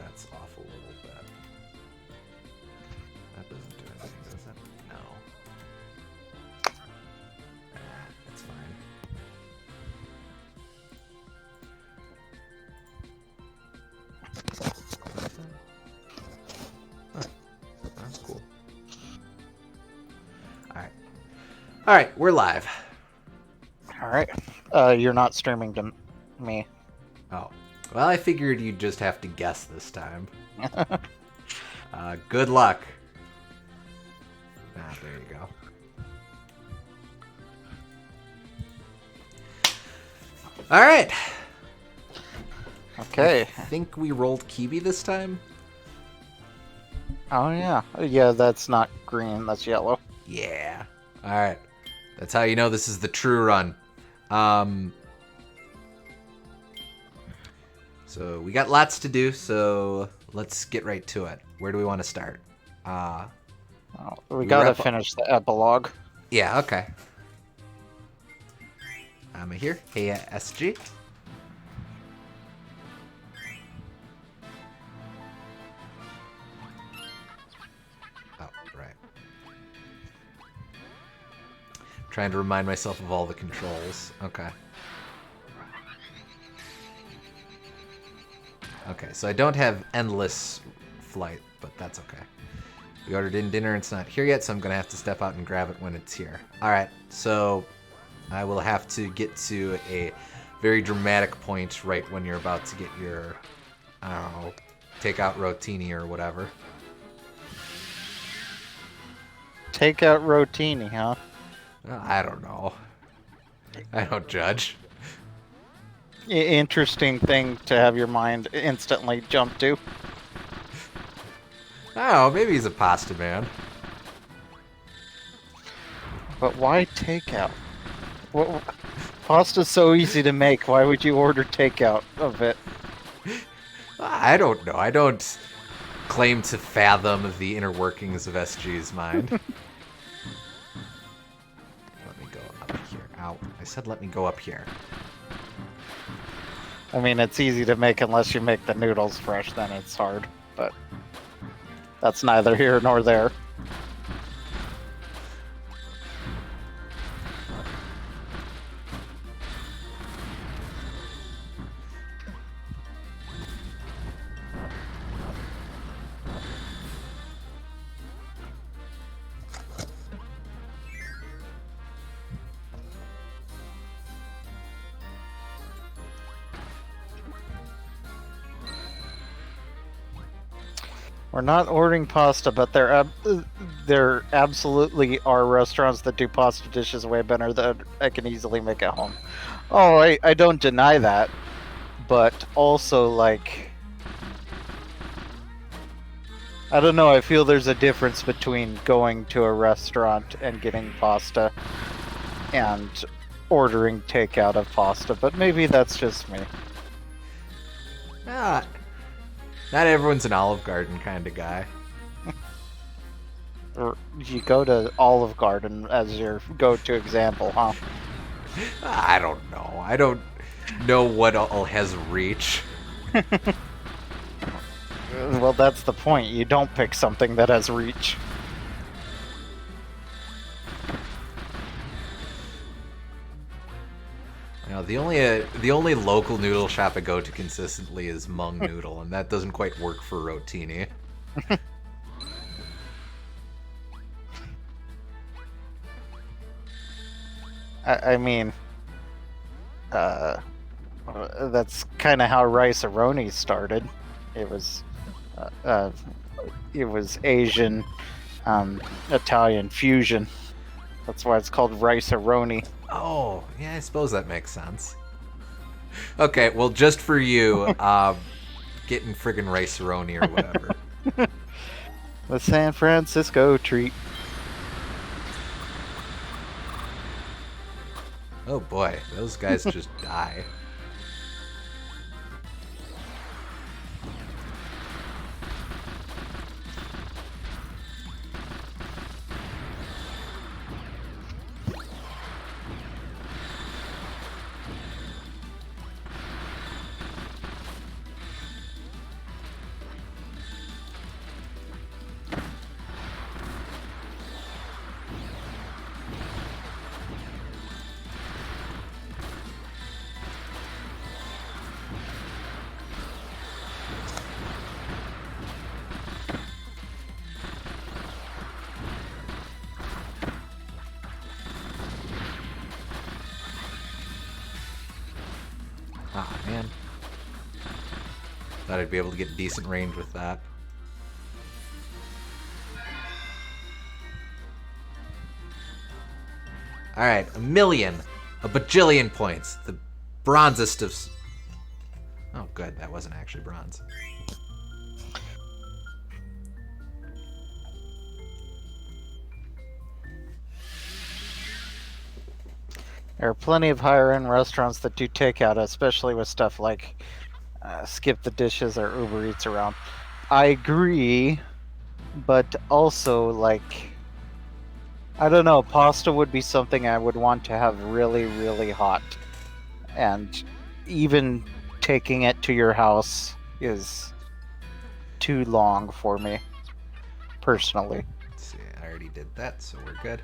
That's off a little bit. That doesn't do anything, does it? No. That's fine. Huh. That's cool. Alright. Alright, we're live. Alright. You're not streaming to me. Oh. Well, I figured you'd just have to guess this time. Good luck. Ah, there you go. All right. Okay. I think we rolled Kirby this time. Oh, yeah. Yeah, that's not green. That's yellow. Yeah. All right. That's how you know this is the true run. So we got lots to do, so let's get right to it. Where do we want to start? We gotta finish the epilogue. Yeah, okay. I'm here. Hey, SG. Oh, right. Trying to remind myself of all the controls. Okay. Okay, so I don't have endless flight, but that's okay. We ordered in dinner and it's not here yet, so I'm going to have to step out and grab it when it's here. Alright, so I will have to get to a very dramatic point right when you're about to get your, I don't know, take out Rotini or whatever. Take out Rotini, huh? I don't know. I don't judge. Interesting thing to have your mind instantly jump to. Oh, maybe he's a pasta man. But why takeout? What, pasta's so easy to make. Why would you order takeout of it? I don't know. I don't claim to fathom the inner workings of SG's mind. Let me go up here. Ow. I said let me go up here. I mean, it's easy to make unless you make the noodles fresh, then it's hard. But that's neither here nor there. We're not ordering pasta, but there absolutely are restaurants that do pasta dishes way better that I can easily make at home. Oh, I don't deny that, but also, like, I don't know, I feel there's a difference between going to a restaurant and getting pasta and ordering takeout of pasta, but maybe that's just me. Not everyone's an Olive Garden kind of guy. Or you go to Olive Garden as your go-to example, huh? I don't know. I don't know what all has reach. Well, that's the point. You don't pick something that has reach. You know, the only local noodle shop I go to consistently is Hmong Noodle, and that doesn't quite work for Rotini. I mean, that's kind of how rice-a-roni started. It was Asian, Italian fusion. That's why it's called rice-a-roni. Oh, yeah, I suppose that makes sense. Okay, well, just for you, getting friggin' rice-a-roni or whatever. The San Francisco treat. Oh boy, those guys just die. Thought I'd be able to get decent range with that. Alright, a million. A bajillion points. The bronzest of... Oh, good. That wasn't actually bronze. There are plenty of higher-end restaurants that do takeout, especially with stuff like skip the dishes or Uber Eats around. I agree, but also, like, I don't know, pasta would be something I would want to have really, really hot. And even taking it to your house is too long for me, personally. Let's see, I already did that, so we're good.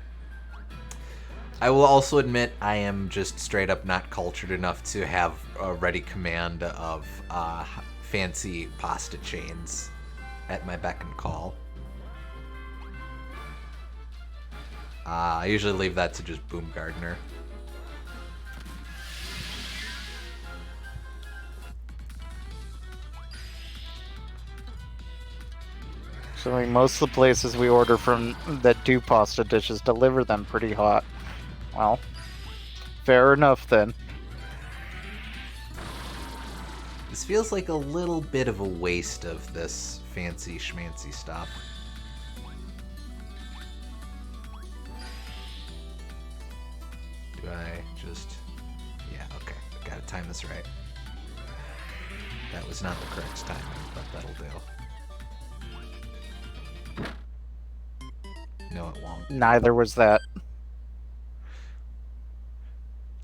I will also admit I am just straight up not cultured enough to have a ready command of fancy pasta chains at my beck and call. I usually leave that to just Boomgardner. So I mean, most of the places we order from that do pasta dishes deliver them pretty hot. Well, fair enough then. This feels like a little bit of a waste of this fancy schmancy stuff. Do I just... Yeah, okay. Gotta time this right. That was not the correct timing, but that'll do. No, it won't. Neither was that.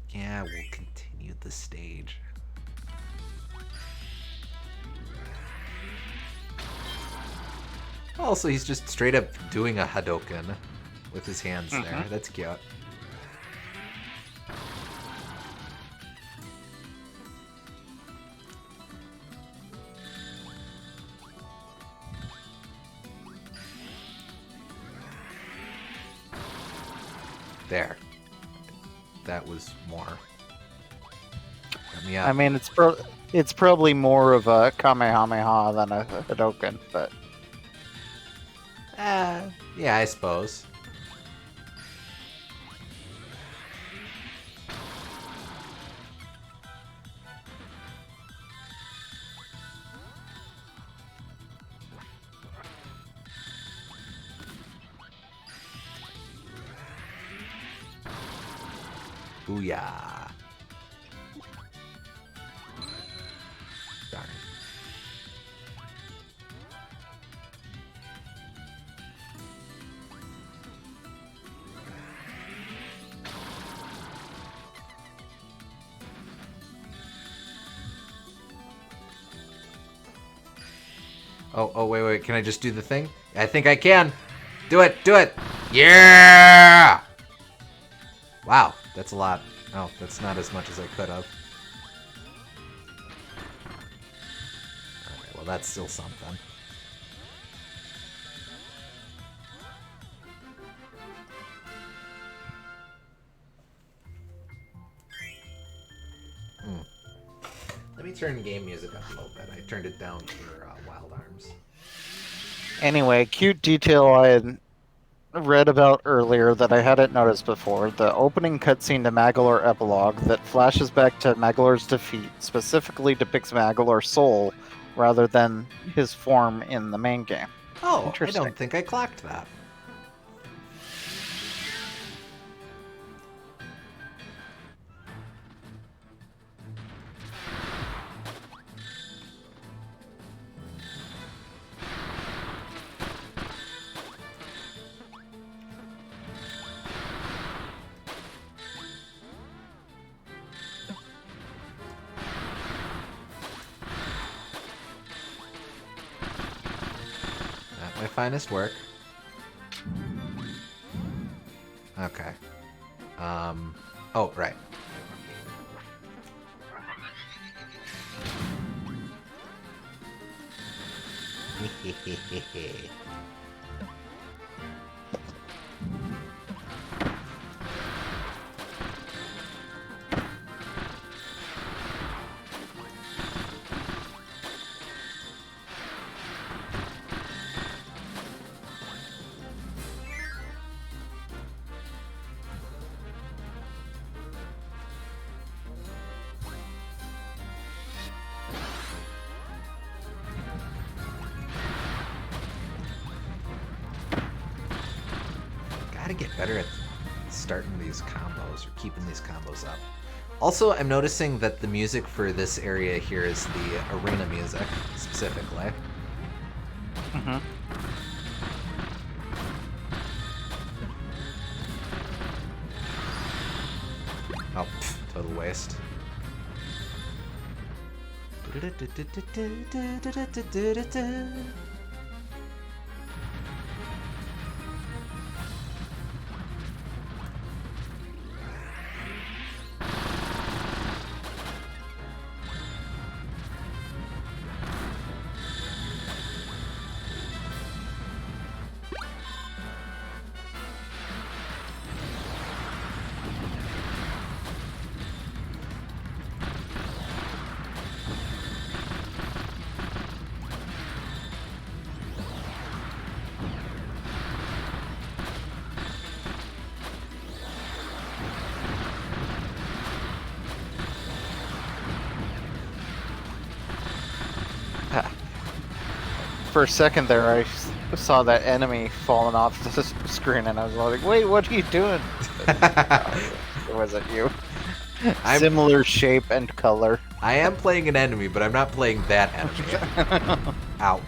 Yeah, we'll continue the stage. Also, he's just straight up doing a Hadoken with his hands there. That's cute. There. That was more. Let me up. I mean, it's probably more of a Kamehameha than a Hadoken, but... Yeah, I suppose. Booyah. Darn. Oh, wait. Can I just do the thing? I think I can. Do it. Yeah! Wow, that's a lot. Oh, that's not as much as I could have. Alright, well, that's still something. Let me turn game music up a little bit. I turned it down for Wild Arms. Anyway, cute detail I had read about earlier that I hadn't noticed before. The opening cutscene to Magolor Epilogue that flashes back to Magolor's defeat specifically depicts Magolor's soul rather than his form in the main game. Oh, I Interesting. don't think I clocked that. My finest work. Okay. Oh, right. better at starting these combos or keeping these combos up. Also, I'm noticing that the music for this area here is the arena music, specifically. Mm-hmm. Oh, total waste. For a second there, I saw that enemy falling off the screen, and I was like, "Wait, what are you doing?" It wasn't you. Similar shape and color. I am playing an enemy, but I'm not playing that enemy. Ow.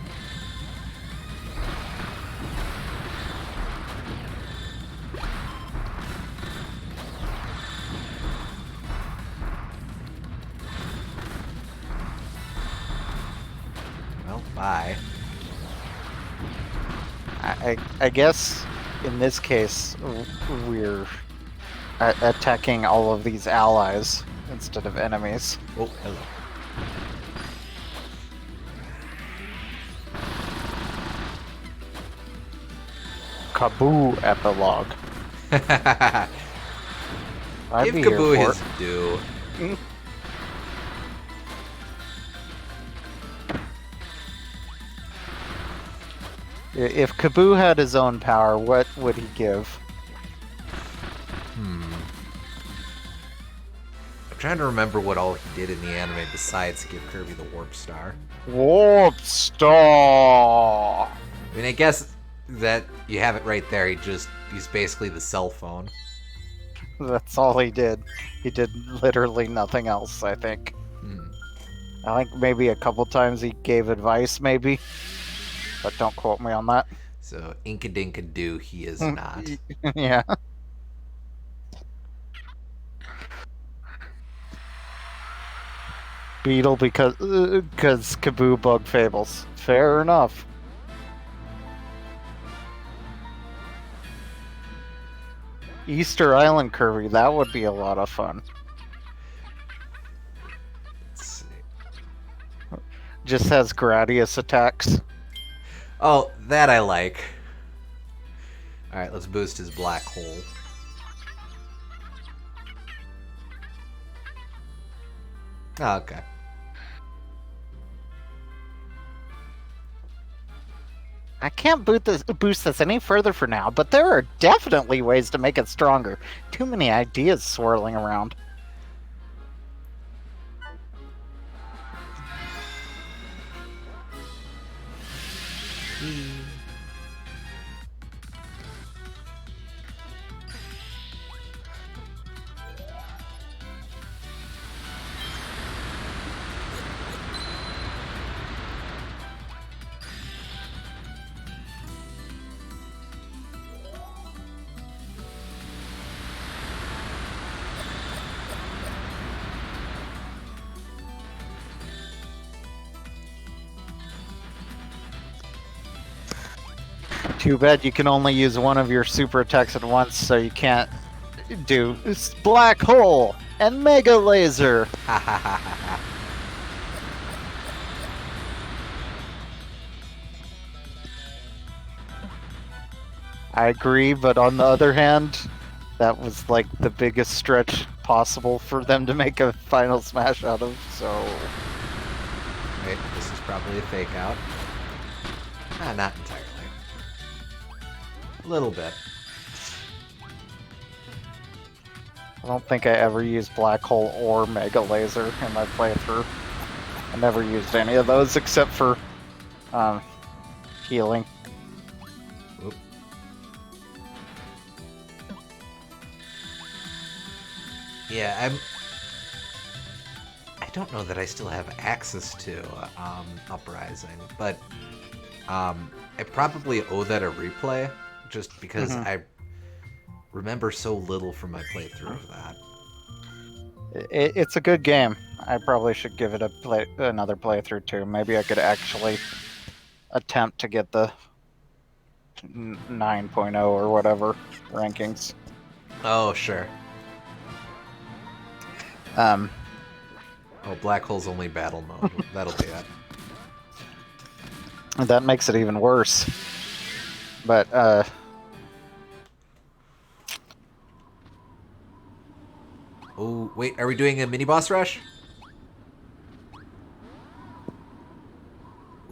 Well, bye. I guess in this case we're attacking all of these allies instead of enemies. Oh, hello. Kaboo Epilogue. I'd Give be Kaboo here his for due. it. If Kaboo had his own power, what would he give? I'm trying to remember what all he did in the anime besides give Kirby the Warp Star. Warp Star! I mean, I guess that you have it right there. He's basically the cell phone. That's all he did. He did literally nothing else, I think. I think maybe a couple times he gave advice, maybe. But don't quote me on that. So, Inka-Dinka-Doo, he is not. Yeah. Beetle because Kaboo bug fables. Fair enough. Easter Island Kirby, that would be a lot of fun. Let's see. Just has Gradius attacks. Oh, that I like. Alright, let's boost his black hole. Oh, okay. I can't boost this any further for now, but there are definitely ways to make it stronger. Too many ideas swirling around. Too bad you can only use one of your super attacks at once, so you can't do Black Hole and Mega Laser. Ha ha ha ha ha. I agree, but on the other hand, that was like the biggest stretch possible for them to make a final smash out of, so... Wait, this is probably a fake out. Not entirely. A little bit. I don't think I ever used Black Hole or Mega Laser in my playthrough. I never used any of those except for healing. Oop. Yeah, I don't know that I still have access to Uprising, but I probably owe that a replay just because I remember so little from my playthrough of that. It's a good game. I probably should give it another playthrough too. Maybe I could actually attempt to get the 9.0 or whatever rankings. Oh, sure. Um, Oh, Black Hole's only battle mode. That'll be it. that makes it even worse. But Oh, wait, are we doing a mini boss rush?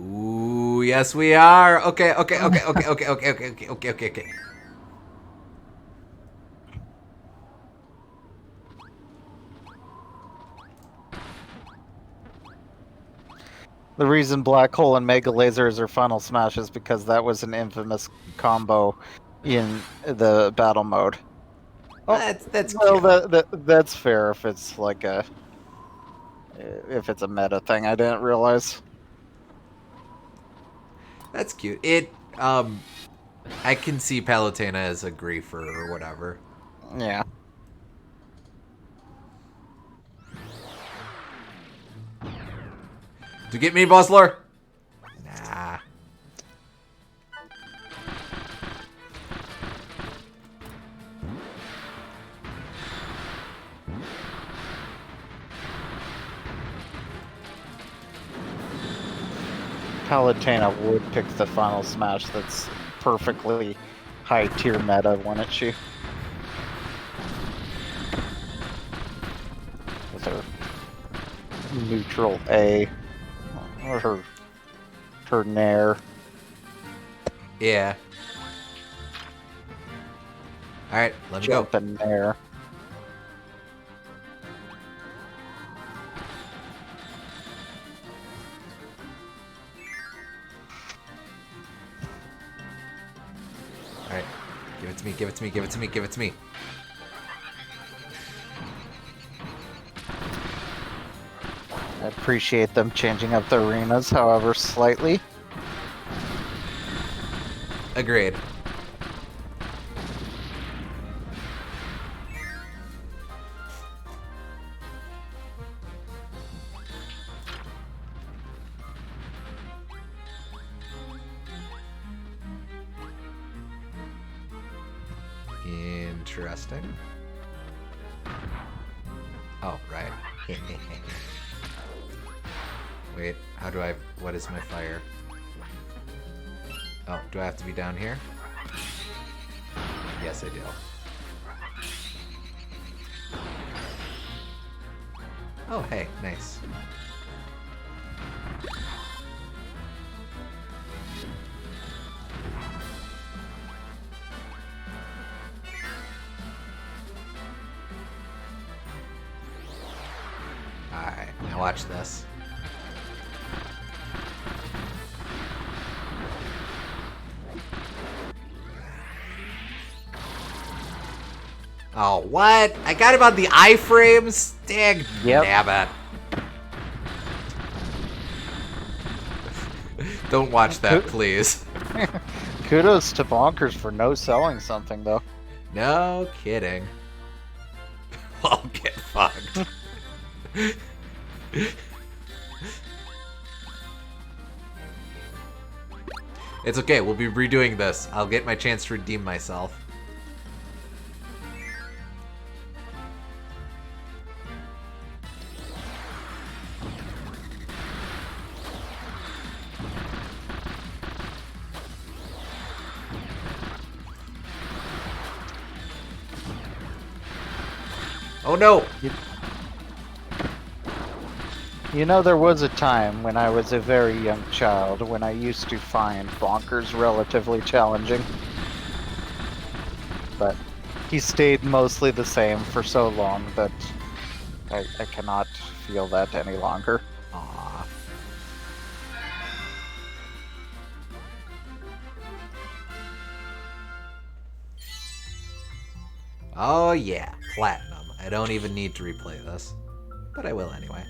Ooh, yes we are. Okay. the reason Black Hole and Mega Laser is our final smash is because that was an infamous combo in the battle mode. Oh, That's well, cute. that's fair if it's like a meta thing. I didn't realize. That's cute. I can see Palutena as a griefer or whatever. Yeah. Do you get me, boss lore? Nah. Palutena would pick the final smash that's perfectly high tier meta, wouldn't she? With her neutral A or her Nair. Yeah. Alright, let me go. Jump and Nair. Alright. Give it to me, give it to me, give it to me, give it to me. I appreciate them changing up the arenas, however, slightly. Agreed. Interesting. Oh, right. Wait, how do I... What is my fire? Oh, do I have to be down here? Yes, I do. Oh, hey, nice. Alright, now watch this. Oh, what? I got him on the iframes? Dang, damn it. Don't watch that, please. Kudos to Bonkers for no selling something, though. No kidding. I'll get fucked. It's okay, we'll be redoing this. I'll get my chance to redeem myself. Oh no! You know, there was a time when I was a very young child when I used to find Bonkers relatively challenging. But he stayed mostly the same for so long that I cannot feel that any longer. Aww. Oh yeah, platinum. I don't even need to replay this, but I will anyway.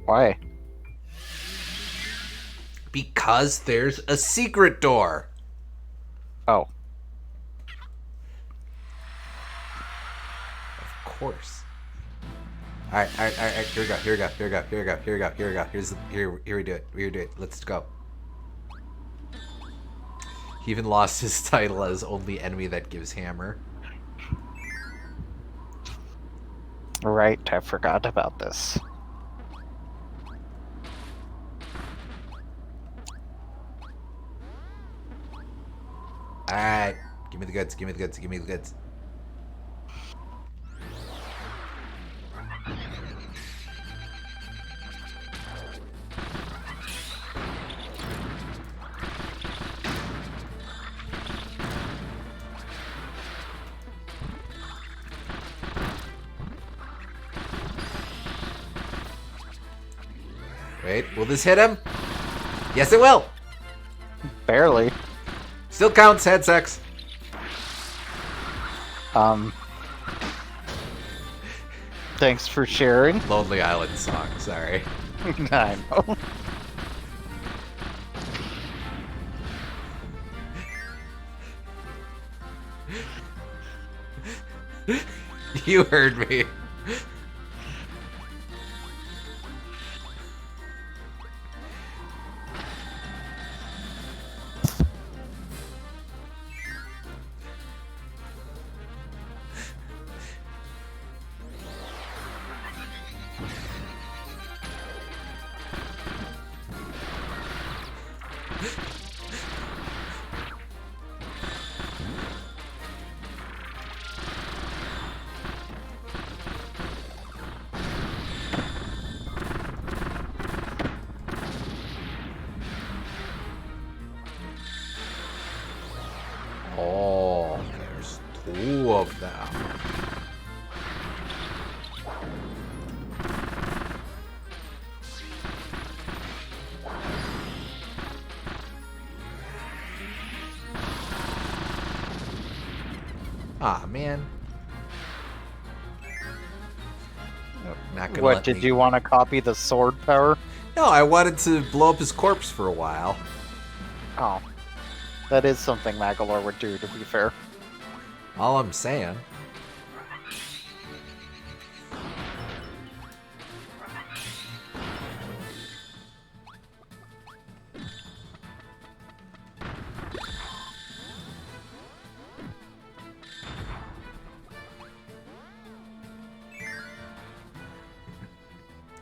Why? Because there's a secret door. Oh. Of course. All right. Here we go. Here we do it. Let's go. He even lost his title as only enemy that gives hammer. Right, I forgot about this. Alright. Give me the goods. Wait, will this hit him? Yes, it will. Barely. Still counts, head sex. Thanks for sharing. Lonely Island song, sorry. I know. You heard me. Oh, there's two of them. Ah, man. Nope, not gonna What, let did me... you want to copy the sword power? No, I wanted to blow up his corpse for a while. Oh. That is something Magolor would do, to be fair. All I'm saying.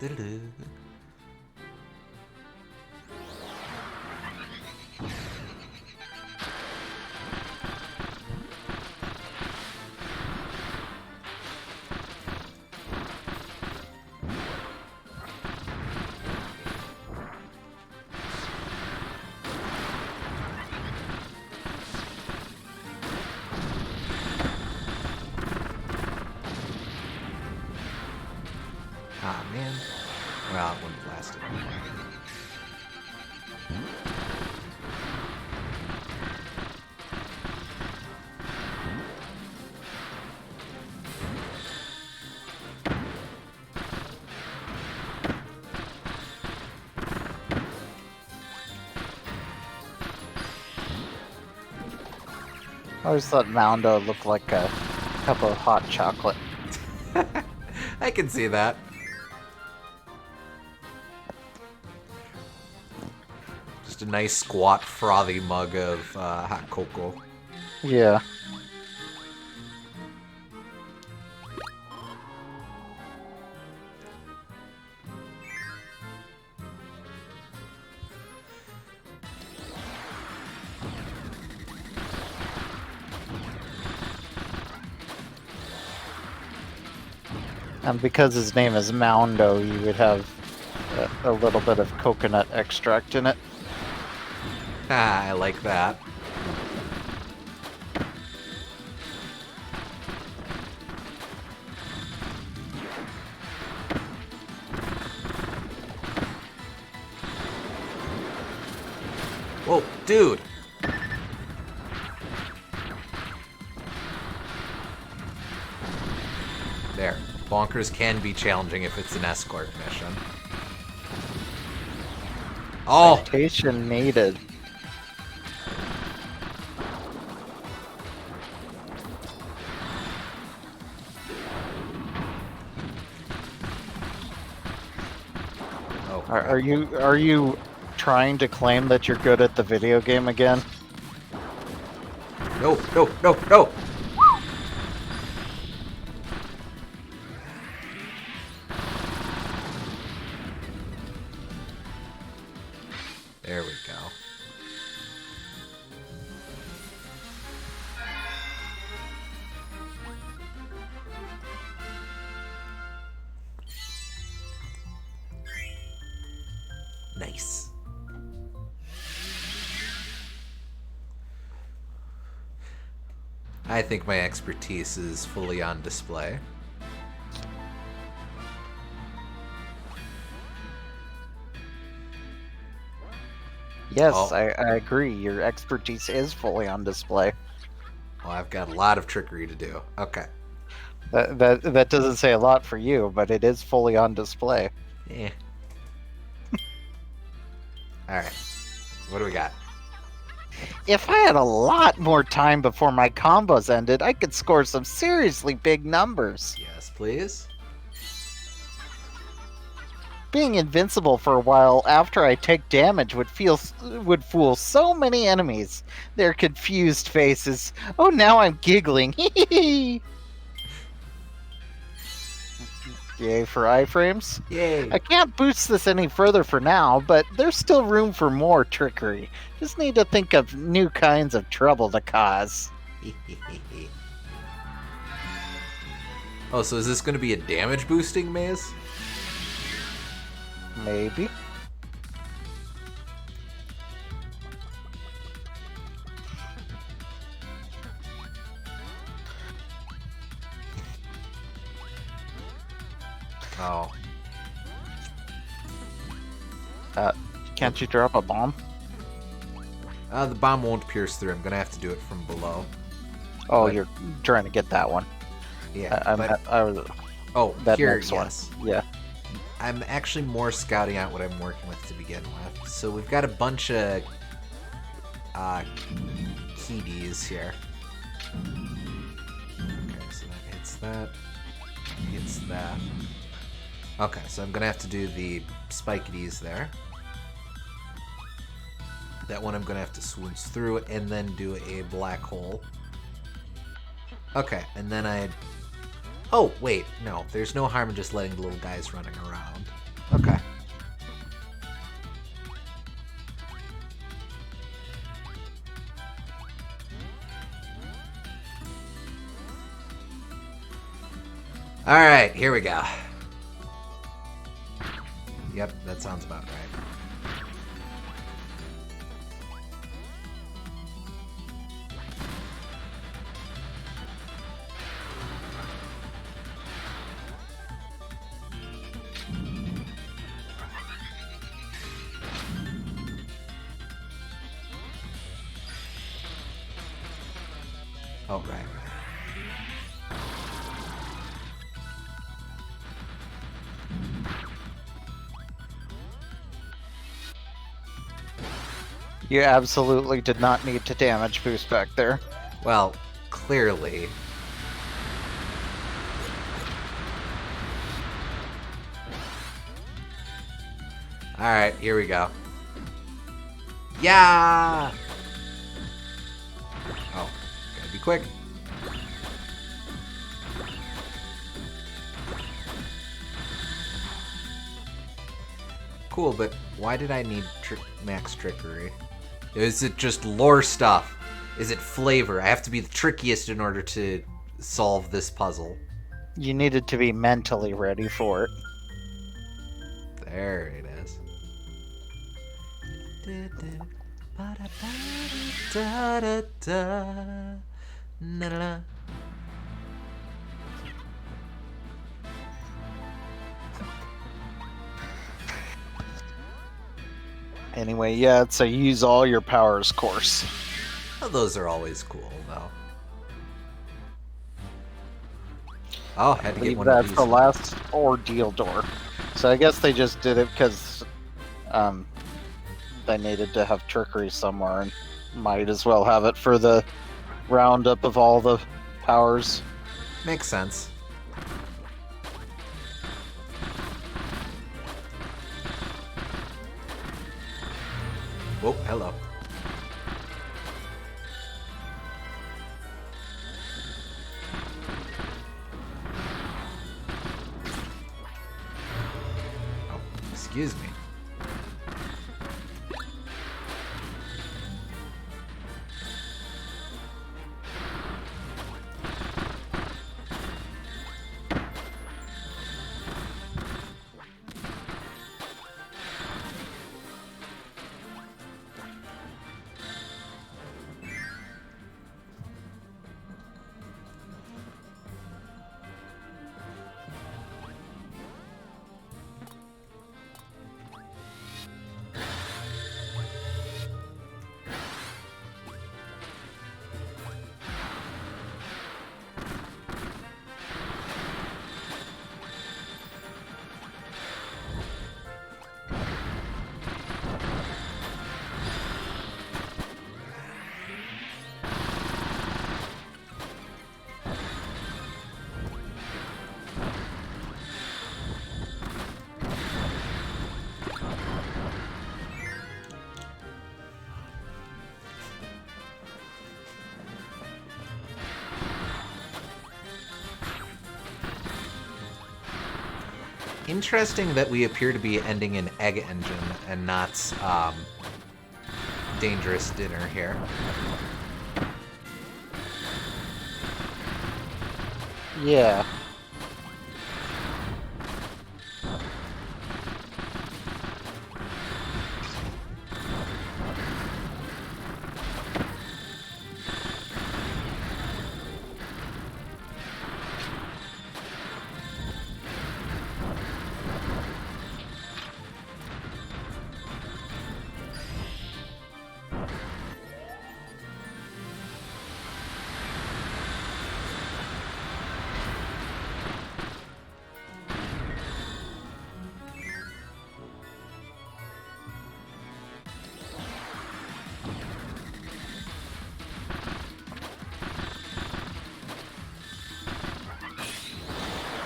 Do-do-do. Ah, man. Well, it wouldn't have lasted. I always thought Moundo looked like a cup of hot chocolate. I can see that. Just a nice squat frothy mug of hot cocoa. Yeah. And because his name is Moundo, you would have a little bit of coconut extract in it. Ah, I like that. Whoa, dude! bunkers can be challenging if it's an escort mission. Oh! Citation needed. Oh, Are you trying to claim that you're good at the video game again? no, no, no, no! There we go. Nice. I think my expertise is fully on display. Yes, Oh. I agree. Your expertise is fully on display. Well, I've got a lot of trickery to do. Okay. That doesn't say a lot for you, but it is fully on display. Yeah. Alright. What do we got? If I had a lot more time before my combos ended, I could score some seriously big numbers. Yes, please. Being invincible for a while after I take damage would fool so many enemies. Their confused faces. Oh, now I'm giggling. Yay for iframes. Yay. I can't boost this any further for now, but there's still room for more trickery. Just need to think of new kinds of trouble to cause. Oh, so is this going to be a damage boosting maze? Maybe. Oh. Can't you drop a bomb? The bomb won't pierce through. I'm going to have to do it from below. Oh, But- you're trying to get that one. Yeah. I was oh, that here, next yes. one. Yeah. I'm actually more scouting out what I'm working with to begin with. So we've got a bunch of keybies here. Okay, so that hits that. Okay, so I'm gonna have to do the spikities there. That one I'm gonna have to swoosh through and then do a black hole. Okay, and then oh, wait, no. There's no harm in just letting the little guys running around. Okay. Alright, here we go. Yep, that sounds about right. Oh, right. You absolutely did not need to damage boost back there. Well, clearly. Alright, here we go. Yeah! Oh, gotta be quick. Cool, but why did I need max trickery? Is it just lore stuff? Is it flavor? I have to be the trickiest in order to solve this puzzle. You needed to be mentally ready for it. There it is. Anyway, yeah, it's a use all your powers course. Well, those are always cool, though. Oh, had to get believe one of that's these. the last ordeal door. So I guess they just did it because they needed to have trickery somewhere, and might as well have it for the roundup of all the powers. Makes sense. Whoa, hello. Oh, excuse me. Interesting that we appear to be ending in Egg Engine and not Dangerous Dinner here. Yeah.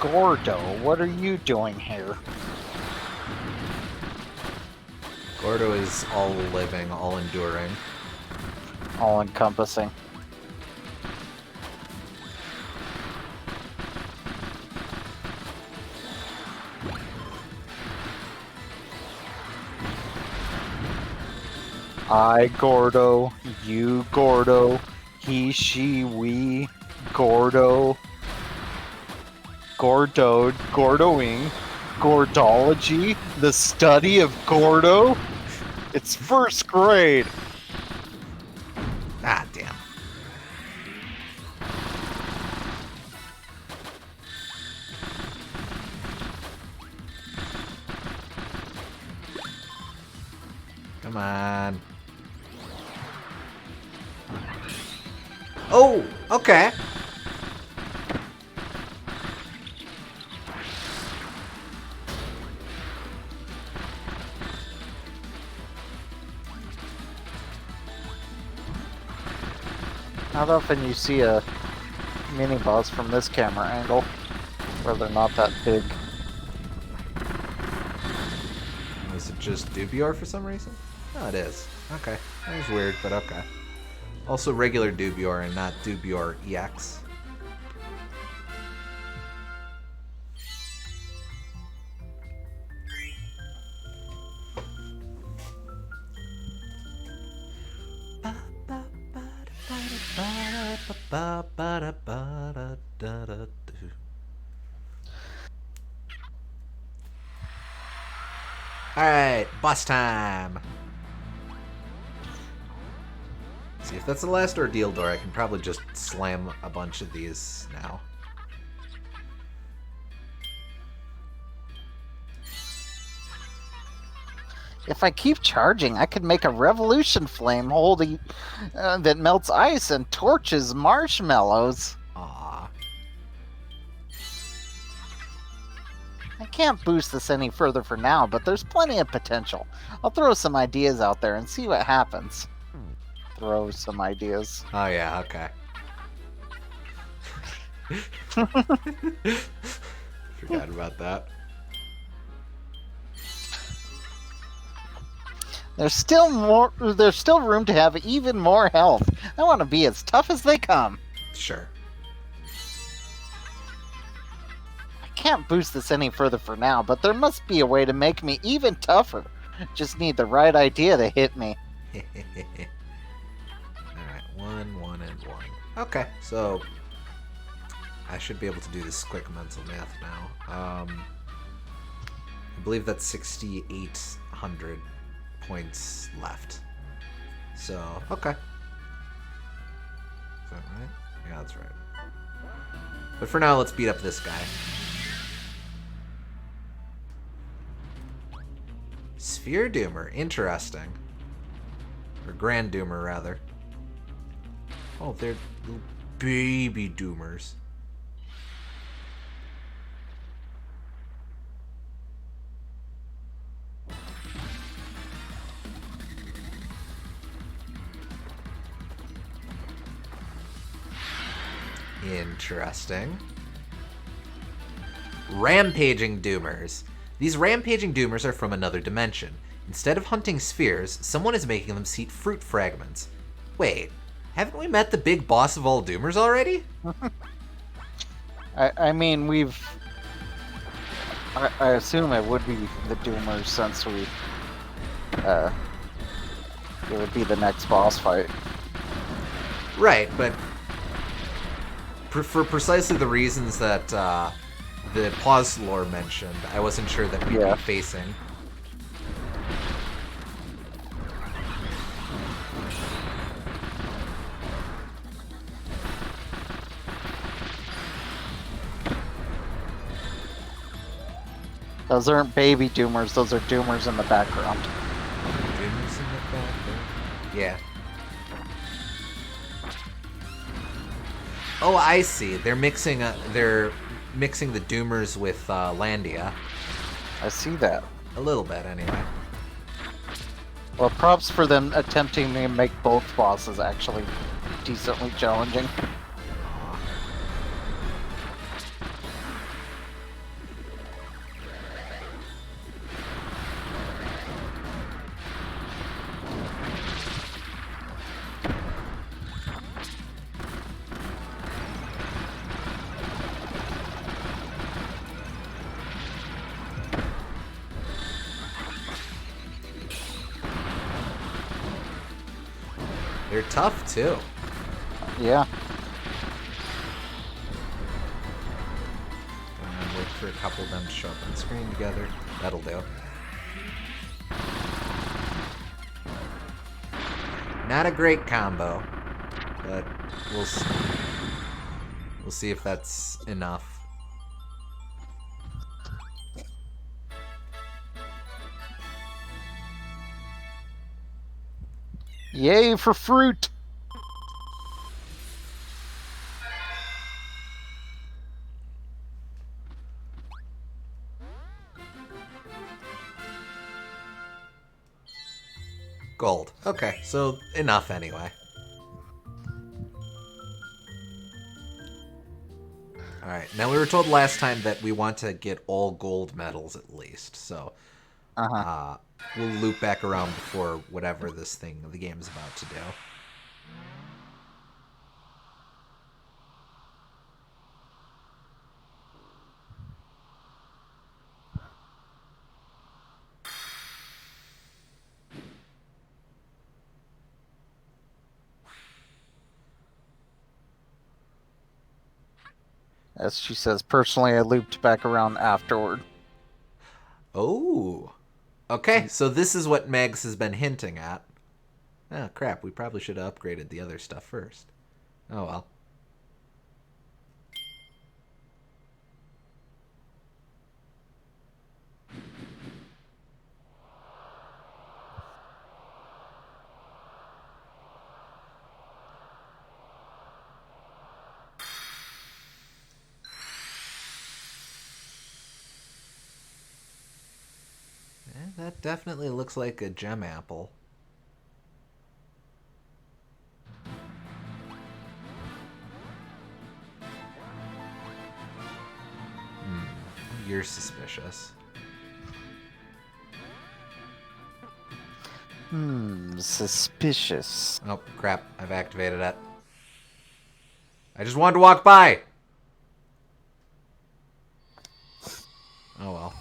Gordo, what are you doing here? Gordo is all living, all enduring. All encompassing. I Gordo, you Gordo, he, she, we, Gordo, Gordoed, Gordoing, Gordology, the study of Gordo. It's first grade. Ah, damn. Come on. Oh, okay. Not often you see a mini boss from this camera angle, where they're not that big. Is it just Dubior for some reason? No, it is. Okay. That was weird, but okay. Also regular Dubior and not Dubior EX. Alright, boss time! See, if that's the last ordeal door, I can probably just slam a bunch of these now. If I keep charging, I could make a revolution flame holding that melts ice and torches marshmallows. Aww. I can't boost this any further for now, but there's plenty of potential. I'll throw some ideas out there and see what happens. Throw some ideas. Oh yeah, okay. Forgot about that. There's still room to have even more health. I want to be as tough as they come. Sure. I can't boost this any further for now, but there must be a way to make me even tougher. Just need the right idea to hit me. Alright, 1, 1, and 1. Okay, so I should be able to do this quick mental math now. I believe that's 6,800 points left. So, okay. Is that right? Yeah, that's right. But for now, let's beat up this guy. Sphere Doomer, interesting. Or Grand Doomer, rather. Oh, they're little baby Doomers. Interesting. Rampaging Doomers. These rampaging Doomers are from another dimension. Instead of hunting spheres, someone is making them eat fruit fragments. Wait, haven't we met the big boss of all Doomers already? I mean, I assume it would be the Doomers since it would be the next boss fight. Right, but for precisely the reasons that the pause lore mentioned, I wasn't sure that we'd be facing. Those aren't baby Doomers, those are Doomers in the background. Doomers in the background? Yeah. Oh, I see. They're mixing the Doomers with Landia. I see that. A little bit, anyway. Well, props for them attempting to make both bosses actually decently challenging. They're tough, too. Yeah. And wait for a couple of them to show up on screen together. That'll do. Not a great combo, but we'll see. We'll see if that's enough. Yay for fruit! Gold. Okay, so enough anyway. Alright, now we were told last time that we want to get all gold medals at least, so we'll loop back around before whatever the game's about to do. As she says, personally, I looped back around afterward. Oh. Okay, so this is what Megs has been hinting at. Oh, crap, we probably should have upgraded the other stuff first. Oh, well. that definitely looks like a gem apple. You're suspicious. Suspicious. Oh, crap. I've activated it. I just wanted to walk by! Oh well.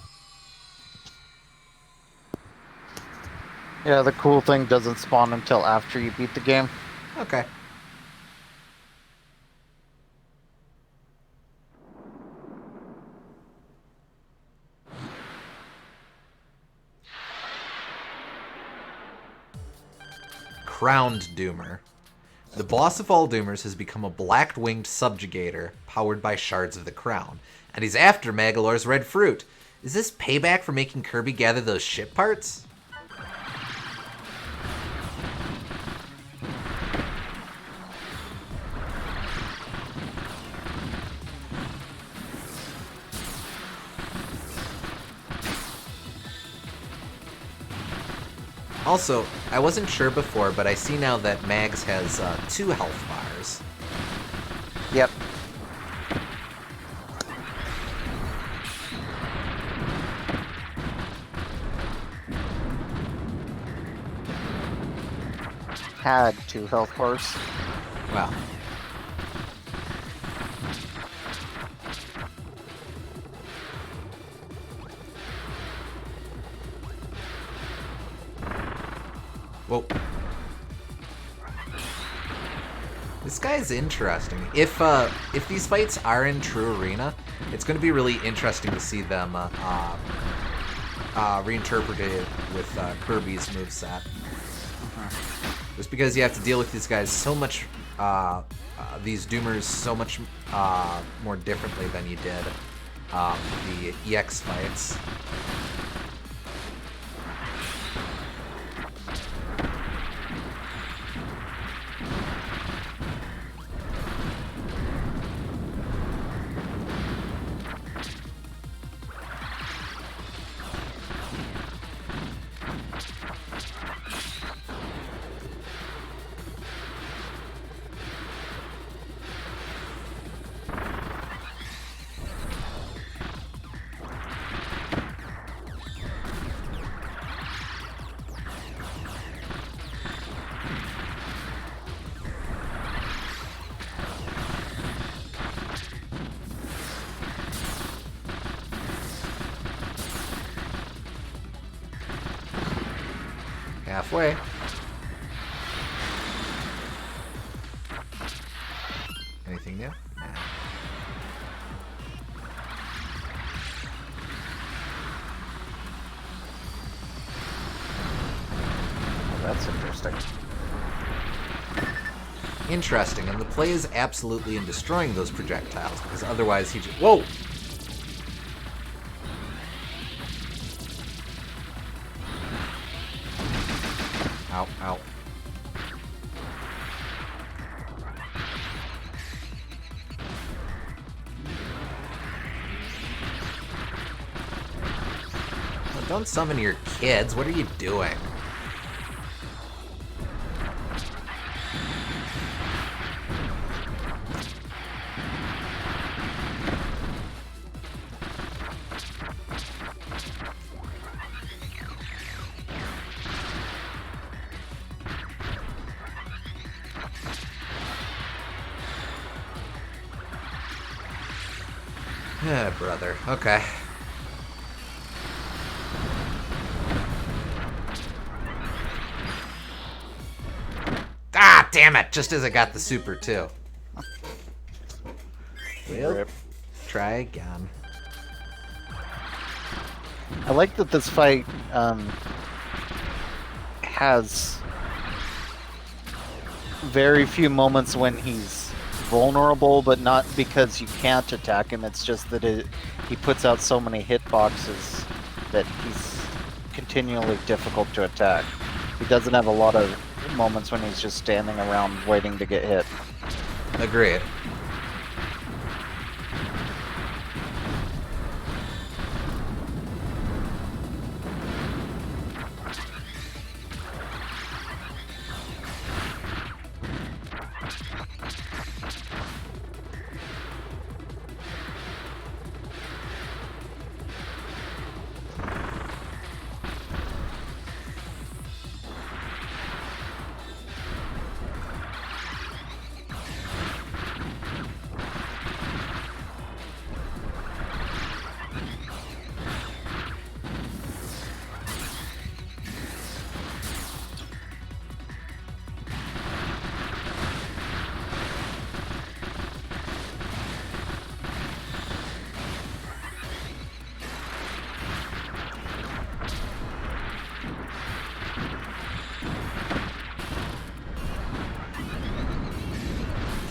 Yeah, the cool thing doesn't spawn until after you beat the game. Okay. Crowned Doomer. The boss of all Doomers has become a black-winged subjugator powered by shards of the crown, and he's after Magolor's red fruit. Is this payback for making Kirby gather those ship parts? Also, I wasn't sure before, but I see now that Mags has 2 health bars. Yep. Had 2 health bars. Wow. Whoa. This guy's interesting. If these fights are in True Arena, it's going to be really interesting to see them reinterpreted with Kirby's moveset. Just because you have to deal with these guys so much, these Doomers so much more differently than you did the EX fights. Halfway. Anything new? Nah. That's interesting. Interesting, and the play is absolutely in destroying those projectiles, because otherwise he just... Whoa! Ow, ow. Oh, don't summon your kids. What are you doing? Yeah, brother. Okay. Ah, damn it! Just as I got the super, too. Well, Rip. try again. I like that this fight has very few moments when he's vulnerable, but not because you can't attack him. It's just that he puts out so many hitboxes that he's continually difficult to attack. He doesn't have a lot of moments when he's just standing around waiting to get hit. Agreed.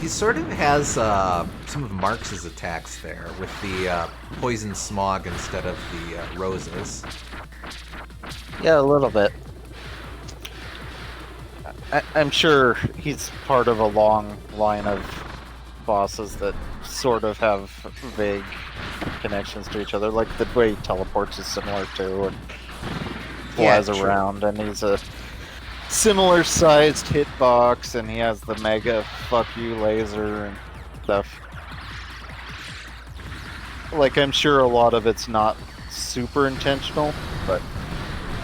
he sort of has some of Marx's attacks there with the poison smog instead of the roses. Yeah, a little bit. I'm sure he's part of a long line of bosses that sort of have vague connections to each other. Like the way he teleports is similar to, and flies around, and he's a similar sized hitbox, and he has the mega fuck you laser and stuff. Like, I'm sure a lot of it's not super intentional, but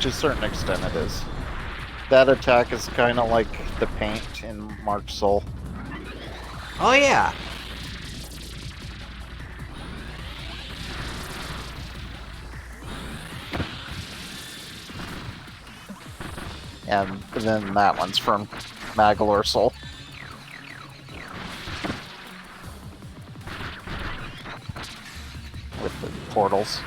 to a certain extent it is. That attack is kind of like the paint in Mark's Soul. Oh yeah. And then that one's from Magolor Soul. With the portals.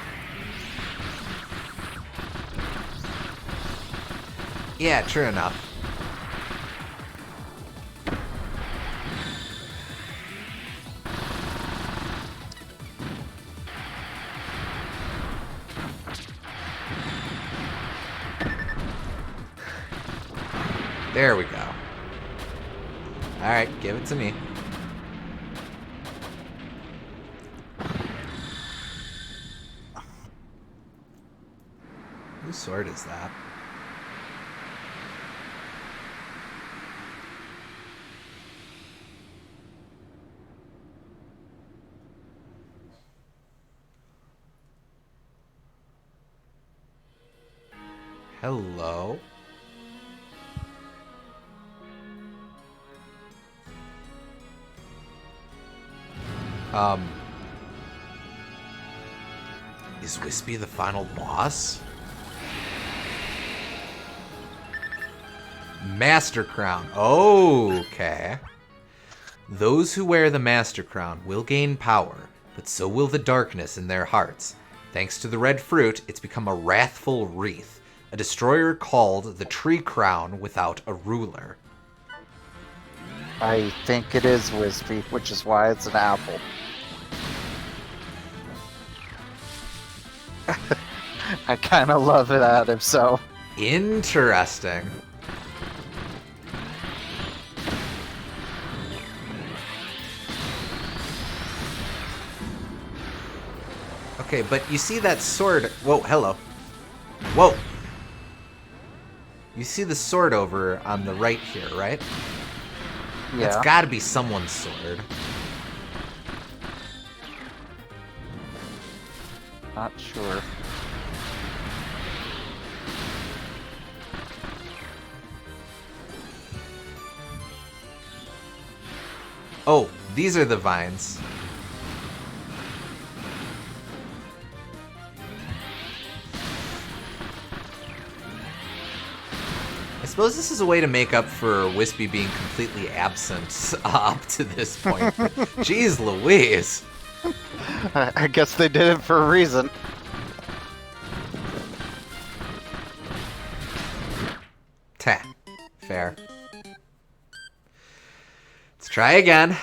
Yeah, true enough. There we go. Alright, give it to me. Whose sword is that? Hello? Is Wispy the final boss? Master Crown. Okay. Those who wear the Master Crown will gain power, but so will the darkness in their hearts. Thanks to the red fruit, it's become a wrathful wreath, a destroyer called the Tree Crown without a ruler. I think it is Wispy, which is why it's an apple. I kind of love it at him, so. Interesting. Okay, but you see that sword... Whoa, hello. Whoa! You see the sword over on the right here, right? Yeah. That's gotta be someone's sword. Not sure. Oh, these are the vines. I suppose this is a way to make up for Wispy being completely absent up to this point. Jeez Louise. I guess they did it for a reason. Ta. Fair. Let's try again.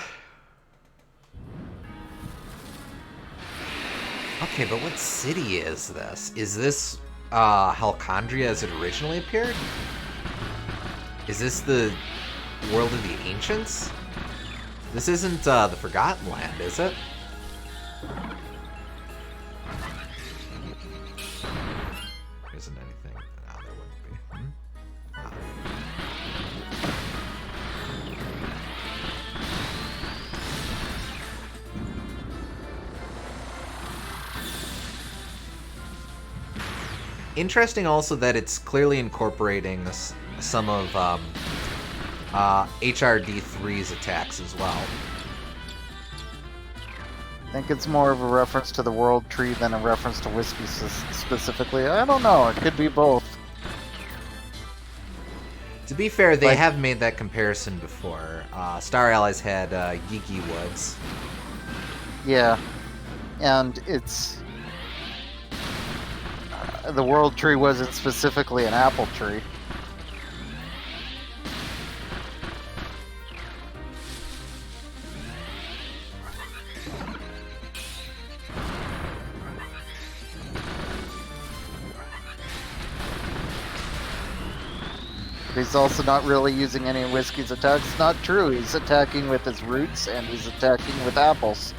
Okay, but what city is this? Is this Halcondria as it originally appeared? Is this the world of the ancients? This isn't the Forgotten Land, is it? There isn't anything. No, there wouldn't be. Ah. Interesting also that it's clearly incorporating some of HRD3's attacks as well. I think it's more of a reference to the World Tree than a reference to Wispy specifically. I don't know. It could be both. To be fair, they have made that comparison before. Star Allies had Yigi Woods. Yeah. And it's... the World Tree wasn't specifically an apple tree. He's also not really using any of Whiskey's attacks. Not true. He's attacking with his roots and he's attacking with apples.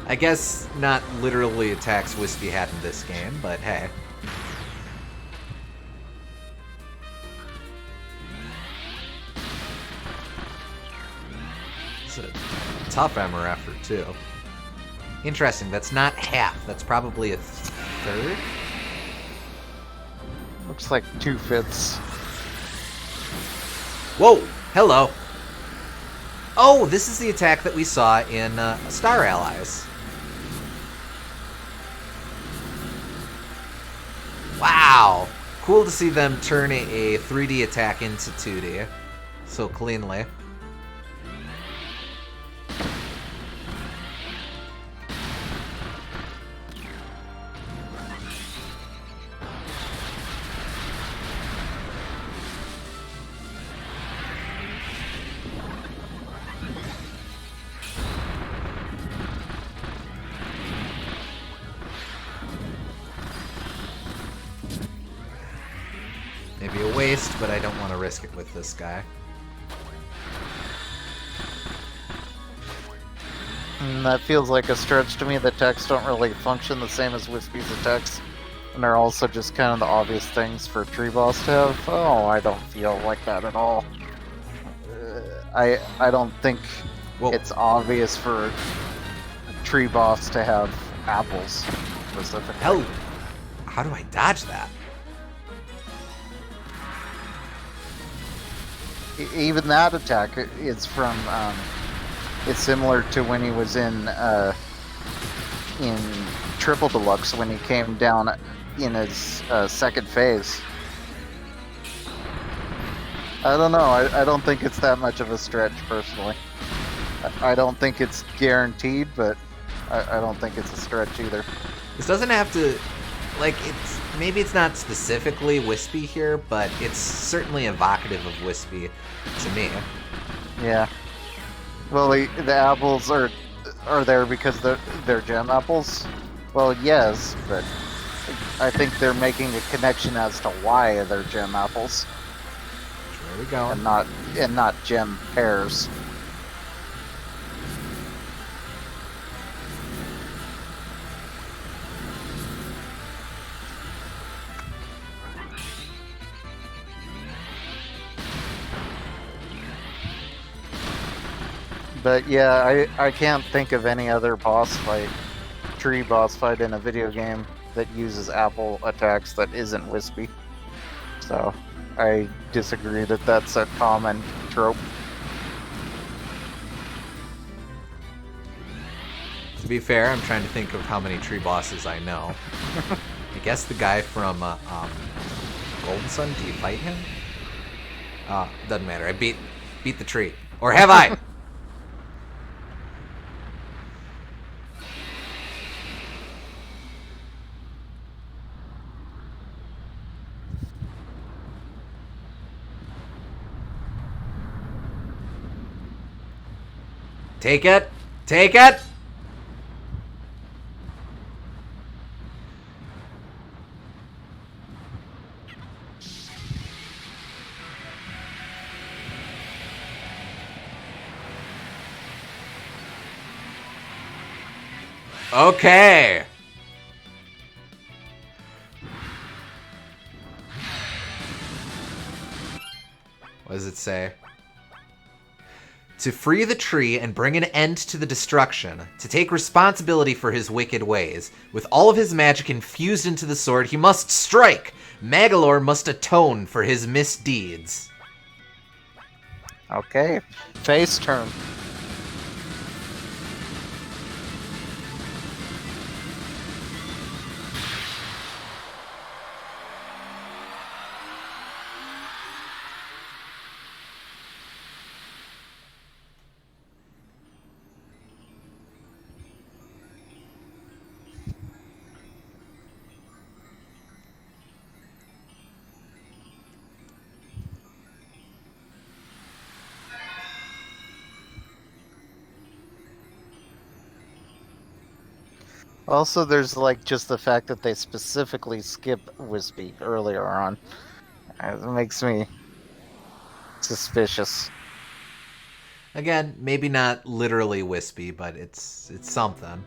I guess not literally attacks Wispy had in this game, but hey. It's a tough Emmer effort, too. Interesting, that's not half. That's probably a third? Looks like 2/5. Whoa! Hello! Oh, this is the attack that we saw in Star Allies. Wow! Cool to see them turn a 3D attack into 2D so cleanly. Maybe a waste, but I don't want to risk it with this guy. That feels like a stretch to me. The attacks don't really function the same as Wispy's attacks. And they're also just kind of the obvious things for Tree Boss to have. Oh, I don't feel like that at all. I don't think it's obvious for a Tree Boss to have apples, specifically. Hell, how do I dodge that? Even that attack is from it's similar to when he was in Triple Deluxe when he came down in his second phase. I don't know. I don't think it's that much of a stretch, personally. I don't think it's guaranteed, but I don't think it's a stretch either. This doesn't have to, like, maybe it's not specifically Wispy here, but it's certainly evocative of Wispy to me. Yeah. Well, the apples are there because they're gem apples. Well, yes, but I think they're making a connection as to why they're gem apples. There we go. And not gem pears. But yeah, I can't think of any other tree boss fight in a video game that uses apple attacks that isn't Wispy. So I disagree that that's a common trope. To be fair, I'm trying to think of how many tree bosses I know. I guess the guy from Golden Sun, do you fight him? Doesn't matter. I beat the tree. Or have I? Take it! Take it! Okay. What does it say? To free the tree and bring an end to the destruction, to take responsibility for his wicked ways, with all of his magic infused into the sword, he must strike! Magolor must atone for his misdeeds. Okay. Face turn. Also, there's like just the fact that they specifically skip Wispy earlier on. It makes me suspicious. Again, maybe not literally wispy, but it's something.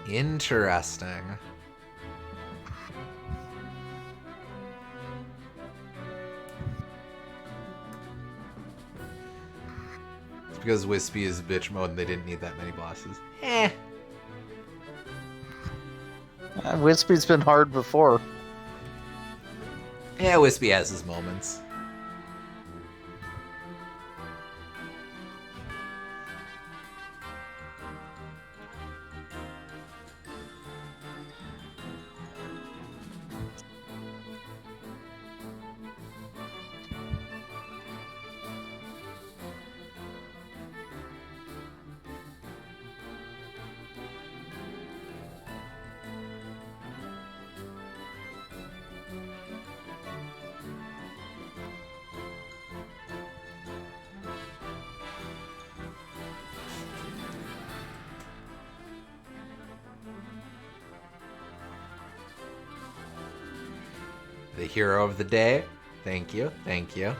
Interesting. It's because Wispy is bitch mode and they didn't need that many bosses. Eh. Wispy's been hard before. Yeah, Wispy has his moments. The hero of the day. Thank you. Thank you.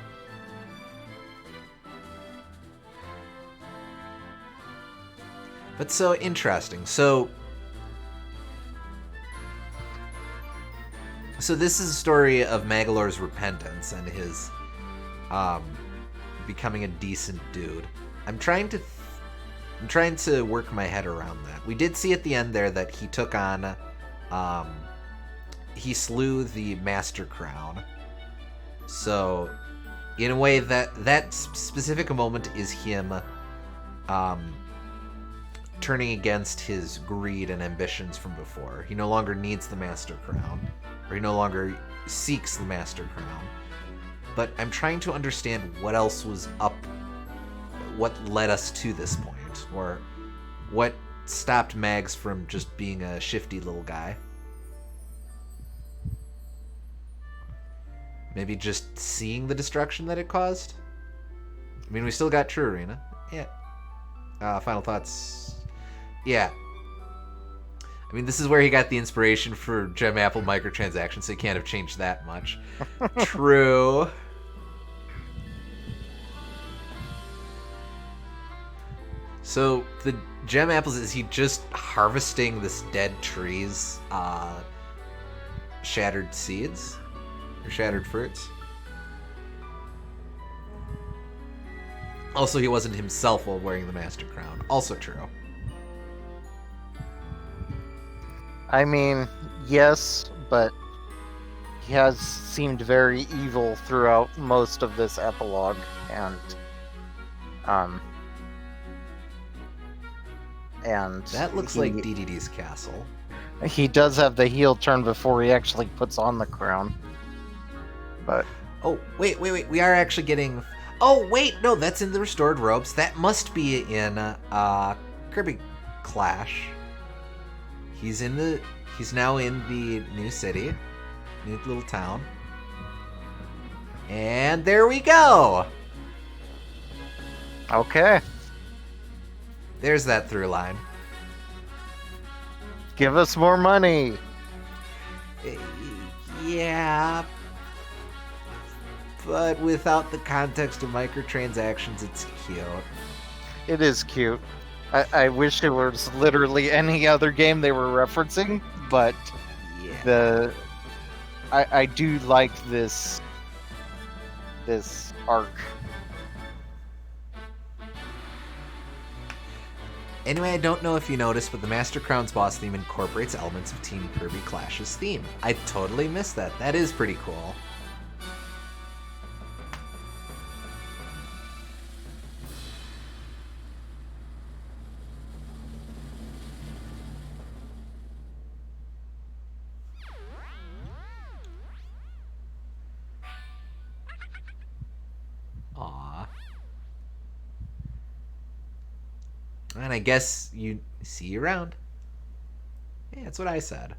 But so interesting. So this is a story of Magolor's repentance and his becoming a decent dude. I'm trying to work my head around that. We did see at the end there that he took on he slew the Master Crown. So in a way that specific moment is him turning against his greed and ambitions from before. He no longer needs the Master Crown, or he no longer seeks the Master Crown. But I'm trying to understand what else was up, what led us to this point, or what stopped Mags from just being a shifty little guy. Maybe just seeing the destruction that it caused? I mean, we still got True Arena. Yeah. Final thoughts. Yeah. I mean, this is where he got the inspiration for Gem Apple microtransactions, so he can't have changed that much. True. So, the Gem Apples, is he just harvesting this dead tree's shattered seeds? Or shattered fruits? Also, he wasn't himself while wearing the Master Crown. Also true. I mean, yes, but he has seemed very evil throughout most of this epilogue, and that looks like DDD's castle. He does have the heel turn before he actually puts on the crown. But oh, wait, we are actually getting... Oh, wait, no, that's in the restored robes. That must be in Kirby Clash. He's now in the new city, new little town. And there we go. Okay. There's that through line. Give us more money. Yeah. But without the context of microtransactions, it's cute. It is cute. I wish it was literally any other game they were referencing, but yeah. I do like this arc. Anyway, I don't know if you noticed, but the Master Crown's boss theme incorporates elements of Team Kirby Clash's theme. I totally missed that. That is pretty cool. Aww. And I guess you see you around. Yeah, that's what I said.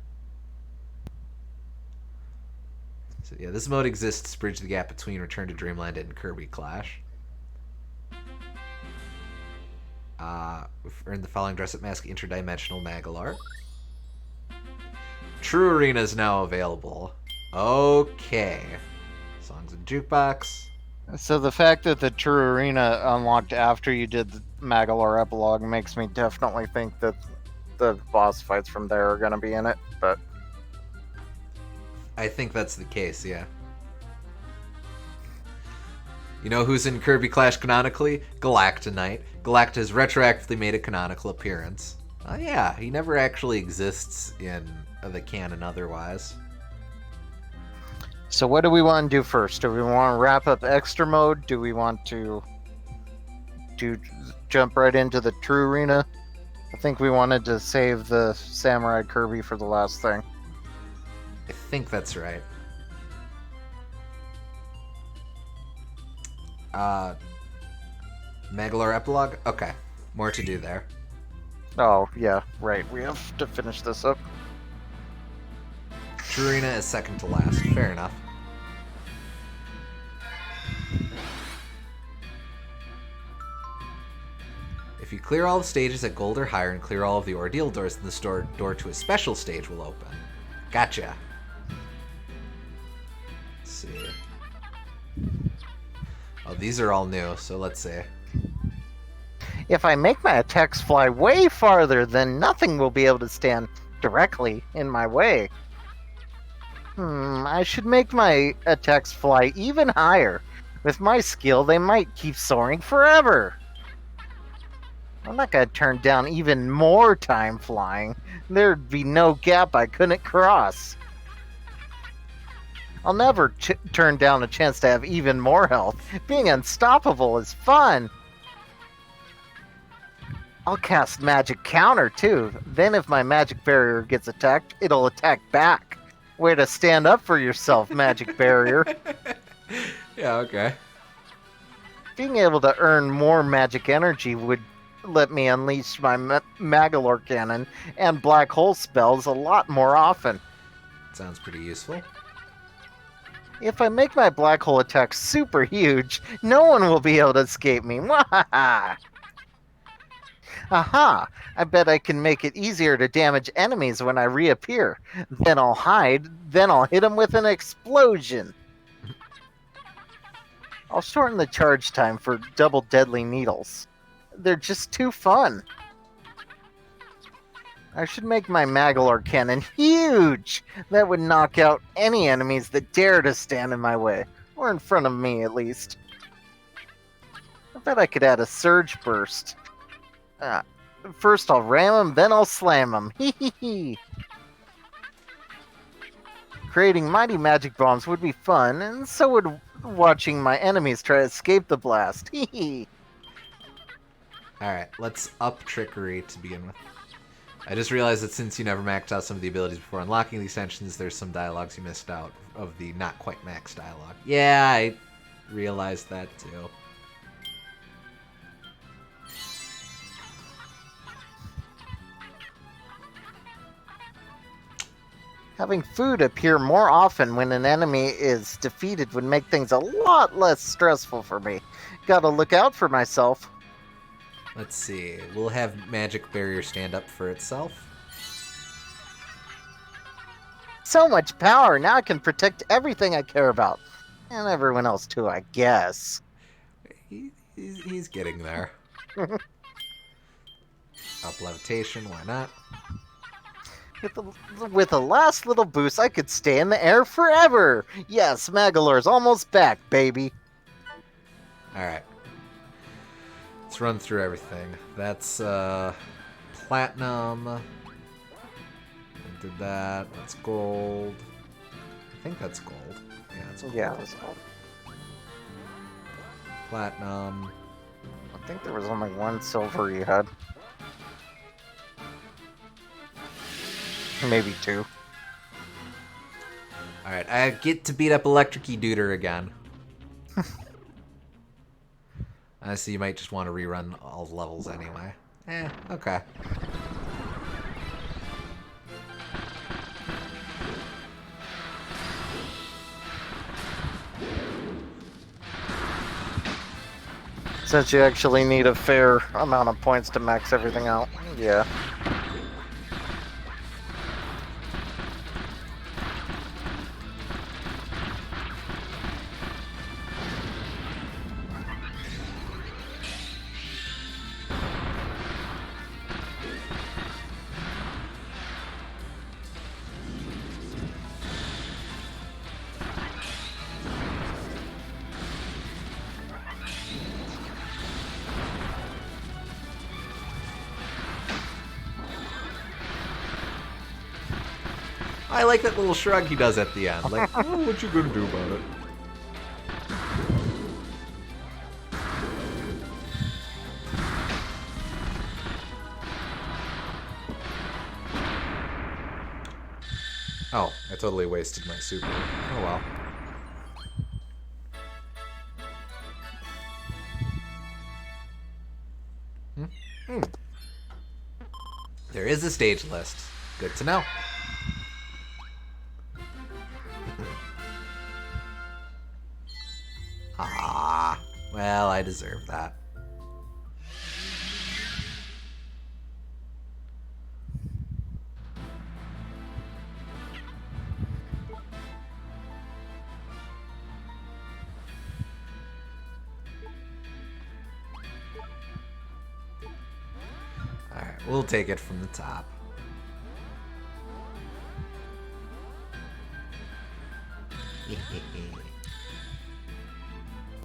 So yeah, this mode exists to bridge the gap between Return to Dreamland and Kirby Clash. We've earned the following dress-up mask, Interdimensional Magolor. True Arena is now available. Okay. Songs and Jukebox. So the fact that the True Arena unlocked after you did the Magolor Epilogue makes me definitely think that the boss fights from there are going to be in it, but... I think that's the case, yeah. You know who's in Kirby Clash canonically? Galacta Knight. Galacta has retroactively made a canonical appearance. Oh yeah, he never actually exists in the canon otherwise. So what do we want to do first? Do we want to wrap up extra mode? Do we want to jump right into the True Arena? I think we wanted to save the Samurai Kirby for the last thing. I think that's right. Magolor Epilogue? Okay. More to do there. Oh, yeah, right. We have to finish this up. True Arena is second to last. Fair enough. If you clear all the stages at gold or higher and clear all of the ordeal doors, then the door to a special stage will open. Gotcha. Let's see. Oh, these are all new, so let's see. If I make my attacks fly way farther, then nothing will be able to stand directly in my way. I should make my attacks fly even higher. With my skill, they might keep soaring forever. I'm not going to turn down even more time flying. There'd be no gap I couldn't cross. I'll never turn down a chance to have even more health. Being unstoppable is fun. I'll cast Magic Counter, too. Then if my Magic Barrier gets attacked, it'll attack back. Way to stand up for yourself, Magic Barrier. Yeah, okay. Being able to earn more magic energy would let me unleash my Magolor Cannon and Black Hole spells a lot more often. Sounds pretty useful. If I make my Black Hole attack super huge, no one will be able to escape me. Mwahaha! Aha! I bet I can make it easier to damage enemies when I reappear. Then I'll hide, then I'll hit them with an explosion. I'll shorten the charge time for double deadly needles. They're just too fun. I should make my Magolor Cannon huge! That would knock out any enemies that dare to stand in my way. Or in front of me, at least. I bet I could add a Surge Burst. First I'll ram them, then I'll slam them. Hee hee hee. Creating mighty magic bombs would be fun, and so would watching my enemies try to escape the blast. Hee hee. Alright, let's up Trickery to begin with. I just realized that since you never maxed out some of the abilities before unlocking the extensions, there's some dialogues you missed out of the not quite max dialogue. Yeah, I realized that too. Having food appear more often when an enemy is defeated would make things a lot less stressful for me. Gotta look out for myself. Let's see. We'll have Magic Barrier stand up for itself. So much power! Now I can protect everything I care about. And everyone else too, I guess. He's getting there. Up Levitation, why not? With a last little boost, I could stay in the air forever! Yes, Magolor's almost back, baby! Alright. Let's run through everything. That's, Platinum. I did that. That's gold. I think that's gold. Yeah, it's gold. Yeah, that's gold. Platinum. I think there was only one silver you had. Maybe two. Alright, I get to beat up Electric-y Duder again. Honestly, you might just want to rerun all the levels anyway. Okay. Since you actually need a fair amount of points to max everything out. Yeah. I like that little shrug he does at the end. Like, oh, what you gonna do about it? Oh, I totally wasted my super. Oh well. There is a stage list. Good to know. Ah, well, I deserve that. Alright, we'll take it from the top.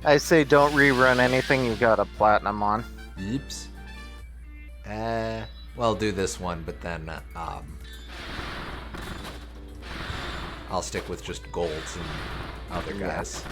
I say don't rerun anything you got a platinum on. Oops. Well, do this one, but then, I'll stick with just golds and other guys.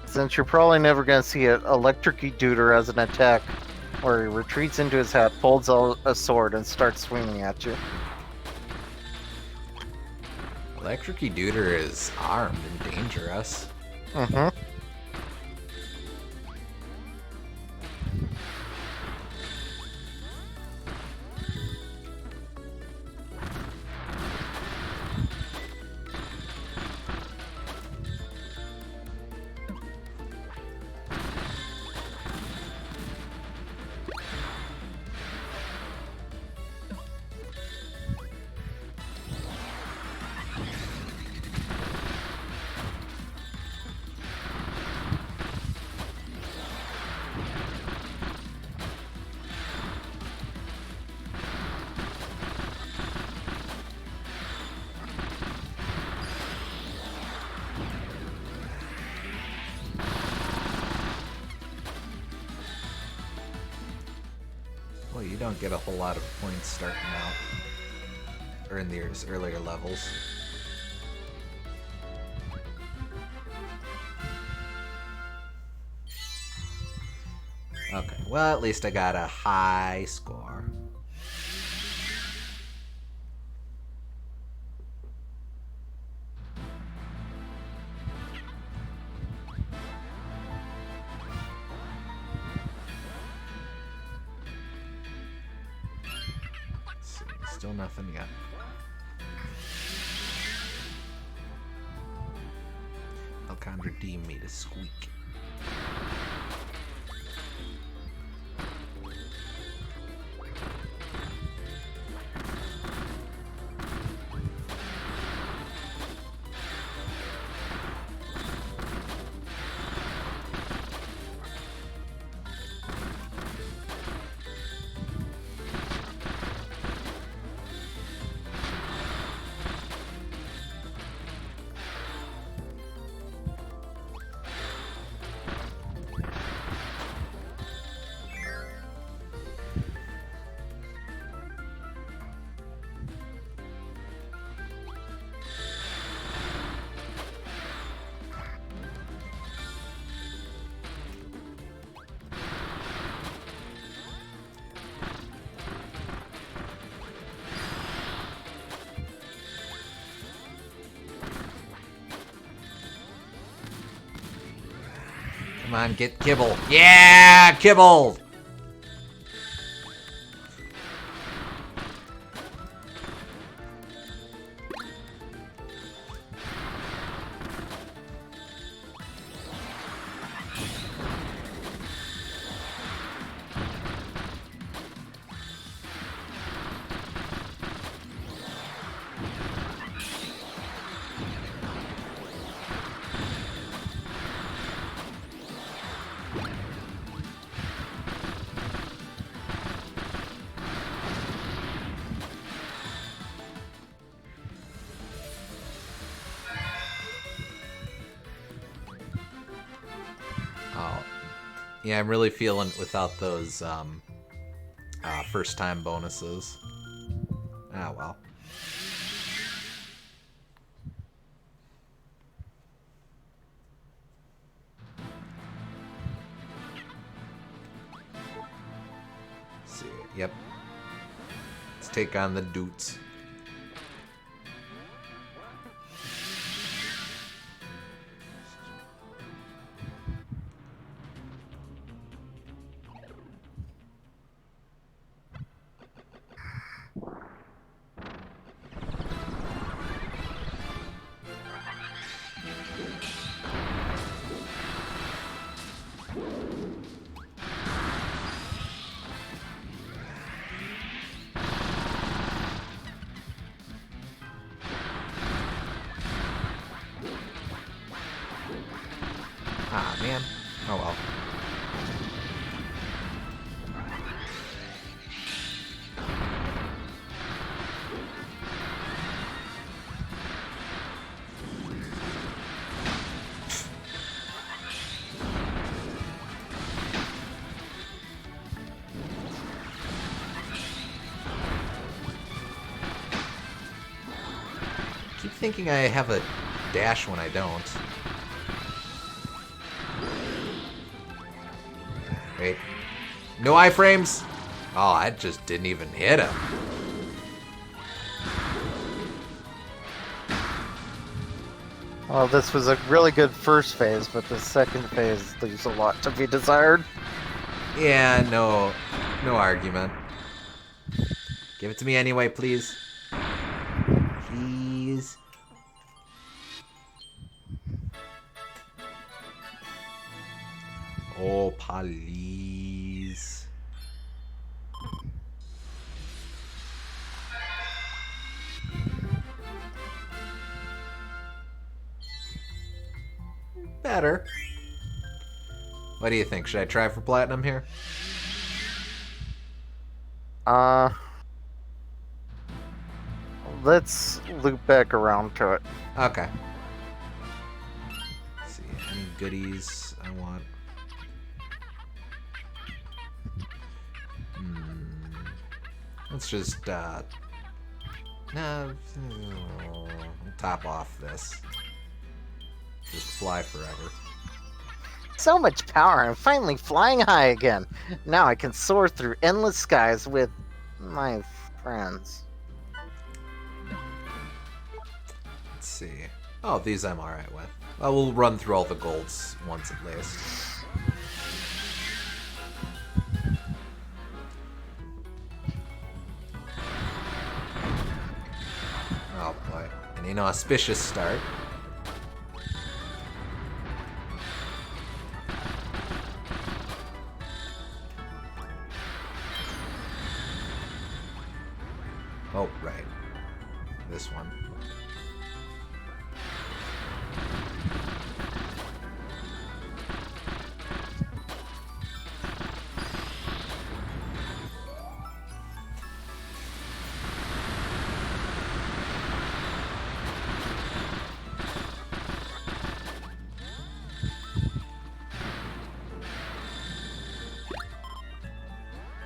Since you're probably never going to see an electric Duder as an attack, where he retreats into his hat, pulls out a sword, and starts swinging at you. Electric Duder is armed and dangerous. Mm-hmm. Well, you don't get a whole lot of points starting out, or in the earlier levels. Okay, well, at least I got a high score. Still nothing yet. Locandia deemed me to squeak. Come on, get Kibble. Yeah, Kibble! Oh, yeah, I'm really feeling it without those first-time bonuses. Ah, well. Let's see, yep. Let's take on the Doots. Ah, man. Oh, well. I keep thinking I have a dash when I don't. Wait. No iframes? Oh, I just didn't even hit him. Well, this was a really good first phase, but the second phase leaves a lot to be desired. Yeah, no argument. Give it to me anyway, please. Please. Oh, please. Better. What do you think? Should I try for platinum here? Let's loop back around to it. Okay. Let's see, any goodies I want? Let's just, no, top off this. Just fly forever. So much power, I'm finally flying high again. Now I can soar through endless skies with my friends. Let's see. Oh, these I'm alright with. Well, we'll run through all the golds once at least. Oh boy. An inauspicious start. Oh, right. This one.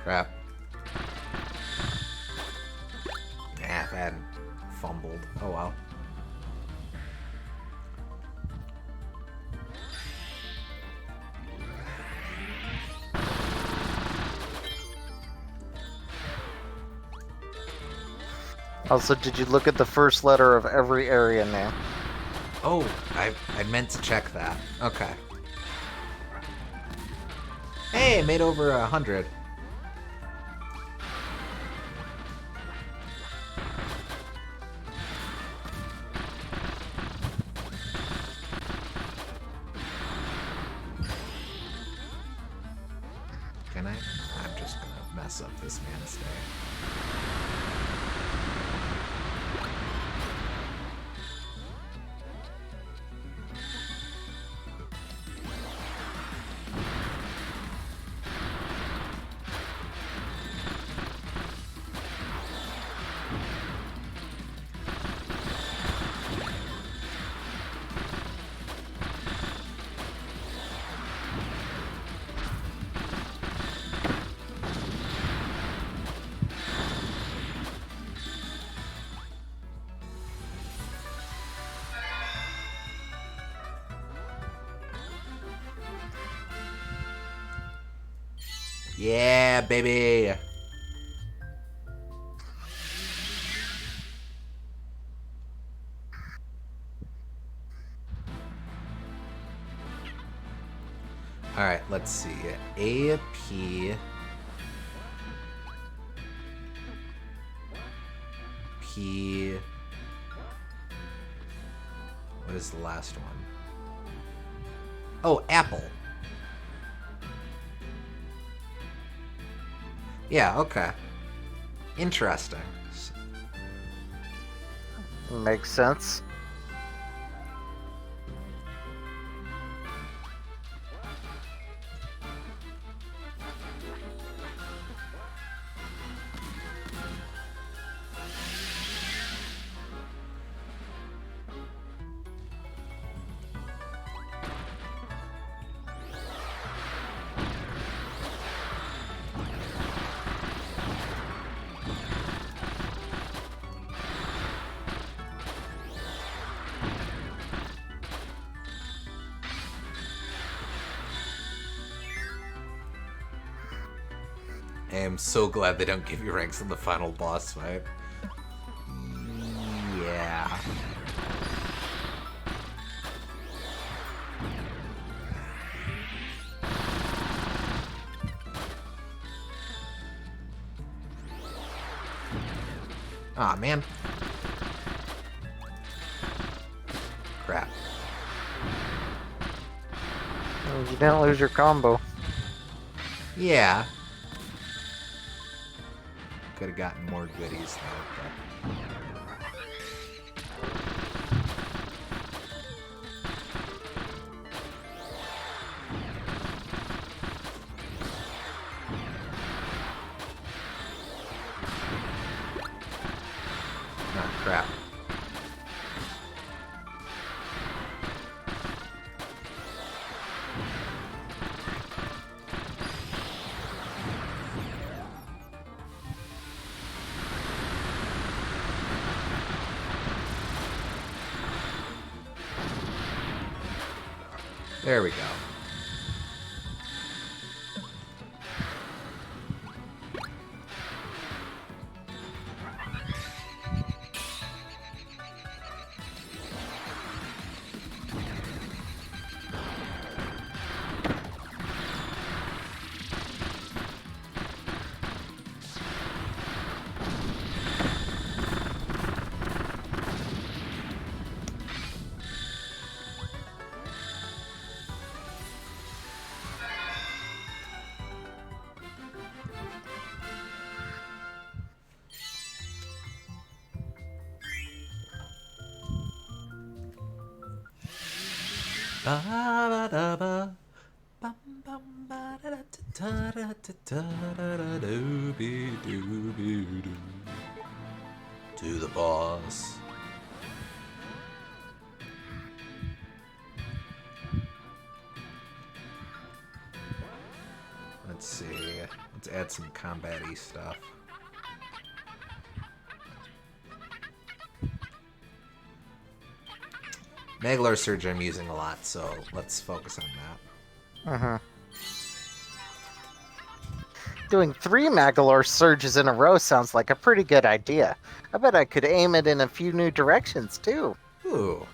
Crap. Nah, I hadn't fumbled. Oh well. Also, did you look at the first letter of every area name? Oh, I meant to check that. Okay. Hey, made over 100. Can I? I'm just gonna mess up this man's day. Yeah, baby! Alright, let's see. A, P... P... What is the last one? Oh, Apple. Yeah, okay. Interesting. Makes sense. I am so glad they don't give you ranks in the final boss fight. Yeah. Aw, man. Crap. You didn't lose your combo. Yeah. Could have gotten more goodies though. Ah, crap. There we go. Ba-ba-da-ba. Bum-bum-ba-da-da-da-da-da-da-doo-be-doo-be-doo. To the boss. Let's see. Let's add some combat-y stuff. Magolor Surge I'm using a lot, so let's focus on that. Uh-huh. Doing 3 Magolor Surges in a row sounds like a pretty good idea. I bet I could aim it in a few new directions, too. Ooh.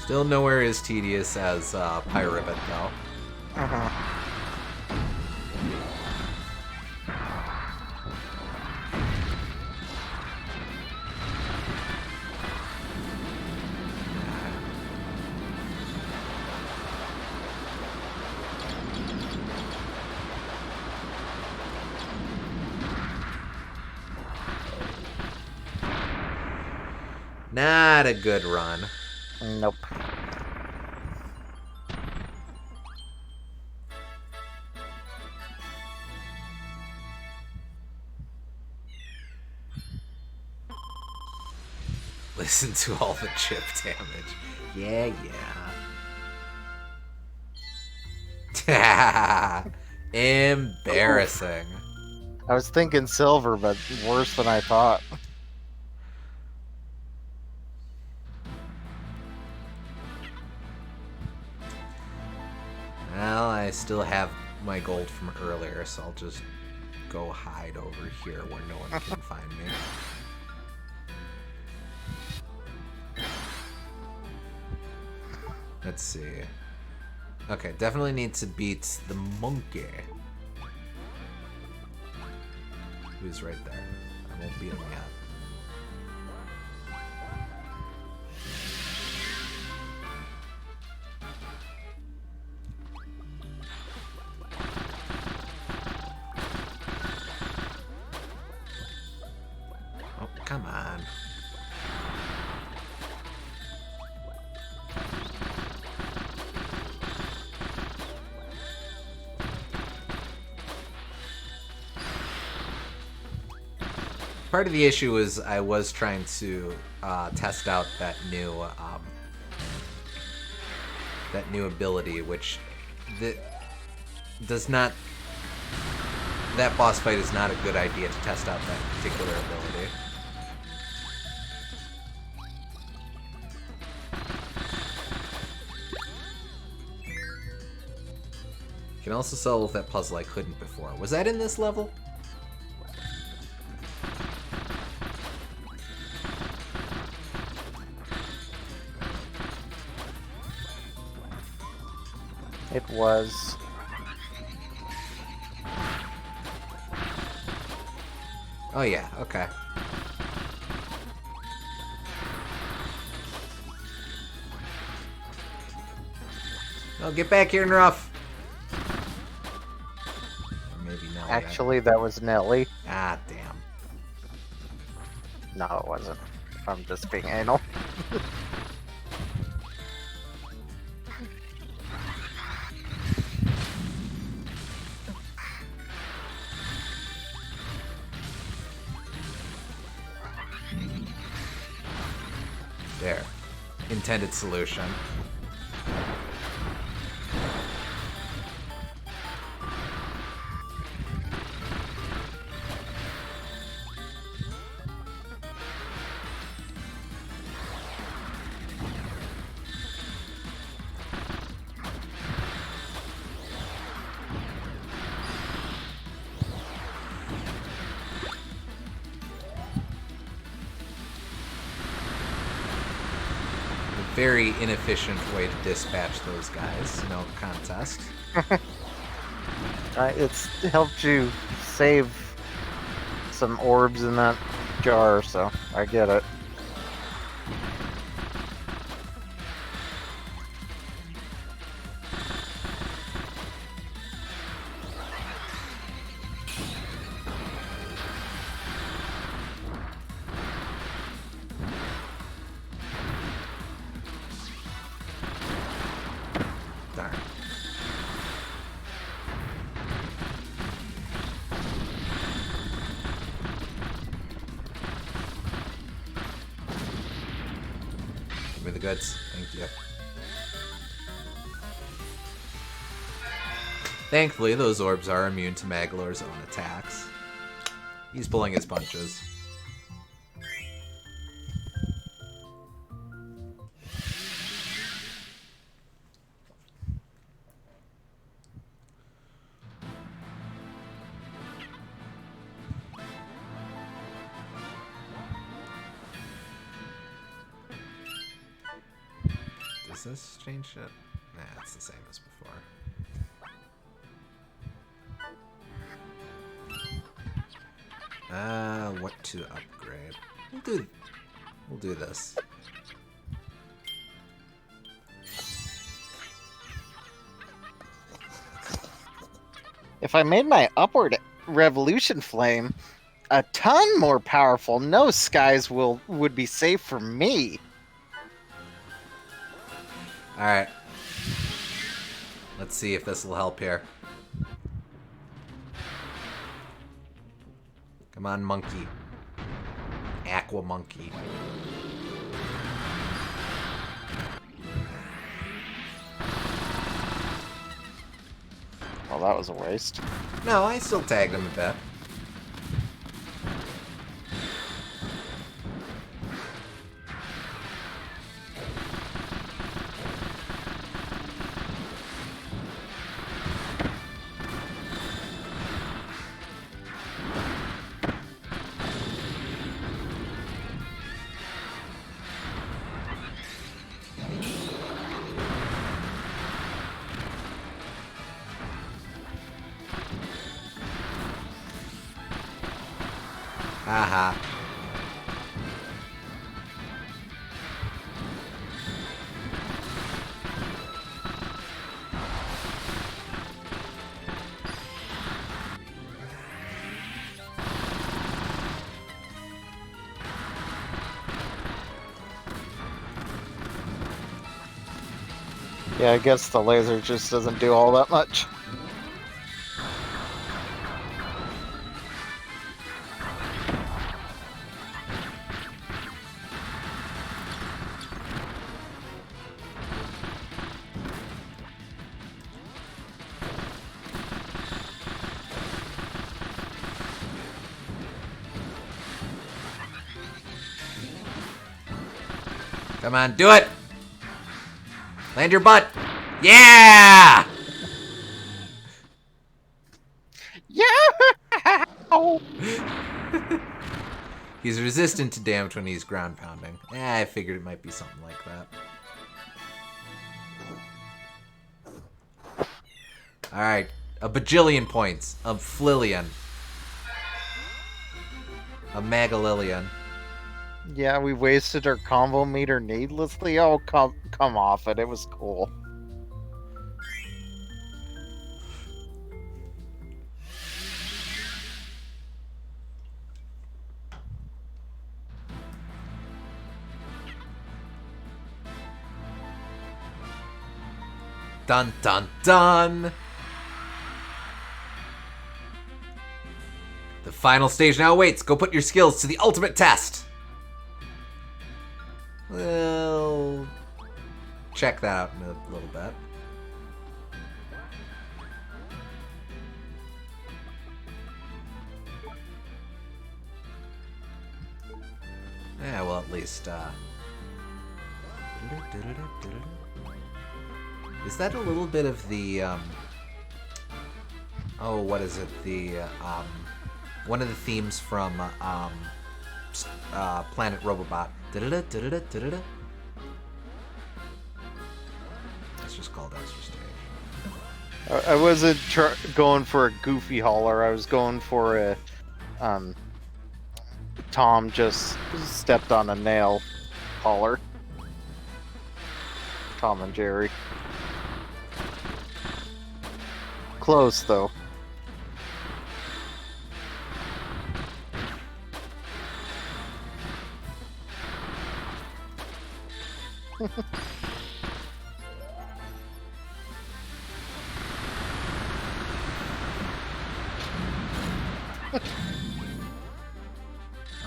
Still nowhere as tedious as Pyribbit, though. Not a good run. Nope. Listen to all the chip damage. Yeah. Embarrassing. I was thinking silver, but worse than I thought. Well, I still have my gold from earlier, so I'll just go hide over here where no one can find me. Let's see. Okay, definitely need to beat the monkey. Who's right there? I won't beat him yet. Oh, come on. Part of the issue is I was trying to test out that new ability, which does not. That boss fight is not a good idea to test out that particular ability. You can also solve that puzzle I couldn't before. Was that in this level? It was. Oh yeah, okay. Oh, get back here, Ruff! Or maybe Nelly. Actually, that was Nelly. Ah, damn. No, it wasn't. I'm just being anal. There. Intended solution. Very inefficient way to dispatch those guys. No contest. It's helped you save some orbs in that jar, so I get it. Darn. Give me the goods. Thank you. Thankfully, those orbs are immune to Magolor's own attacks. He's pulling his punches. Does this change shit? Nah, it's the same as before. What to upgrade? We'll do this. If I made my upward revolution flame a ton more powerful, no skies would be safe for me. Alright. Let's see if this will help here. Come on, monkey. Aqua monkey. Well, that was a waste. No, I still tagged him a bit. Haha. Yeah, I guess the laser just doesn't do all that much. Come on, do it! Land your butt! Yeah! Yeah! He's resistant to damage when he's ground pounding. I figured it might be something like that. Alright, a bajillion points. A flillion. A Magolillion. Yeah, we wasted our combo meter needlessly. Oh, come off it. It was cool. Dun dun dun! The final stage now awaits. Go put your skills to the ultimate test. Well, check that out in a little bit. Yeah, well, at least, is that a little bit of the, oh, what is it? The, one of the themes from, Planet Robobot. It's just called Extra Stage. I wasn't going for a goofy hauler. I was going for a, Tom just stepped on a nail hauler. Tom and Jerry. Close, though.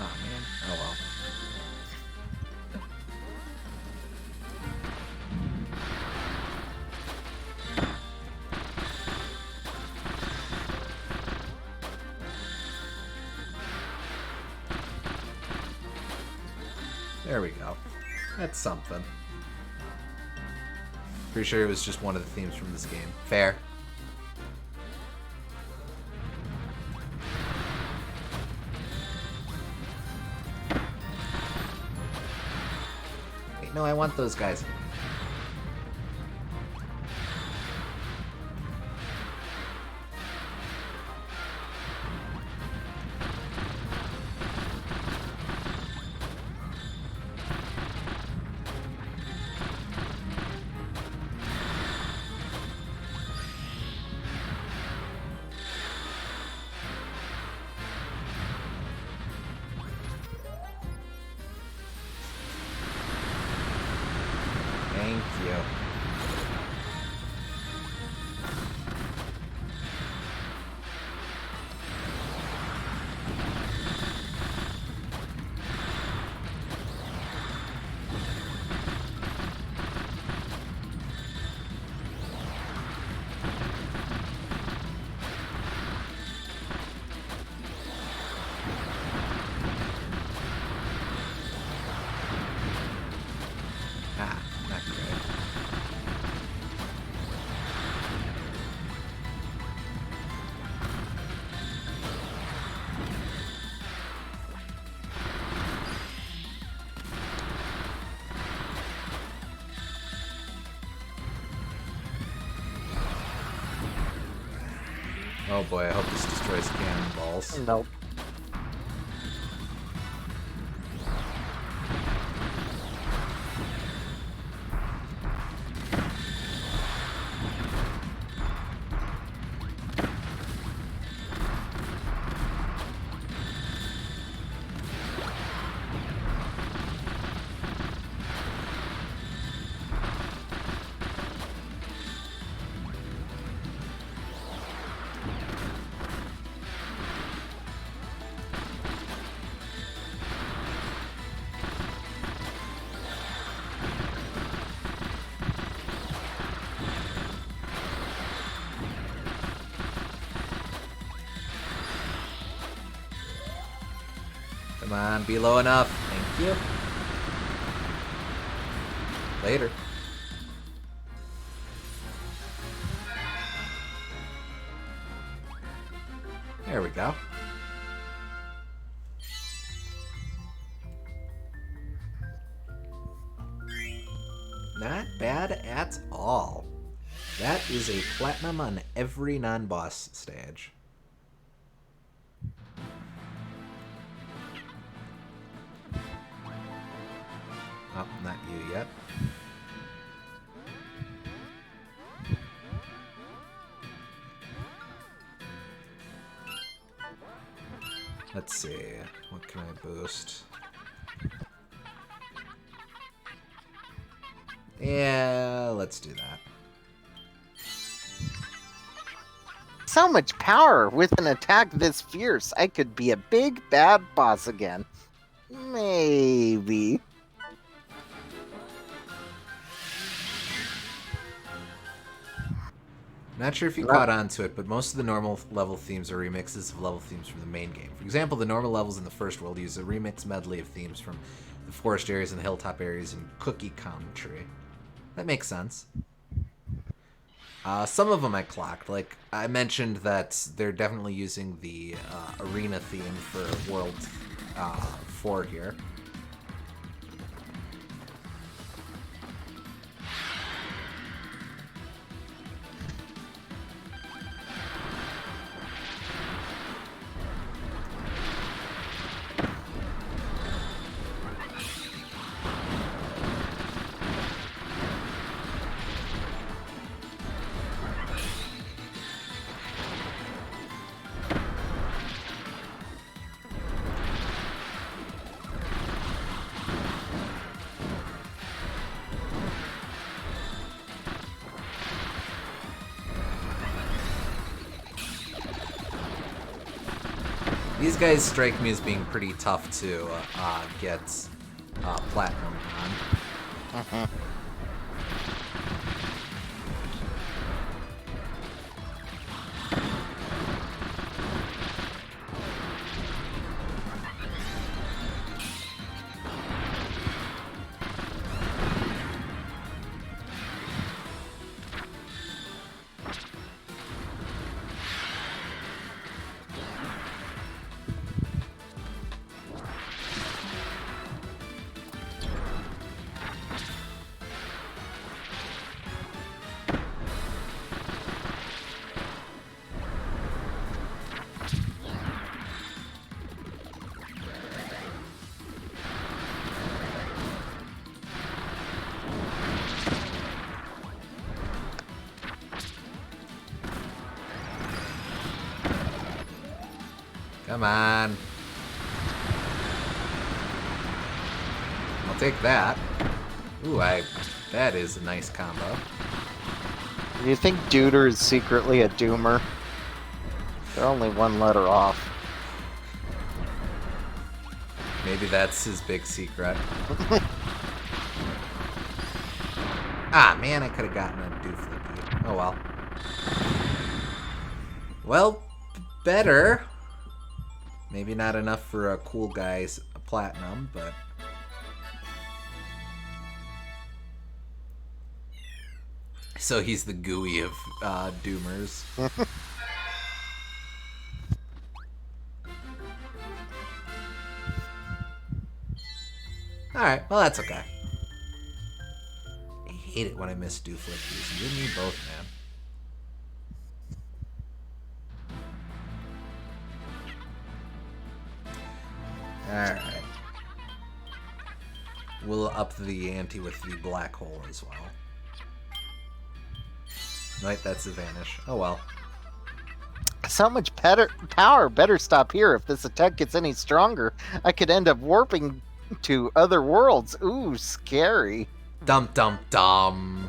Oh man, oh well. There we go. That's something. Pretty sure it was just one of the themes from this game. Fair. Wait, no, I want those guys. Thank you. Ah, not good. Oh boy, I hope this destroys cannonballs. Nope. Come on, be low enough. Thank you. Later. There we go. Not bad at all. That is a platinum on every non-boss stage. Oh, not you yet. Let's see. What can I boost? Yeah, let's do that. So much power with an attack this fierce. I could be a big bad boss again. Maybe. Not sure if you caught on to it, but most of the normal level themes are remixes of level themes from the main game. For example, the normal levels in the first world use a remix medley of themes from the forest areas and the hilltop areas in Cookie Country. That makes sense. Some of them I clocked. Like, I mentioned that they're definitely using the arena theme for World 4 here. These guys strike me as being pretty tough to get platinum on. Come on. I'll take that. Ooh, that is a nice combo. Do you think Duder is secretly a Doomer? They're only one letter off. Maybe that's his big secret. Ah, man, I could have gotten a dooflicky. Oh, well. Well, better. Maybe not enough for a cool guy's platinum, but... So he's the gooey of doomers. Alright, well that's okay. I hate it when I miss dooflickies. You and me both, man. Alright. We'll up the ante with the black hole as well. Right, that's a vanish. Oh well. So much power better stop here. If this attack gets any stronger, I could end up warping to other worlds. Ooh, scary. Dum dum dum.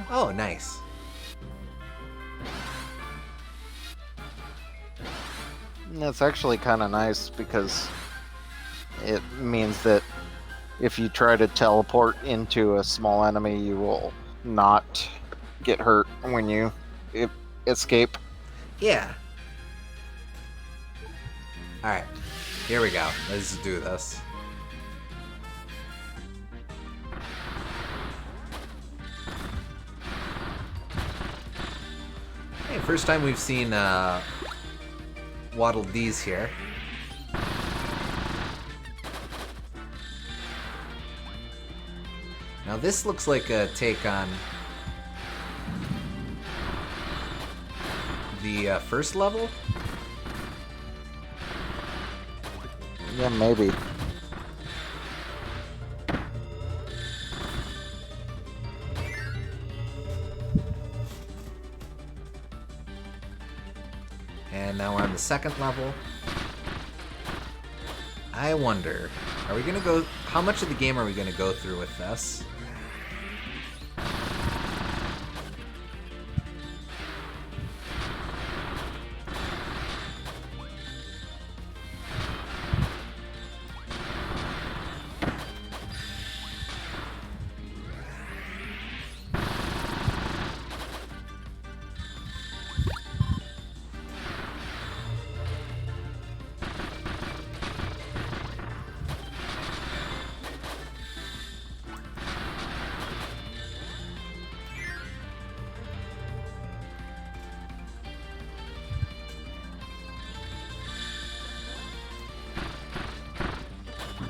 Oh, nice. That's actually kind of nice because it means that if you try to teleport into a small enemy, you will not get hurt when you escape. Yeah. Alright. Here we go. Let's do this. Hey, first time we've seen Waddle Dees here. Now this looks like a take on the first level. Yeah, maybe. And now we're on the second level. I wonder, are we gonna go? How much of the game are we gonna go through with this?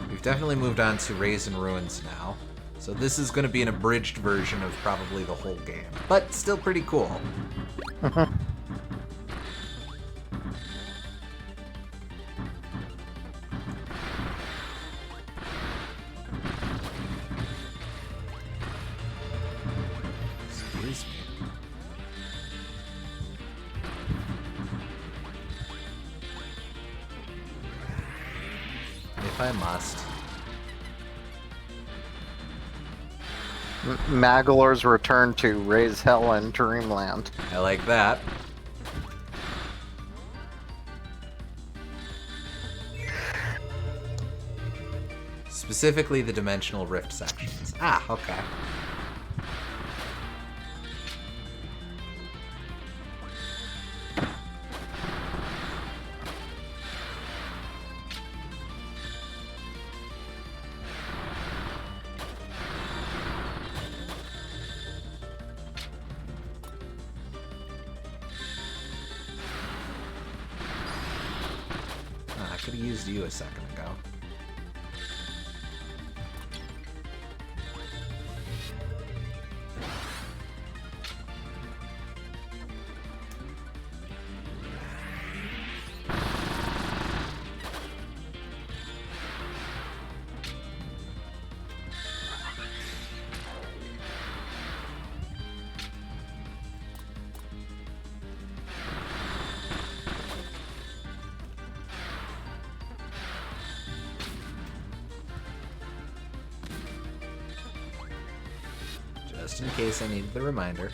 We've definitely moved on to Raise and Ruins now. So this is going to be an abridged version of probably the whole game. But still pretty cool. Excuse me. If I must. Magolor's return to raise hell in Dreamland. I like that. Specifically the dimensional rift sections. Ah, okay. I could have used you a second ago. Just in case I needed the reminder.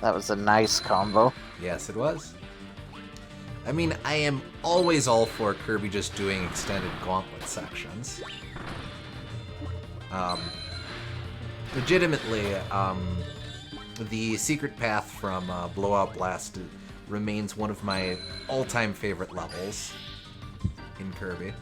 That was a nice combo. Yes, it was. I mean, I am always all for Kirby just doing extended gauntlet sections. Legitimately, the secret path from Blowout Blast remains one of my all-time favorite levels in Kirby.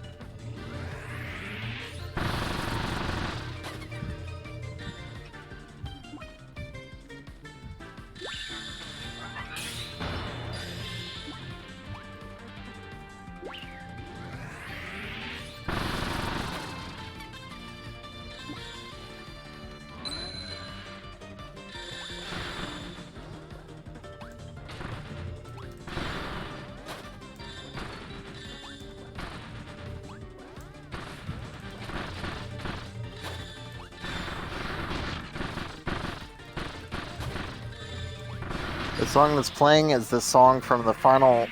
The song that's playing is the song from the final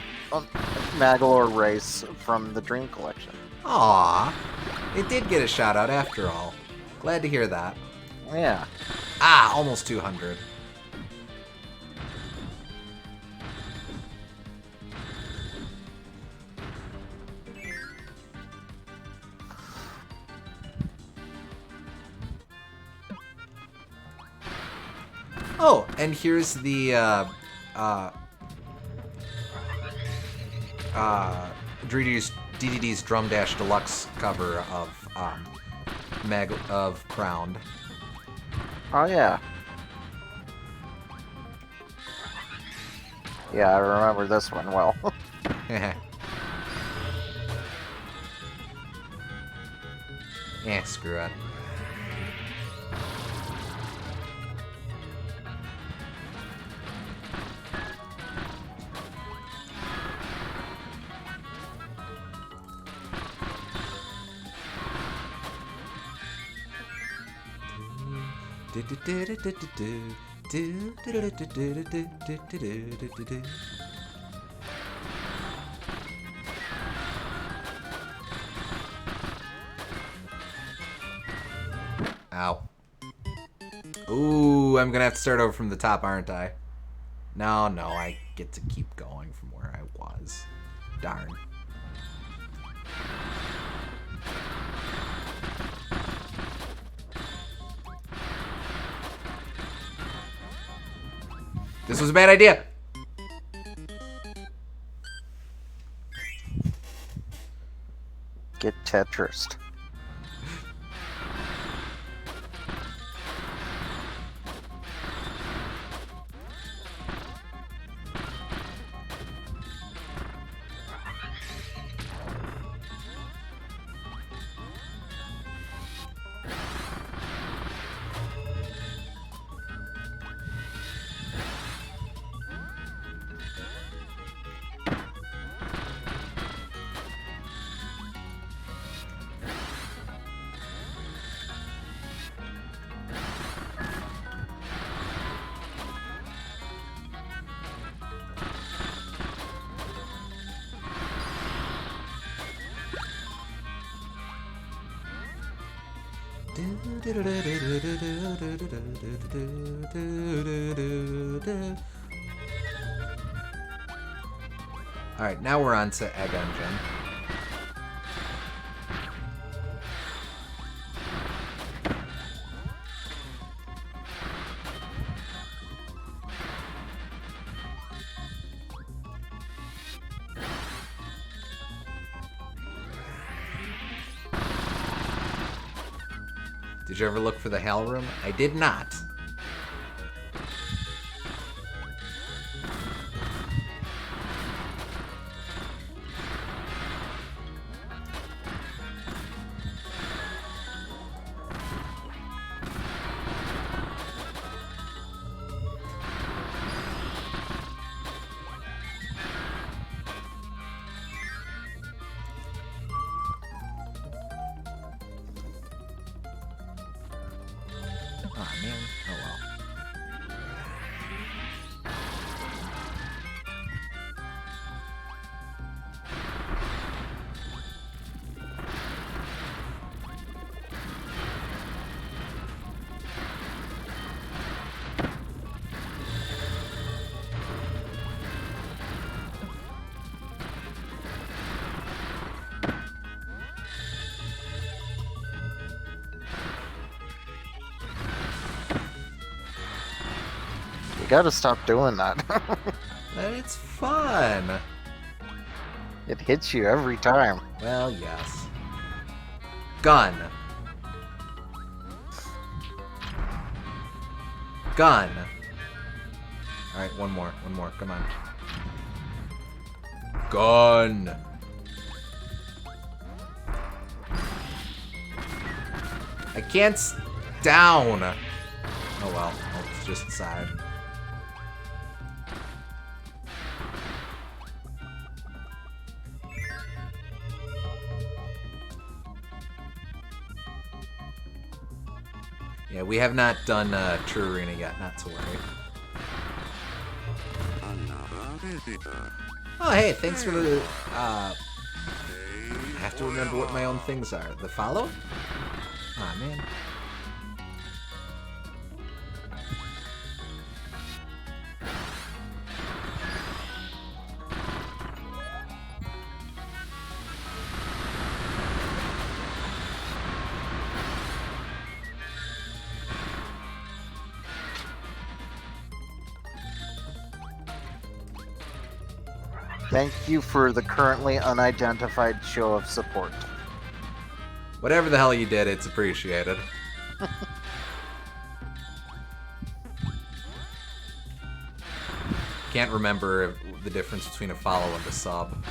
Magolor race from the Dream Collection. Aww, it did get a shout out after all. Glad to hear that. Yeah. Ah, almost 200. Oh, and here's the DDD's Drum Dash Deluxe cover of Crowned. Oh yeah. Yeah, I remember this one well. Screw it. Ow. Ooh, I'm gonna have to start over from the top, aren't I? No, I get to keep going from where I was. Darn. This was a bad idea. Get Tetrised. Alright, now we're on to Egg Engine. Did you ever look for the HAL room? I did not. Oh man. Oh well. You gotta stop doing that. But it's fun. It hits you every time. Well, yes. Gun. Gun. Alright, one more. One more. Come on. Gun. I can't down. Oh well. It's just side. Yeah, we have not done True Arena yet, not to worry. Oh, hey, thanks for the... I have to remember what my own things are. The follow? Aw, man. Thank you for the currently unidentified show of support. Whatever the hell you did, it's appreciated. Can't remember the difference between a follow and a sub.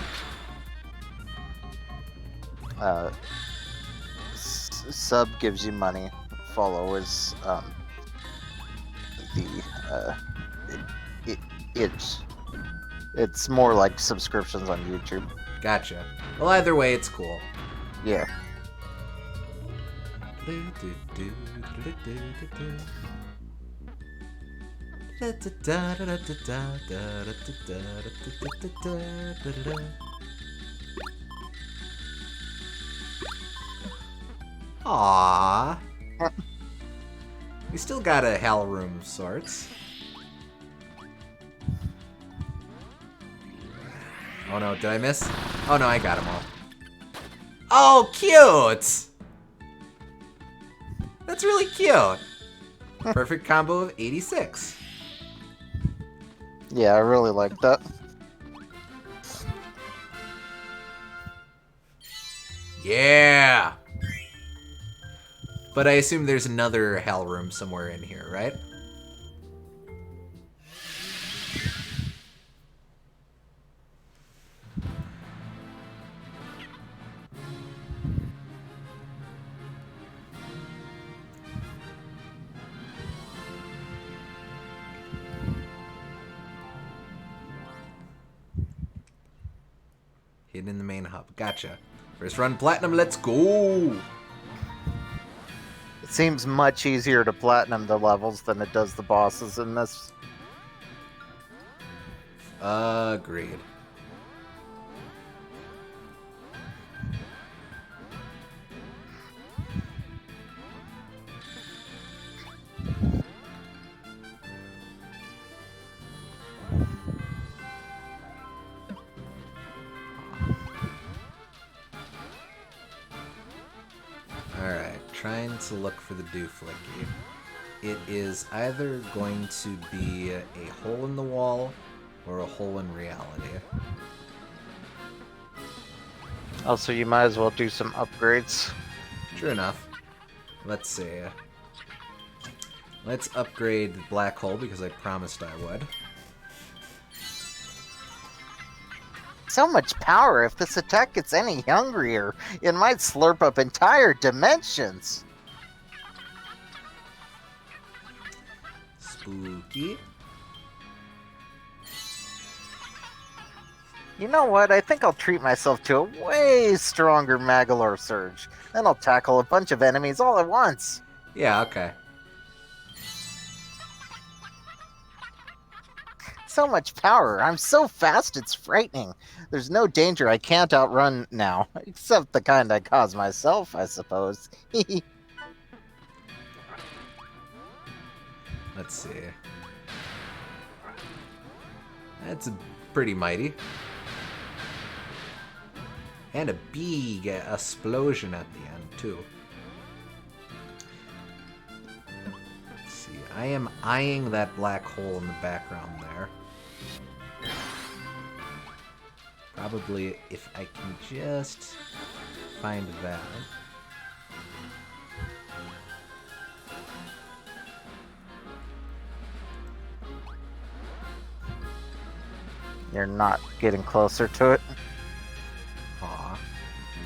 Sub gives you money. Follow is it's more like subscriptions on YouTube. Gotcha. Well, either way, it's cool. Yeah. Aww. We still got a HAL room of sorts. Oh no, did I miss? Oh no, I got them all. Oh, cute! That's really cute. Perfect combo of 86. Yeah, I really like that. Yeah! But I assume there's another HAL room somewhere in here, right? Hidden in the main hub. Gotcha. First run platinum, let's go! It seems much easier to platinum the levels than it does the bosses in this. Agreed. Alright, trying to look for the dooflicky. It is either going to be a hole in the wall or a hole in reality. Also, you might as well do some upgrades. True enough. Let's see. Let's upgrade the black hole because I promised I would. So much power. If this attack gets any hungrier, it might slurp up entire dimensions. Spooky. You know what? I think I'll treat myself to a way stronger Magolor Surge. Then I'll tackle a bunch of enemies all at once. Yeah, okay. so much power. I'm so fast, it's frightening. There's no danger I can't outrun now, except the kind I cause myself, I suppose. Let's see. That's pretty mighty. And a big explosion at the end, too. Let's see. I am eyeing that black hole in the background there. Probably if I can just find that. You're not getting closer to it. Aw.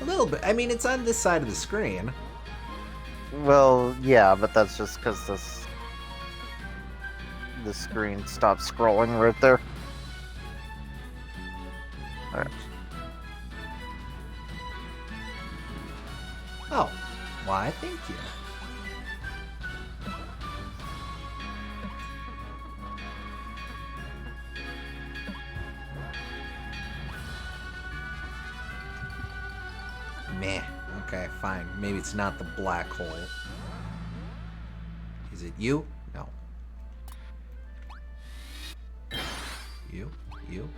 A little bit. I mean, it's on this side of the screen. Well, yeah, but that's just because the screen stopped scrolling right there. Alright. Oh. Why, thank you. Meh. Okay, fine. Maybe it's not the black hole. Is it you? No. You? You?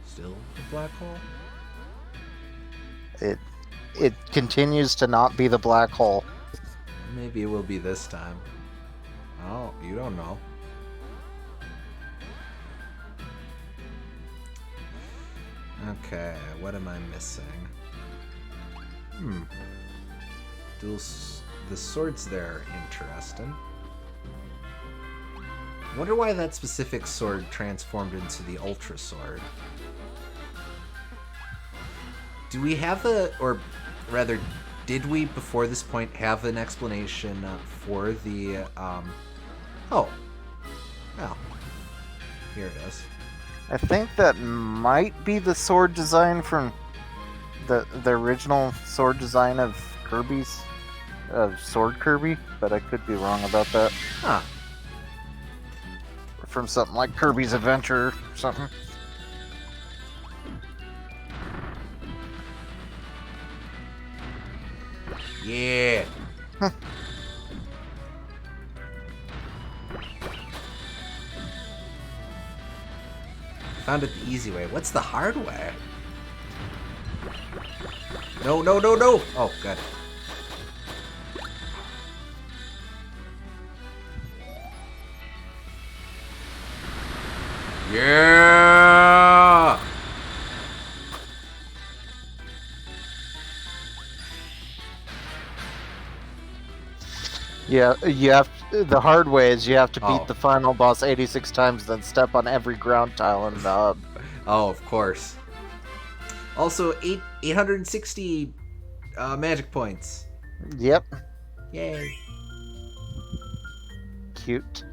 Still the black hole? It continues to not be the black hole. Maybe it will be this time. Oh, you don't know. Okay, what am I missing? The swords there are interesting. Wonder why that specific sword transformed into the Ultra Sword. Do we have or rather, did we, before this point, have an explanation for the, oh. Well, here it is. I think that might be the sword design from the original sword design of Kirby's, Sword Kirby, but I could be wrong about that. Huh. From something like Kirby's Adventure or something. Yeah. Found it the easy way. What's the hard way? No, no, no, no! Oh, good. Yeah! Yeah, you have the hard way is you have to beat Oh. the final boss 86 times, then step on every ground tile in the hub. Oh, of course. Also, 860 magic points. Yep. Yay. Cute.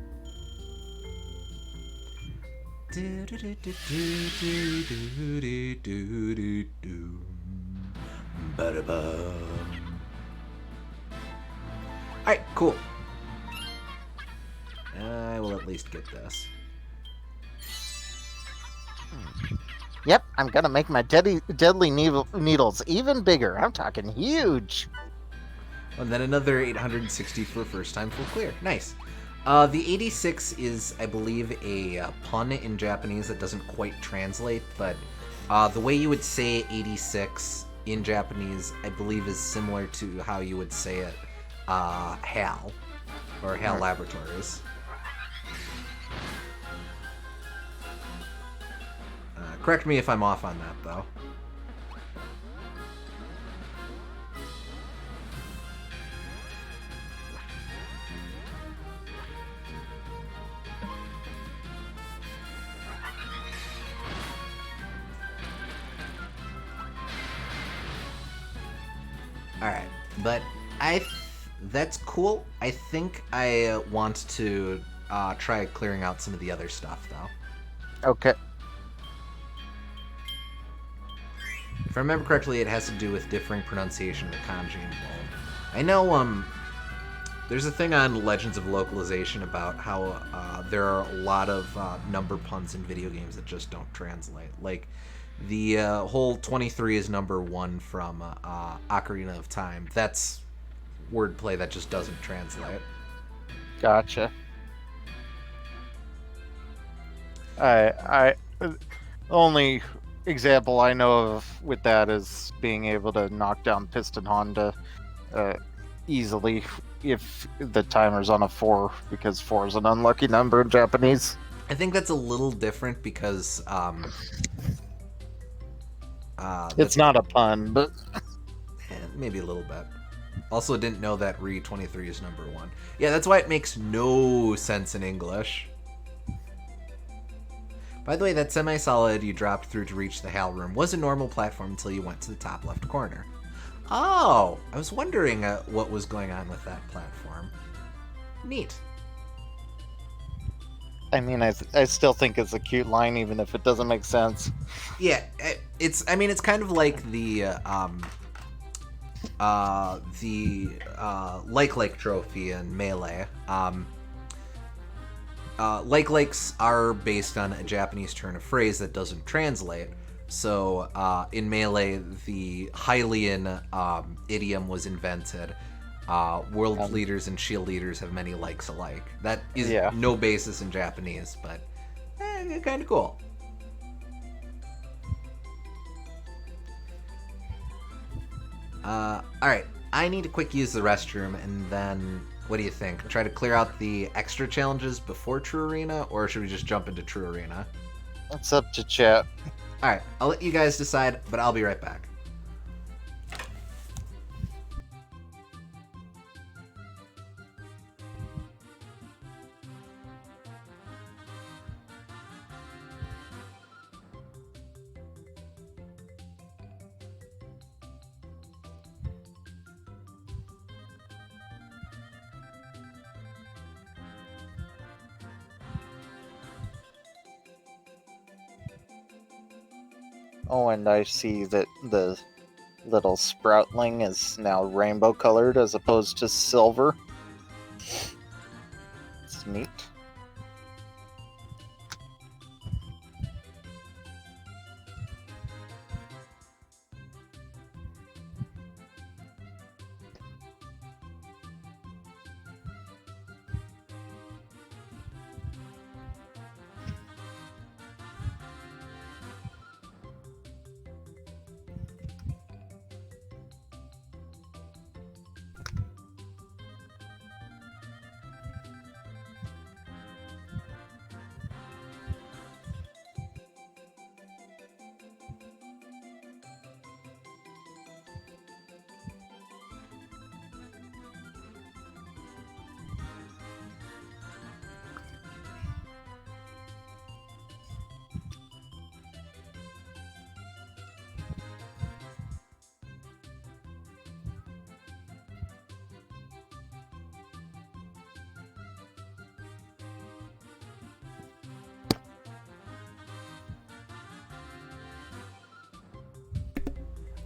Alright, cool. I will at least get this. Yep, I'm gonna make my deadly needles even bigger. I'm talking huge. And then another 860 for first time full clear. Nice. The 86 is, I believe, a pun in Japanese that doesn't quite translate, but the way you would say 86 in Japanese, I believe, is similar to how you would say it HAL, or HAL Laboratories. Correct me if I'm off on that, though. Alright, but that's cool. I think I want to try clearing out some of the other stuff, though. Okay. If I remember correctly, it has to do with differing pronunciation of the kanji involved. I know, There's a thing on Legends of Localization about how there are a lot of number puns in video games that just don't translate. Like the whole 23 is number 1 from Ocarina of Time. That's wordplay that just doesn't translate. Gotcha. I the only example I know of with that is being able to knock down Piston Honda easily if the timer's on a 4, because 4 is an unlucky number in Japanese. I think that's a little different because It's not a pun, but maybe a little bit. Also, didn't know that Re-23 is number 1. Yeah, that's why it makes no sense in English. By the way, that semi-solid you dropped through to reach the HAL room was a normal platform until you went to the top left corner. Oh, I was wondering what was going on with that platform. Neat. I mean, I still think it's a cute line, even if it doesn't make sense. Yeah, it's kind of like the like trophy in Melee. Likes are based on a Japanese turn of phrase that doesn't translate. So in Melee, the Hylian idiom was invented. World leaders and shield leaders have many likes alike. That is no basis in Japanese, but kind of cool. Alright, I need to quick use the restroom, and then what do you think? Try to clear out the extra challenges before True Arena, or should we just jump into True Arena? It's up to chat. Alright, I'll let you guys decide, but I'll be right back. Oh, and I see that the little sproutling is now rainbow colored as opposed to silver. It's neat.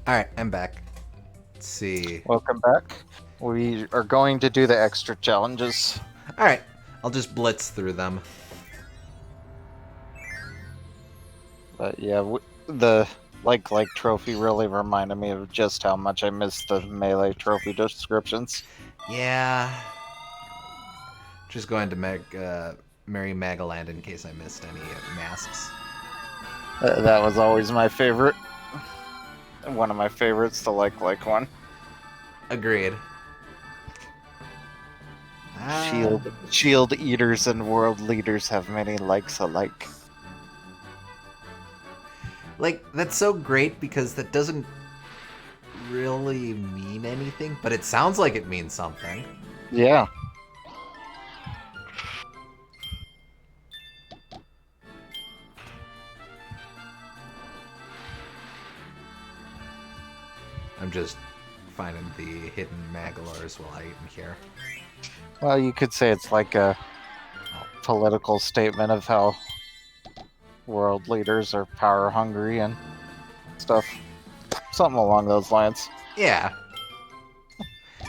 Alright, I'm back. Let's see. Welcome back. We are going to do the extra challenges. Alright, I'll just blitz through them. But yeah, the like trophy really reminded me of just how much I missed the Melee trophy descriptions. Yeah. Just going to Mary Magaland in case I missed any masks. That was always my favorite. One of my favorites, the like one. Agreed. Shield eaters and world leaders have many likes alike. Like, that's so great because that doesn't really mean anything, but it sounds like it means something. Yeah. I'm just finding the hidden Magolors while I eat here. Well, you could say it's like a political statement of how world leaders are power hungry and stuff. Something along those lines. Yeah.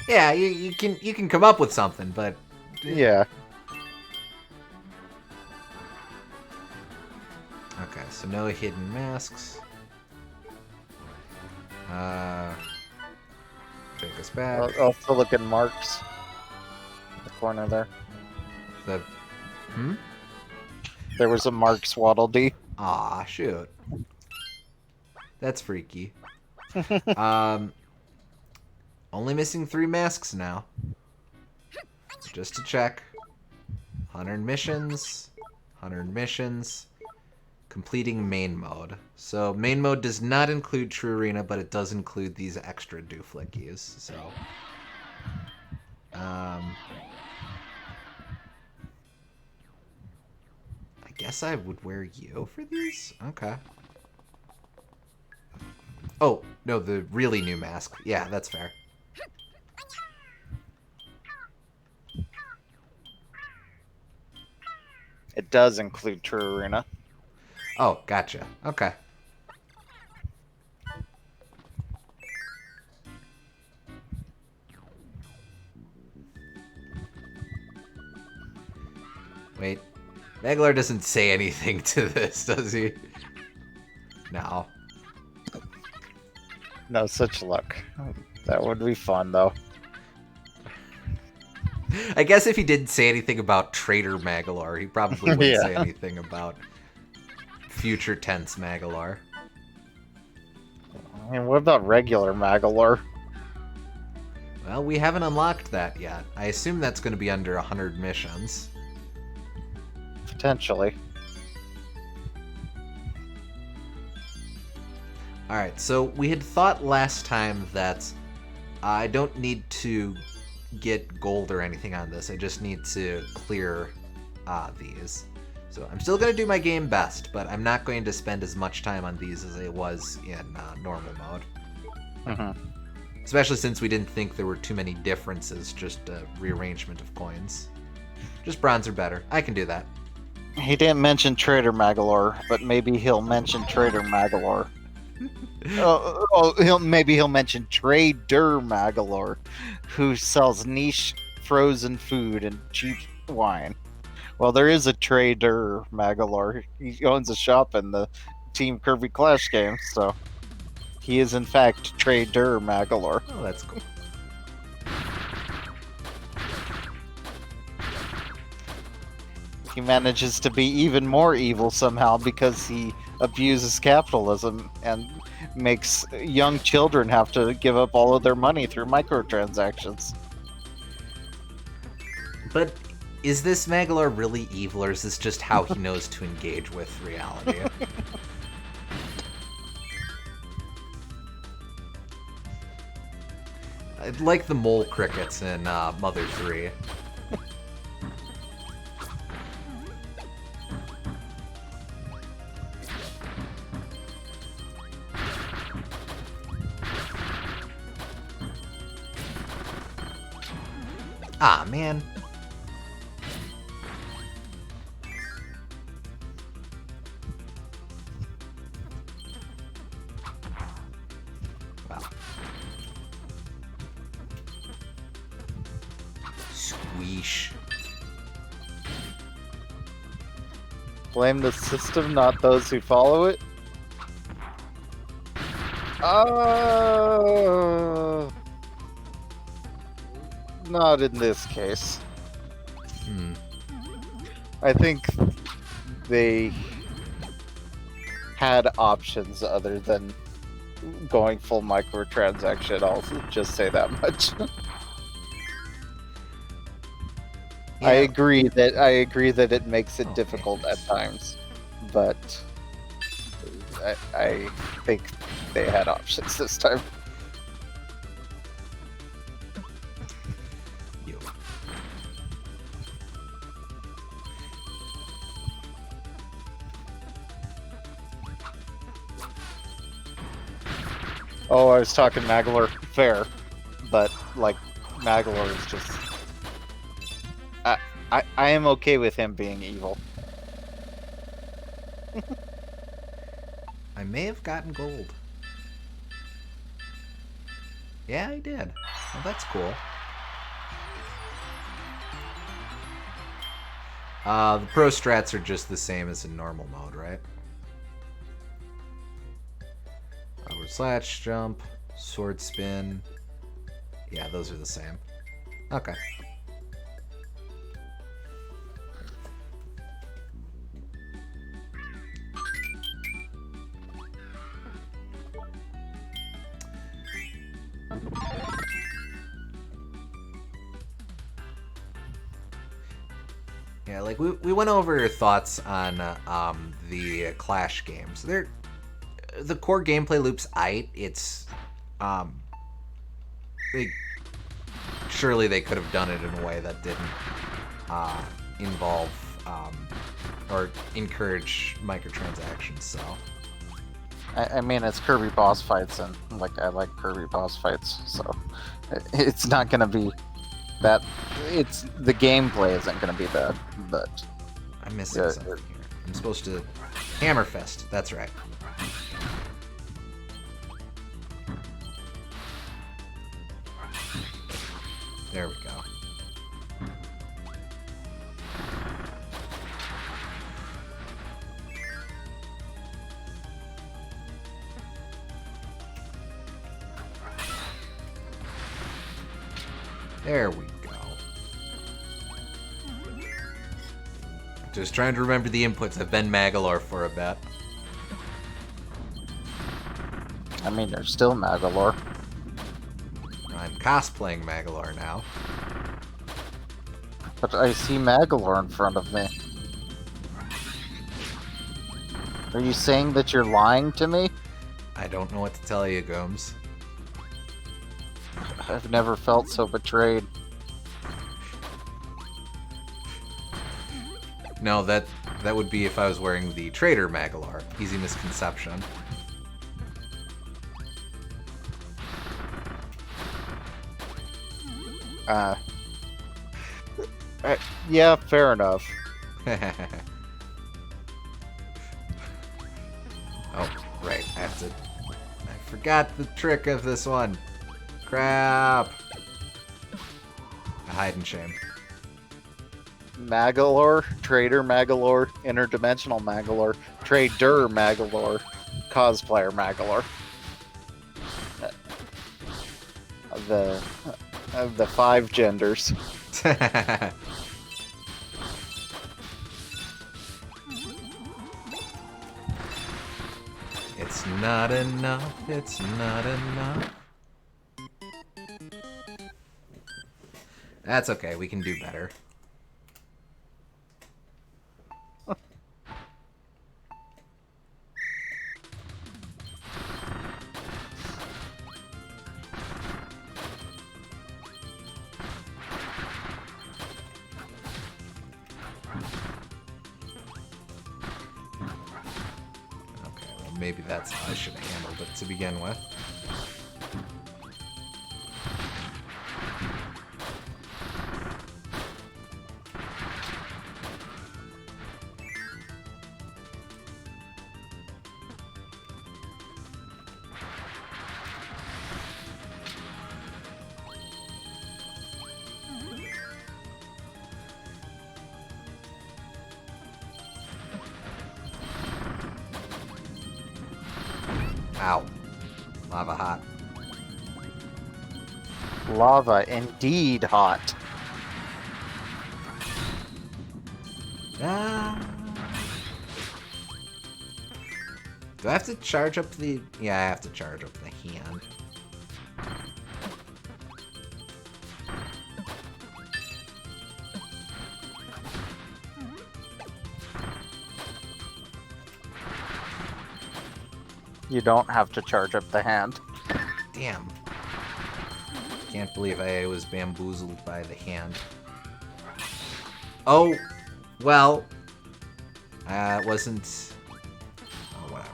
Yeah, you can come up with something, but Yeah. okay, so no hidden masks. Take us back. Also look at marks. In the corner there. The There was a Mark's Waddle Dee. Aw, shoot. That's freaky. Only missing 3 masks now. Just to check. 100 missions. 100 missions. Completing main mode. So main mode does not include True Arena, but it does include these extra dooflickies. So, I guess I would wear you for these? Okay. Oh, no, the really new mask. Yeah, that's fair. It does include True Arena. Oh, gotcha. Okay. Wait. Magolor doesn't say anything to this, does he? No. No such luck. That would be fun, though. I guess if he didn't say anything about Traitor Magolor, he probably wouldn't Yeah. say anything about future tense Magolor. I mean, what about regular Magolor? Well, we haven't unlocked that yet. I assume that's going to be under 100 missions. Potentially. Alright, so we had thought last time that I don't need to get gold or anything on this. I just need to clear these. So I'm still going to do my game best, but I'm not going to spend as much time on these as I was in normal mode. Mm-hmm. Especially since we didn't think there were too many differences, just a rearrangement of coins. Just bronze or better. I can do that. He didn't mention Trader Magolor, but maybe he'll mention Trader Magolor. Maybe he'll mention Trader Magolor, who sells niche frozen food and cheap wine. Well, there is a Trader Magolor. He owns a shop in the Team Kirby Clash game, so he is in fact Trader Magolor. Oh, that's cool. He manages to be even more evil somehow because he abuses capitalism and makes young children have to give up all of their money through microtransactions. But is this Magolor really evil, or is this just how he knows to engage with reality? I'd like the mole crickets in Mother 3. Ah, man. Wow. Squeesh. Blame the system, not those who follow it. Not in this case. I think they had options other than going full microtransaction. I'll just say that much. Yeah. I agree that it makes it difficult at times, but I think they had options this time. You. Oh, I was talking Magolor. Fair, but like Magolor is just. I am okay with him being evil. I may have gotten gold. Yeah, I did. Well, that's cool. The pro strats are just the same as in normal mode, right? Upward slash, jump, sword spin. Yeah, those are the same. Okay. Yeah, like we went over your thoughts on the Clash games. The core gameplay loop's aight. It's they surely they could have done it in a way that didn't involve or encourage microtransactions. So I mean, it's Kirby boss fights, and like I like Kirby boss fights, so it's not gonna be that. It's the gameplay isn't gonna be bad, but I'm missing something here. I'm supposed to Hammerfest. That's right. There we go. There we go. Just trying to remember the inputs. I've been Magolor for a bit. I mean, there's still Magolor. I'm cosplaying Magolor now. But I see Magolor in front of me. Are you saying that you're lying to me? I don't know what to tell you, Gomes. I've never felt so betrayed. No, that would be if I was wearing the Trader Magolor. Easy misconception. Yeah, fair enough. Oh, right. I forgot the trick of this one. Crap. A hide and shame. Magolor, Trader Magolor, Interdimensional Magolor, Trader Magolor, Cosplayer Magolor. The 5 genders. It's not enough. It's not enough. That's okay. We can do better. Maybe that's how I should have handled it to begin with. Ow. Lava hot. Lava indeed hot. Ah. Do I have to charge up the... Yeah, I have to charge up the hand. You don't have to charge up the hand. Damn. Can't believe I was bamboozled by the hand. Oh, well. It wasn't... Oh, whatever.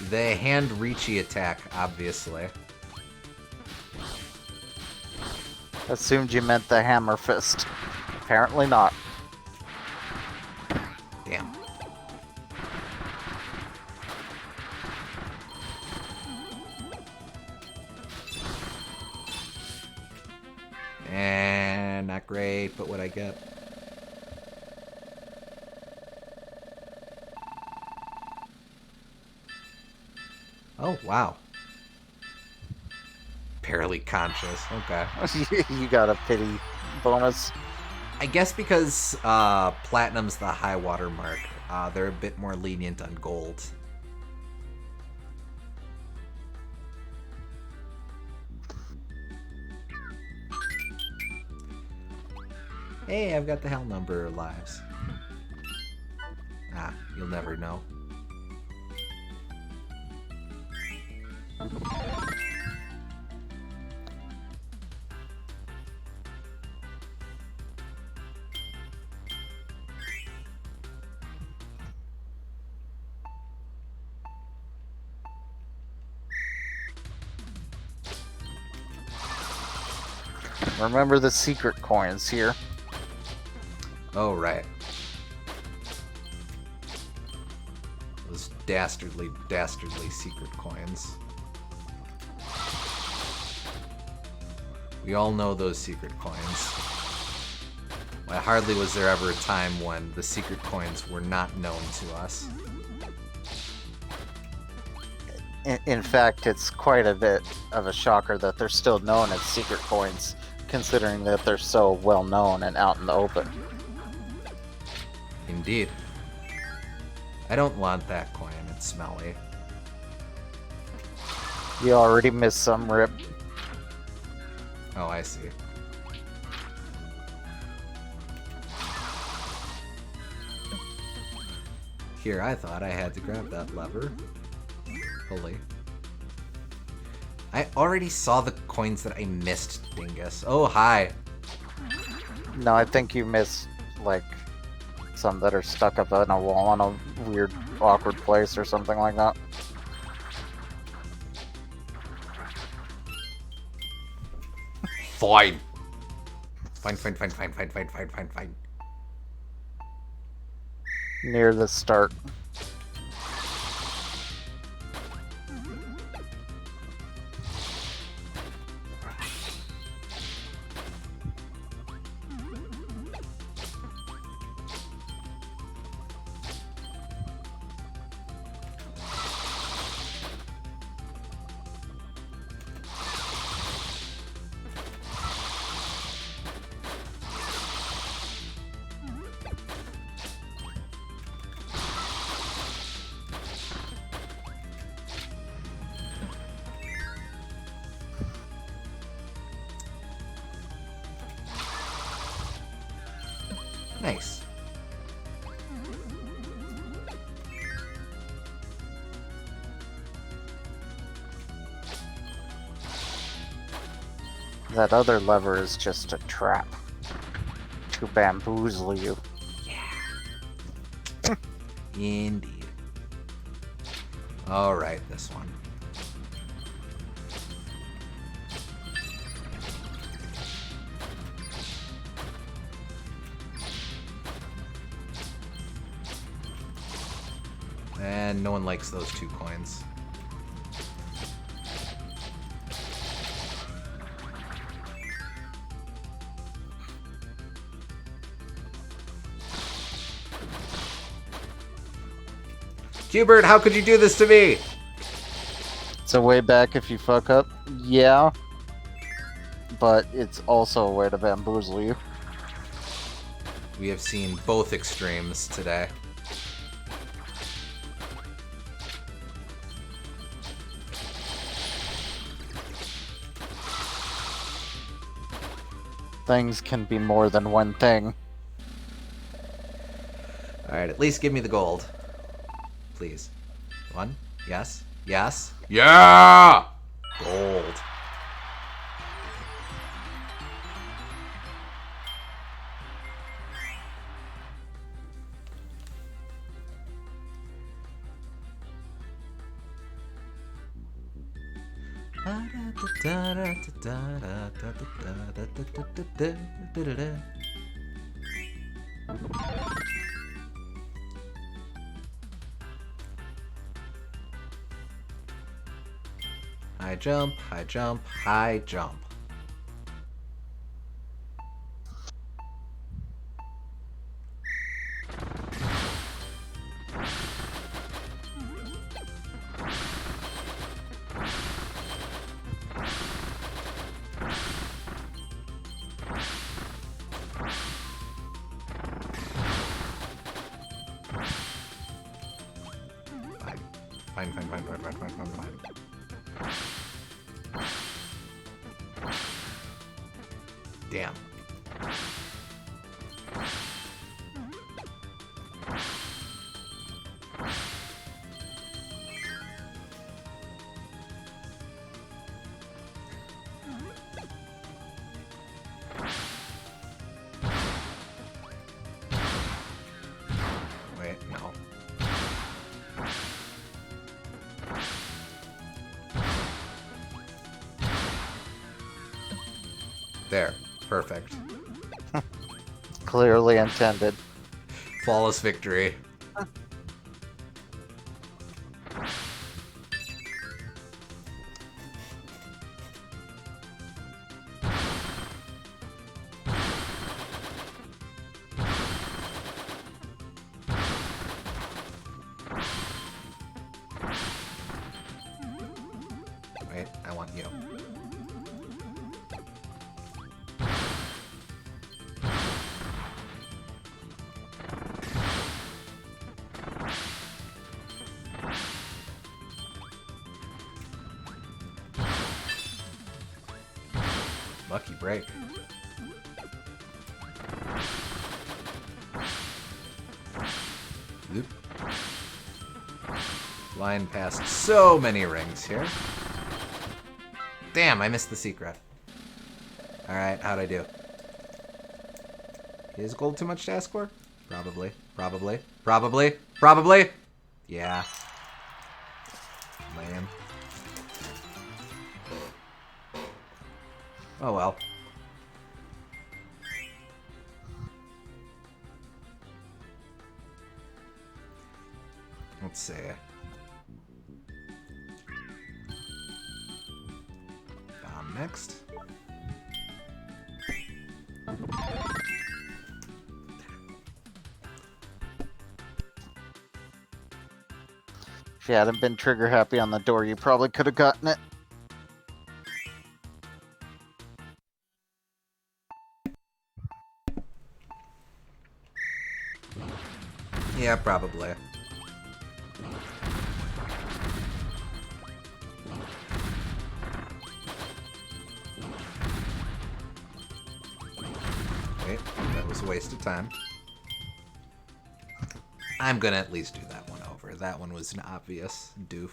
The hand-reachy attack, obviously. Assumed you meant the hammer fist. Apparently not. And not great, but what I get. Oh, wow. Barely conscious. Okay. You got a pity bonus. I guess because Platinum's the high water mark, they're a bit more lenient on gold. Hey, I've got the HAL number of lives. Ah, you'll never know. Remember the secret coins here. Oh, right. Those dastardly secret coins. We all know those secret coins. Why, hardly was there ever a time when the secret coins were not known to us. In fact, it's quite a bit of a shocker that they're still known as secret coins, considering that they're so well known and out in the open. Indeed. I don't want that coin, it's smelly. You already missed some, Rip. Oh, I see. Here, I thought I had to grab that lever. Fully. I already saw the coins that I missed, dingus. Oh, hi. No, I think you missed, like, some that are stuck up on a wall in a weird, awkward place or something like that. Fine. Fine. Near the start. Nice. That other lever is just a trap to bamboozle you. Indeed. Alright, this one. And no one likes those 2 coins. Hubert, how could you do this to me? It's a way back if you fuck up. Yeah. But it's also a way to bamboozle you. We have seen both extremes today. Things can be more than one thing. Alright, at least give me the gold. Please. 1? Yes? Yes? Yeah! Gold. High jump, high jump, high jump. fine, fine, fine, fine, fine, fine, fine, fine. Damn. Wait, no. There. Perfect. Clearly intended. Flawless victory. Wait, I want you. Lucky break. Oop. Line past so many rings here. Damn, I missed the secret. Alright, how'd I do? Is gold too much to ask for? Probably. Probably. Probably. Probably. Yeah. Man. Oh well. Let's see. Next. If you hadn't been trigger happy on the door, you probably could have gotten it. Yeah, probably. Wait, that was a waste of time. I'm gonna at least do that one over. That one was an obvious doof.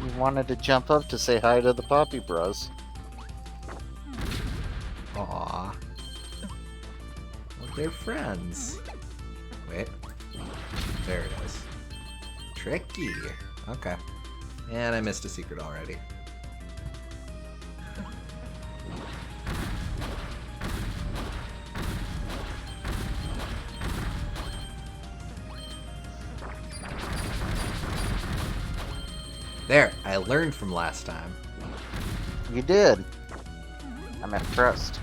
You wanted to jump up to say hi to the Poppy Bros. Aww. Well, they're friends. Wait. There it is. Tricky. Okay. And I missed a secret already. There, I learned from last time. You did. I'm impressed.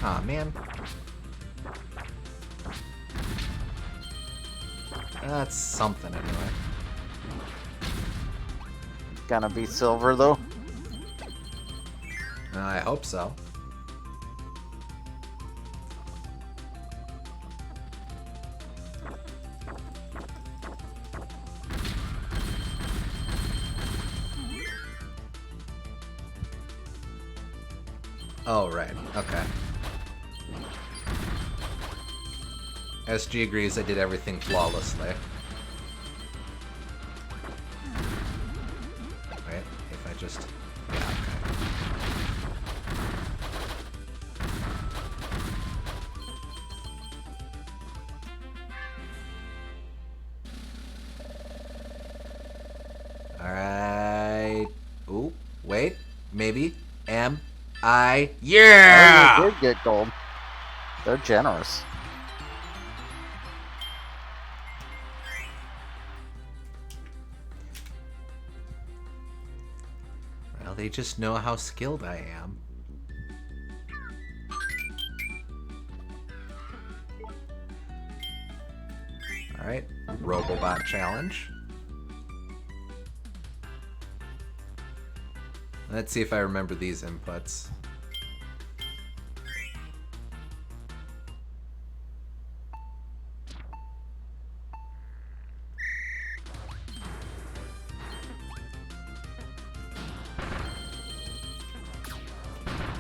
Aw, man. That's something anyway. Gonna be silver though. I hope so. Oh, right. Okay. SG agrees I did everything flawlessly. Wait, if I just... Yeah, okay. Alright. Ooh, wait. Maybe. Am I... Yeah! Oh, you did get gold. They're generous. they just know how skilled I am. Alright, Robobot challenge. Let's see if I remember these inputs.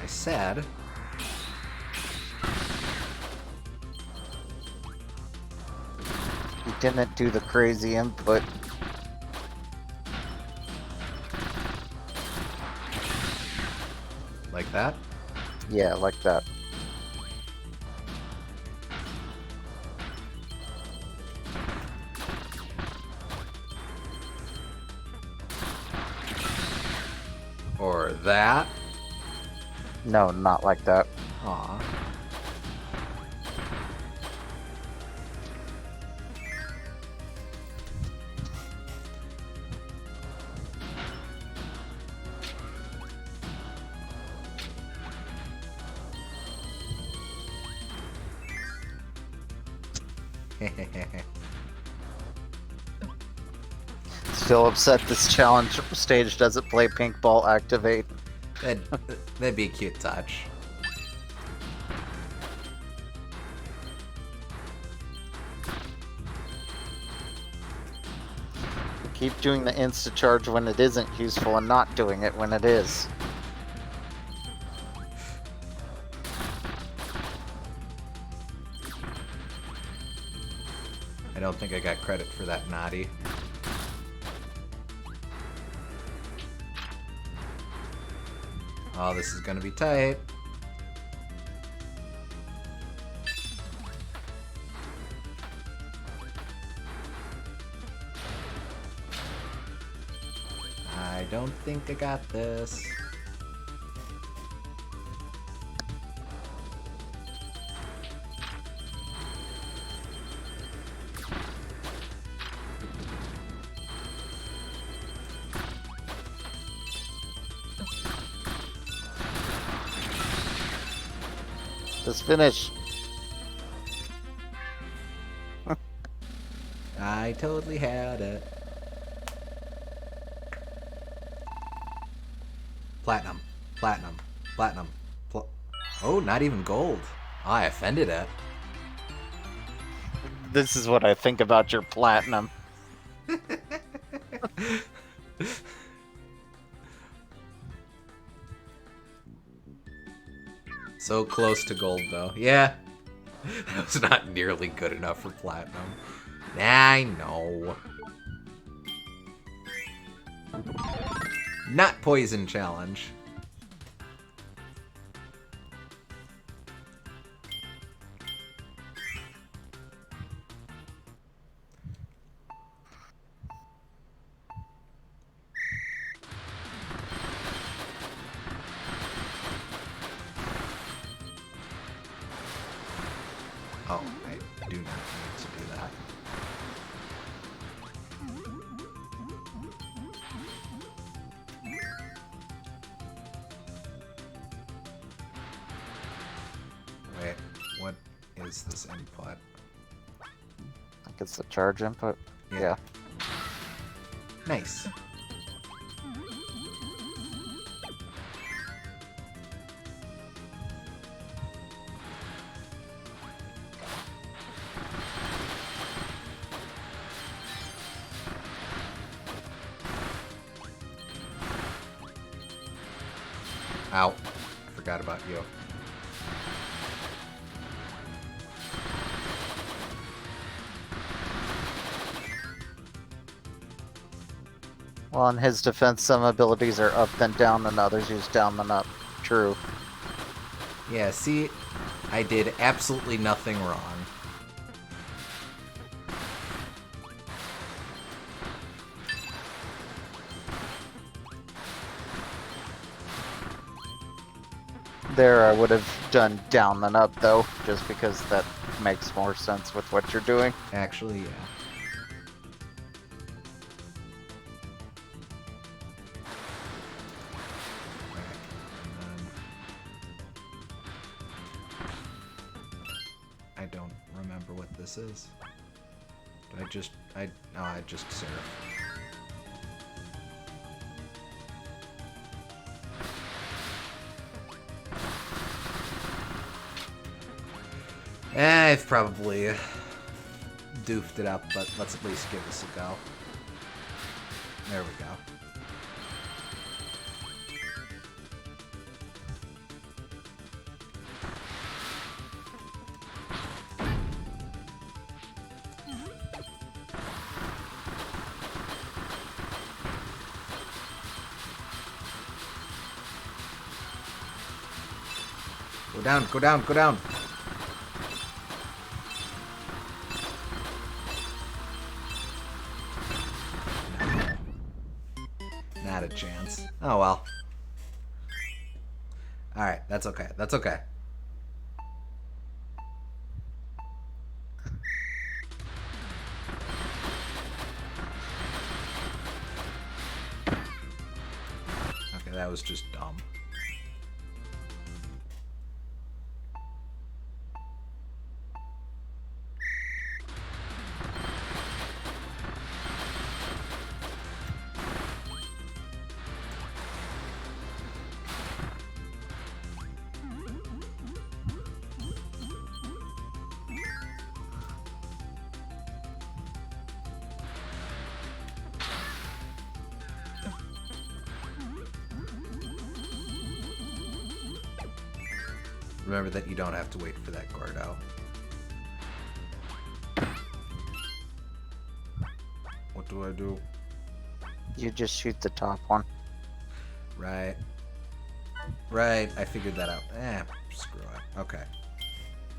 I said... You didn't do the crazy input. Like that? Yeah, like that. Or that? No, not like that. Aw. Still upset this challenge stage doesn't play Pink Ball Activate. That'd be a cute touch. Keep doing the insta charge when it isn't useful and not doing it when it is. I don't think I got credit for that, Naughty. Oh, this is gonna be tight. I don't think I got this. Just finish. I totally had it. Platinum. Platinum. Platinum. Oh, not even gold. Oh, I offended it. This is what I think about your platinum. So close to gold, though. Yeah. That was not nearly good enough for platinum. I know. Not poison challenge. Oh, I do not need to do that. Wait, what is this input? I think it's the charge input. Yeah. Nice. Ow. I forgot about you. Well, in his defense, some abilities are up then down and others use down then up. True. Yeah, see, I did absolutely nothing wrong. There, I would have done down then up, though, just because that makes more sense with what you're doing. Actually, yeah. I don't remember what this is. I just surf. I've probably doofed it up, but let's at least give this a go. There we go. Go down, go down, go down. Not a chance. Oh well. Alright, that's okay. That's okay. Okay, that was just dumb. Remember that you don't have to wait for that Gordo. What do I do? You just shoot the top one. Right. Right, I figured that out. Screw it. Okay.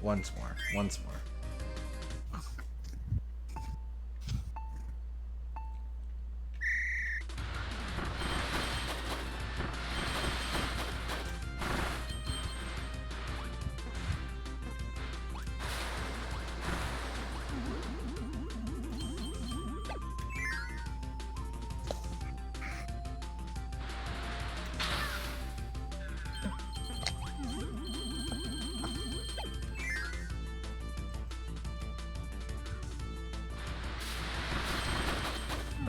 Once more. Once more.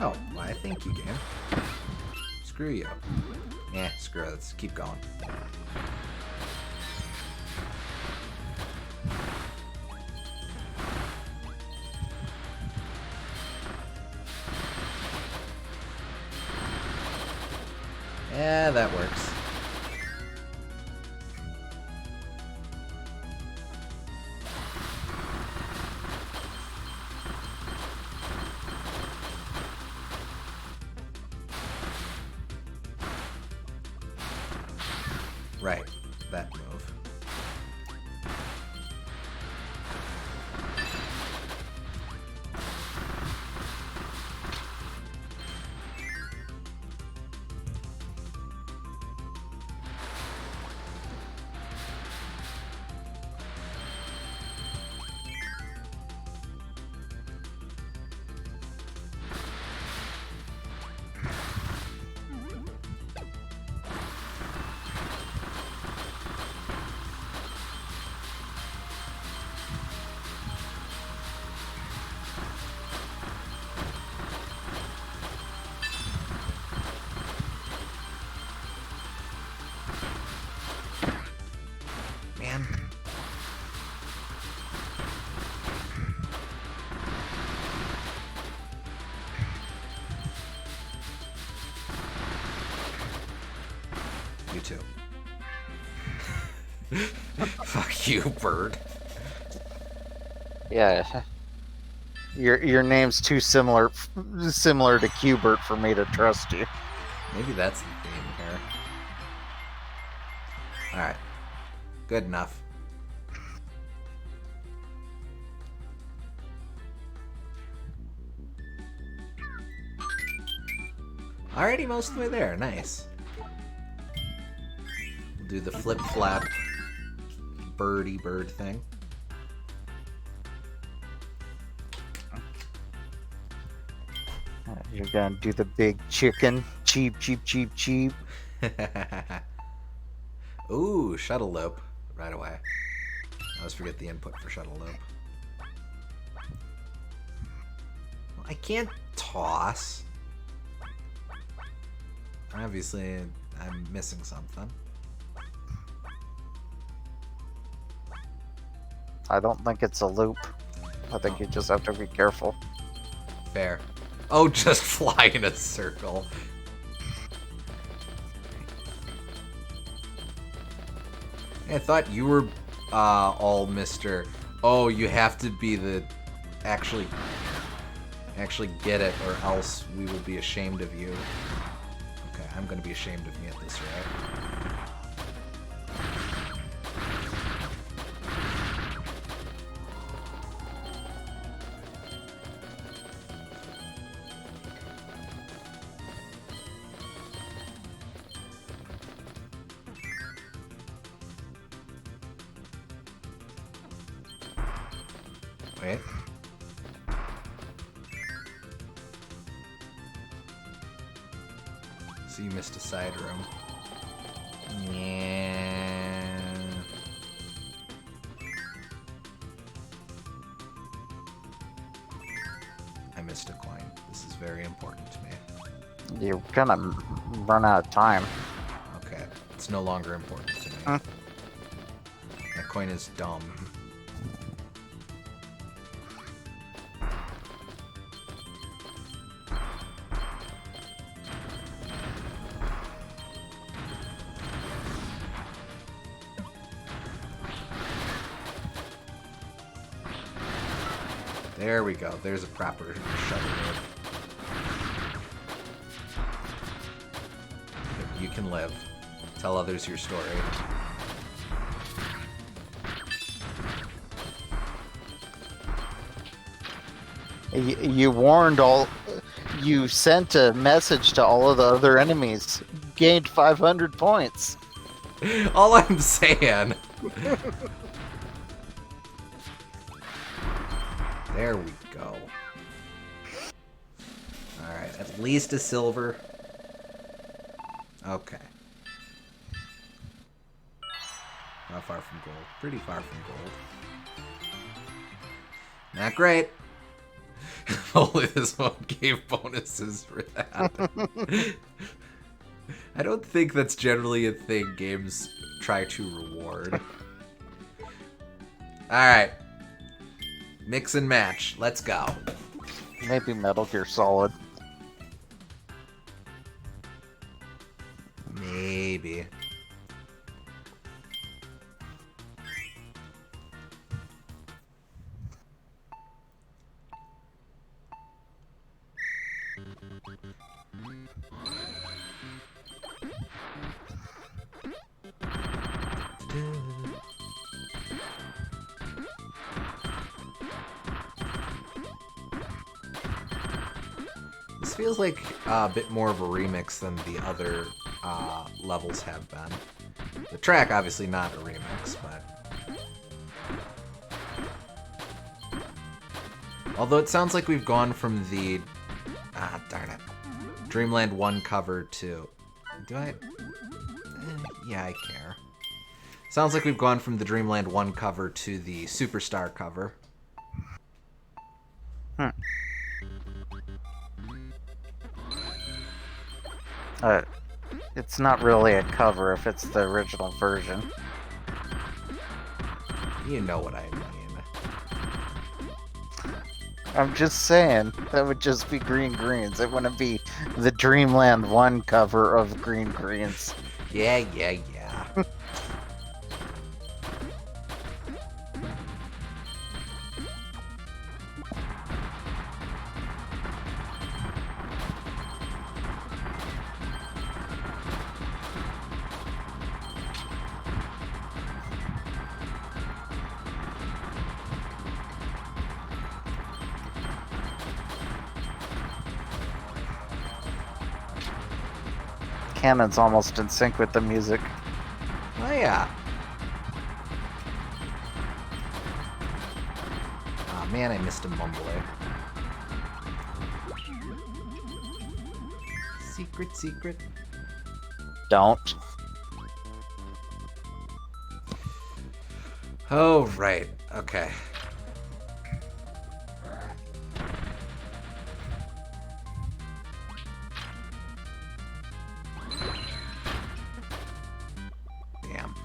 Oh, why, thank you, game. Screw you. Yeah, screw it. Let's keep going. Yeah, that works. Right, that move. Man. You too. Fuck you, bird. Yeah. Your name's too similar to Qbert for me to trust you. Maybe that's the theme here. Alright. Good enough. Already most of the way there. Nice. We'll do the flip-flap bird thing. You're gonna do the big chicken. Cheep, cheep, cheep, cheep. Ooh, shuttle loop. Right away. I always forget the input for shuttle loop. Well, I can't toss. Obviously, I'm missing something. I don't think it's a loop. I think you just have to be careful. Fair. Oh, just fly in a circle. I thought you were all Mr. Oh, you have to be the actually get it, or else we will be ashamed of you. Okay, I'm gonna be ashamed of me at this rate. Wait. So you missed a side room. Yeah. I missed a coin. This is very important to me. You're gonna run out of time. Okay, it's no longer important to me. That coin is dumb. There we go. There's a proper shuttle loop. You can live. Tell others your story. You warned all. You sent a message to all of the other enemies. Gained 500 points. All I'm saying. There we go. Alright, at least a silver. Okay. Not far from gold. Pretty far from gold. Not great. Only this one gave bonuses for that. I don't think that's generally a thing games try to reward. Alright. Mix and match. Let's go. Maybe Metal Gear Solid. Maybe. This feels like a bit more of a remix than the other levels have been. The track, obviously not a remix, but... Although it sounds like we've gone from the... Ah, darn it. Dreamland 1 cover to... Do I... yeah, I care. Sounds like we've gone from the Dreamland 1 cover to the Superstar cover. It's not really a cover if it's the original version. You know what I mean. I'm just saying, that would just be Green Greens. It wouldn't be the Dreamland 1 cover of Green Greens. Yeah. Cannon's almost in sync with the music. Oh, yeah. Aw, man, I missed a mumbler. Secret. Don't. Oh, right. Okay. Damn.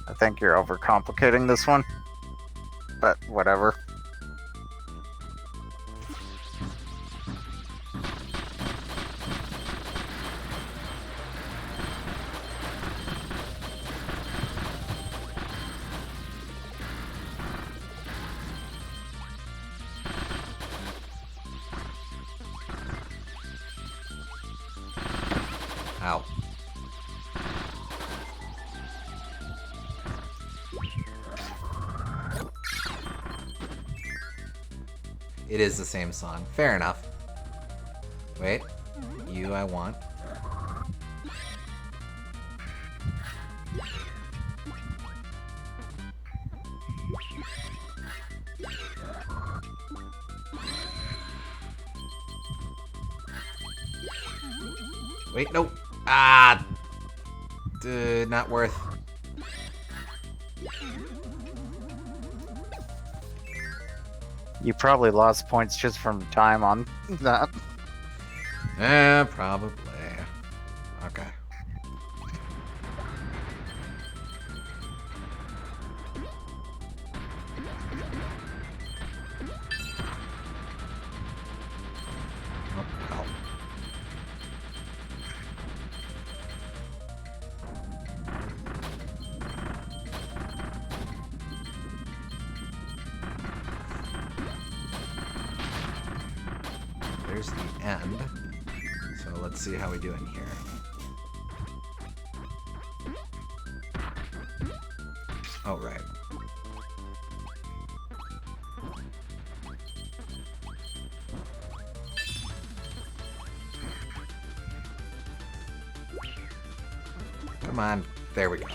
I think you're overcomplicating this one. But whatever. Ow. It is the same song. Fair enough. Wait. You I want. Wait, no. Ah! Dude, not worth. You probably lost points just from time on that. Probably. Okay. Oh, hell. There's the end. So let's see how we do in here. Oh, right. Come on. There we go.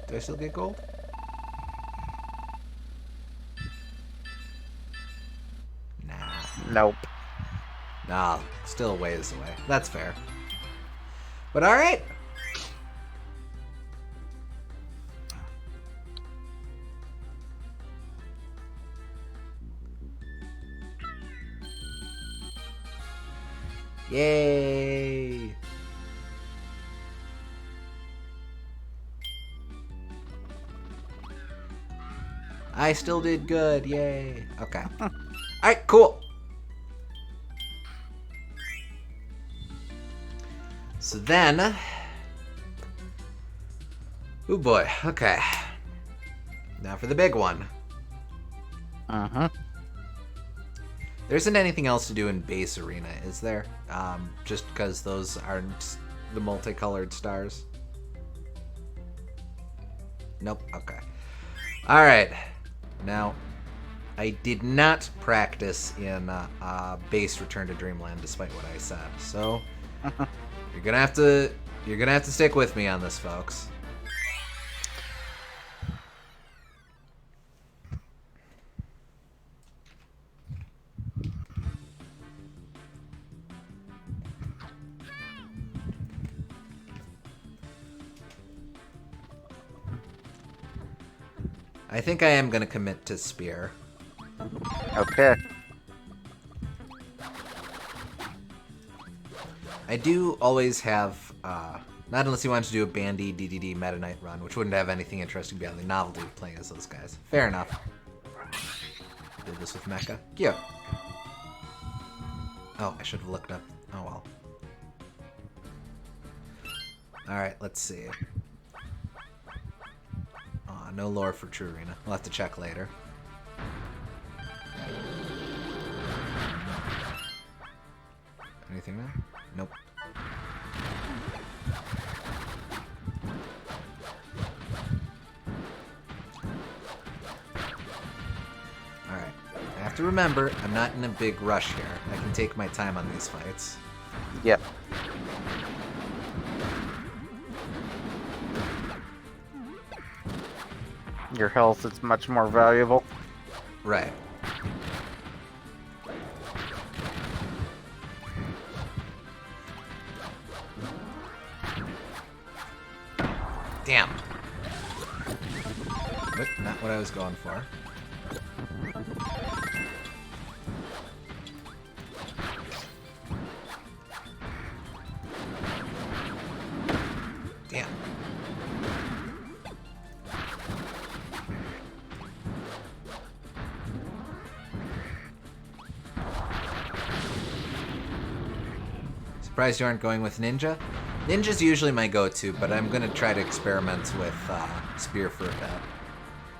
Do I still get gold? Nah. Nope. Nah, still a ways away. That's fair. But alright. Yay! I still did good. Yay. Okay. Alright, cool. So then... Oh boy. Okay. Now for the big one. Uh-huh. There isn't anything else to do in base arena, is there? Just because those aren't the multicolored stars? Nope. Okay. Alright. Now, I did not practice in base Return to Dreamland, despite what I said. So, you're gonna have to stick with me on this, folks. I think I am gonna commit to Spear. Okay. I do always have, not unless you want to do a Bandy DDD Meta Knight run, which wouldn't have anything interesting beyond the novelty of playing as those guys. Fair enough. Did this with Mecha. Cute. Oh, I should have looked up. Oh well. Alright, let's see. No lore for True Arena. We'll have to check later. Anything there? Nope. Alright. I have to remember, I'm not in a big rush here. I can take my time on these fights. Yep. Your health is much more valuable. Right. Damn. Nope, not what I was going for. Damn. Surprised you aren't going with Ninja? Ninja's usually my go-to, but I'm going to try to experiment with Spear for a bit.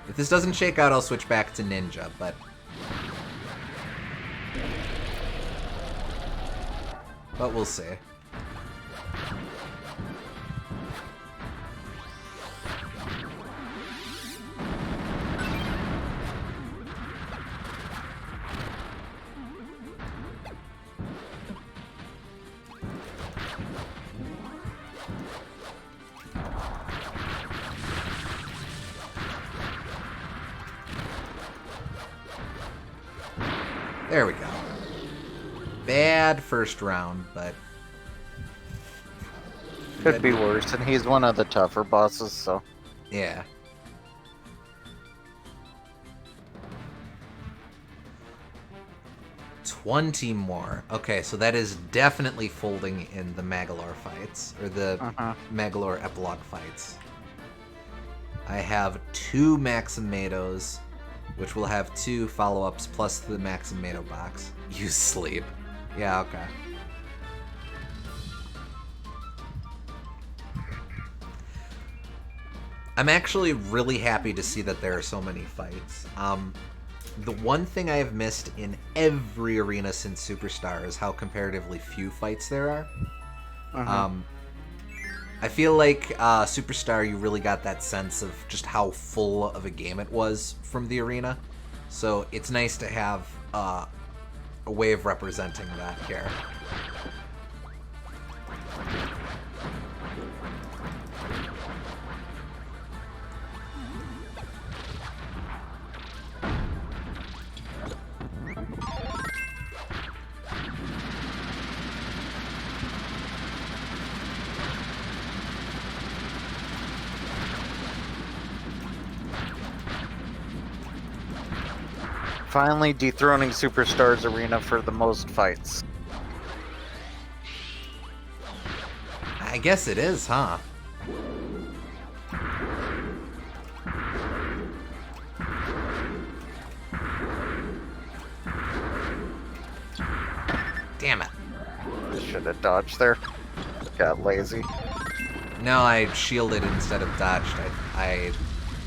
If this doesn't shake out, I'll switch back to Ninja, but we'll see. There we go. Bad first round, but Could be worse, and he's one of the tougher bosses, so. yeah. $20 more. Okay, so that is definitely folding in the Magolor fights, or the Magolor Epilogue fights. I have 2 Maximatos, which will have 2 follow-ups plus the Maximato box. You sleep. Yeah, okay. I'm actually really happy to see that there are so many fights. The one thing I have missed in every arena since Superstar is how comparatively few fights there are. I feel like Superstar, you really got that sense of just how full of a game it was from the arena. So it's nice to have a way of representing that here. Finally dethroning Superstar's arena for the most fights. I guess it is, huh? Damn it. Should have dodged there. Got lazy. No, I shielded instead of dodged. I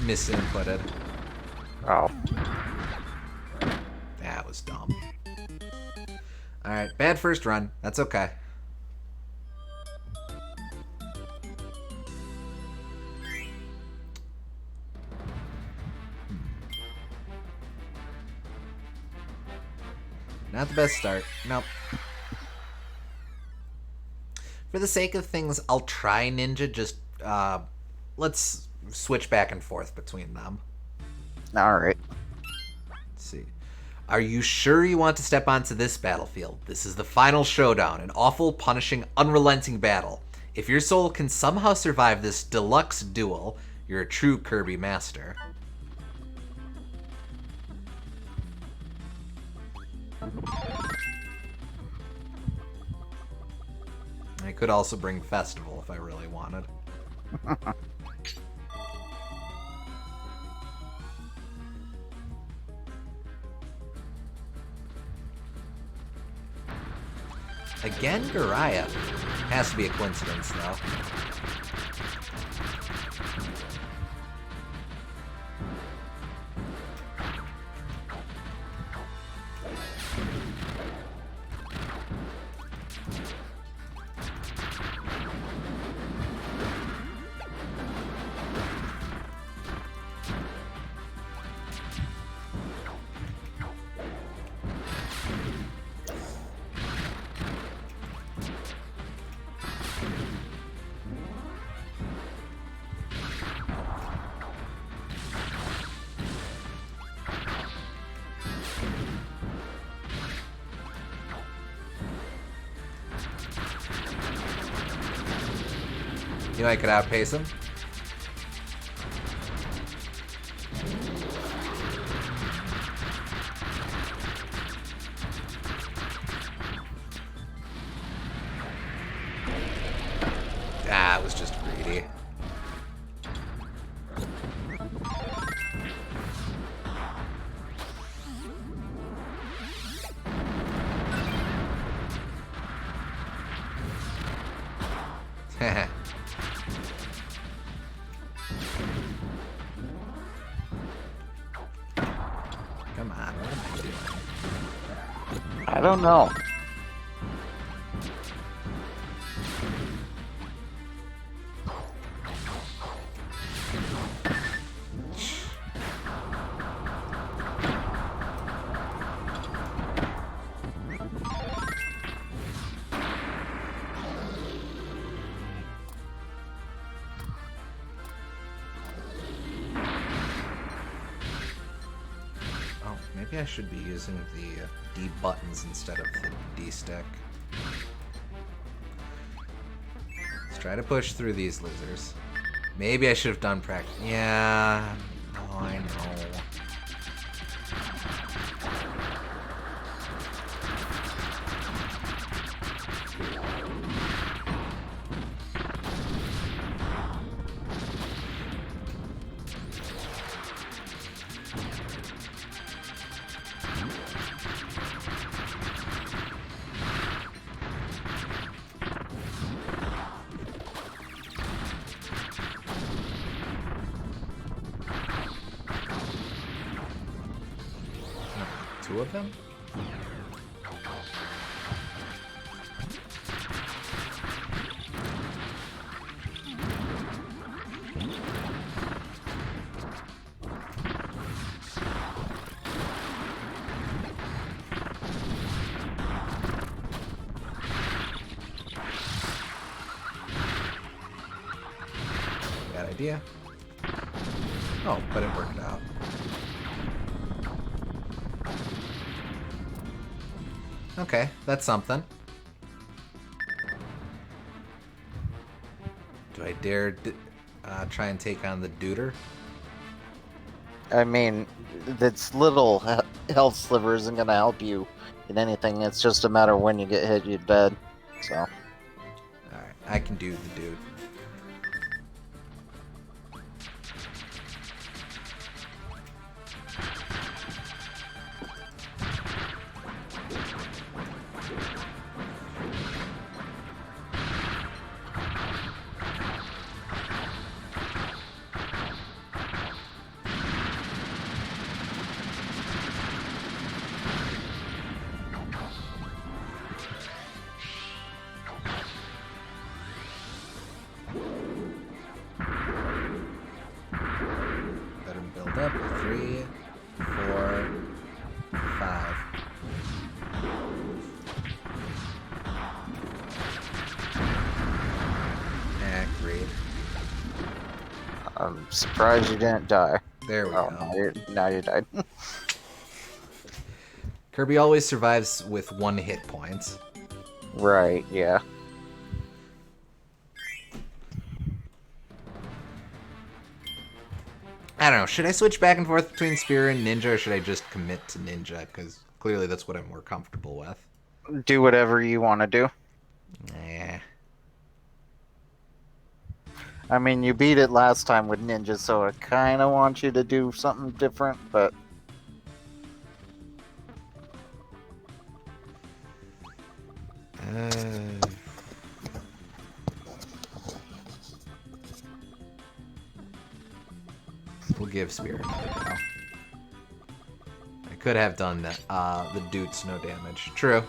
misinputted. Oh. That was dumb. Alright, bad first run. That's okay. Not the best start. Nope. For the sake of things, I'll try Ninja. Just, let's switch back and forth between them. Alright. Let's see. Are you sure you want to step onto this battlefield? This is the final showdown, an awful, punishing, unrelenting battle. If your soul can somehow survive this deluxe duel, you're a true Kirby master. I could also bring Festival if I really wanted. Again, Goriah. Has to be a coincidence, though. You know I could outpace him. Ah, it was just greedy. Come on, what am I doing? I don't know. Maybe I should be using the D buttons instead of the D stick. Let's try to push through these losers. Maybe I should have done practice. Yeah, oh, I know. Two of them? Bad idea. Oh, but it worked out. Okay, that's something. Do I dare try and take on the Duder? I mean, that's little health sliver isn't going to help you in anything. It's just a matter of when you get hit, you're dead. So. Alright, I can do the dude. Up 3, 4, 5. Great. I'm surprised you didn't die. There we go. Now you died. Kirby always survives with 1 hit point. Right, yeah. I don't know. Should I switch back and forth between Spear and Ninja, or should I just commit to Ninja? Because clearly that's what I'm more comfortable with. Do whatever you want to do. Yeah. I mean, you beat it last time with Ninja, so I kind of want you to do something different, but... We'll give Spear another go. I could have done that. The Doots, no damage. True.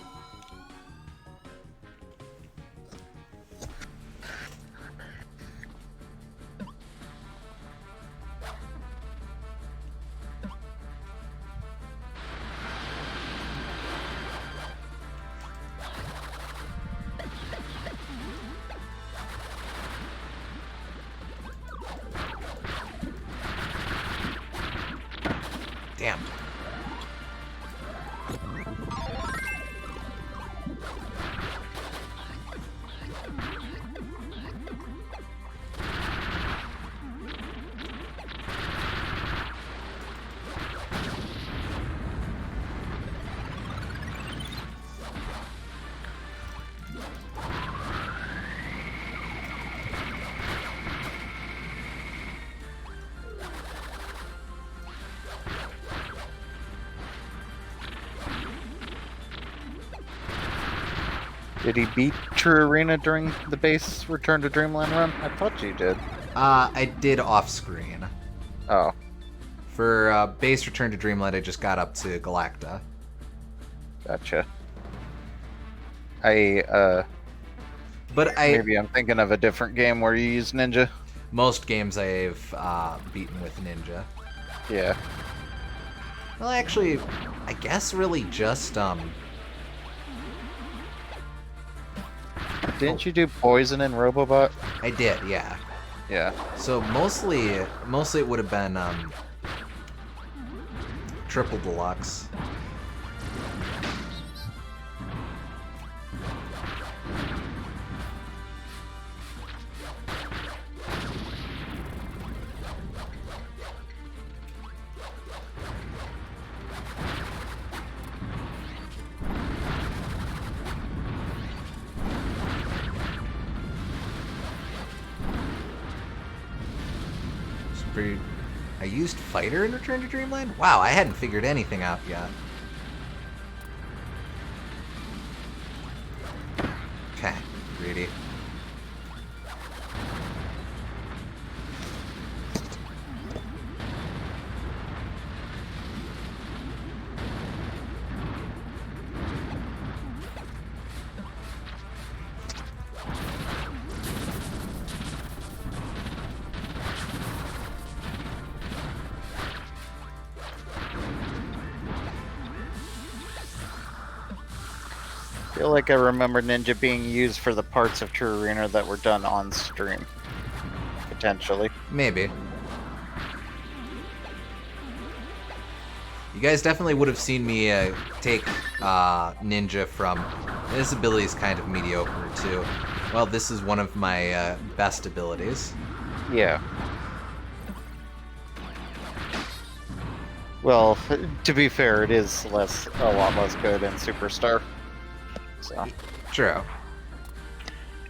Damn. Did he beat True Arena during the base Return to Dreamland run? I thought you did. I did off screen. Oh, For base Return to Dreamland, I just got up to Galacta. gotcha. But Maybe I'm thinking of a different game where you use Ninja. most games I've beaten with Ninja. Yeah. Well, actually, I guess really just Didn't you do Poison and Robobot? I did, yeah. Yeah. So mostly it would have been Triple Deluxe. I used Fighter in Return to Dreamland? Wow, I hadn't figured anything out yet. Okay, greedy. I feel like I remember Ninja being used for the parts of True Arena that were done on stream. Potentially. Maybe. You guys definitely would have seen me take Ninja from... His ability is kind of mediocre, too. Well, this is one of my best abilities. Yeah. Well, to be fair, it is a lot less good in Superstar. So True.